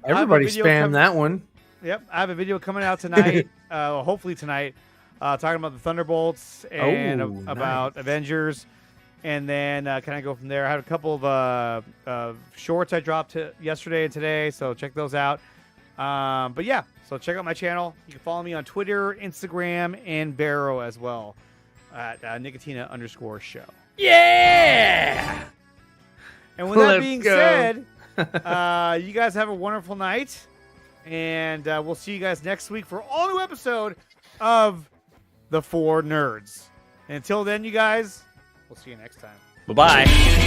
Everybody spam that one. Yep, I have a video coming out tonight, hopefully tonight, talking about the Thunderbolts and about Avengers. And then can I go from there? I have a couple of shorts I dropped yesterday and today, so check those out. But yeah, so check out my channel. You can follow me on Twitter, Instagram, and Vero as well at Nickatina_show. Yeah! And with that being said, you guys have a wonderful night. And we'll see you guys next week for an all-new episode of The 4Nerds. And until then, you guys, we'll see you next time. Bye-bye.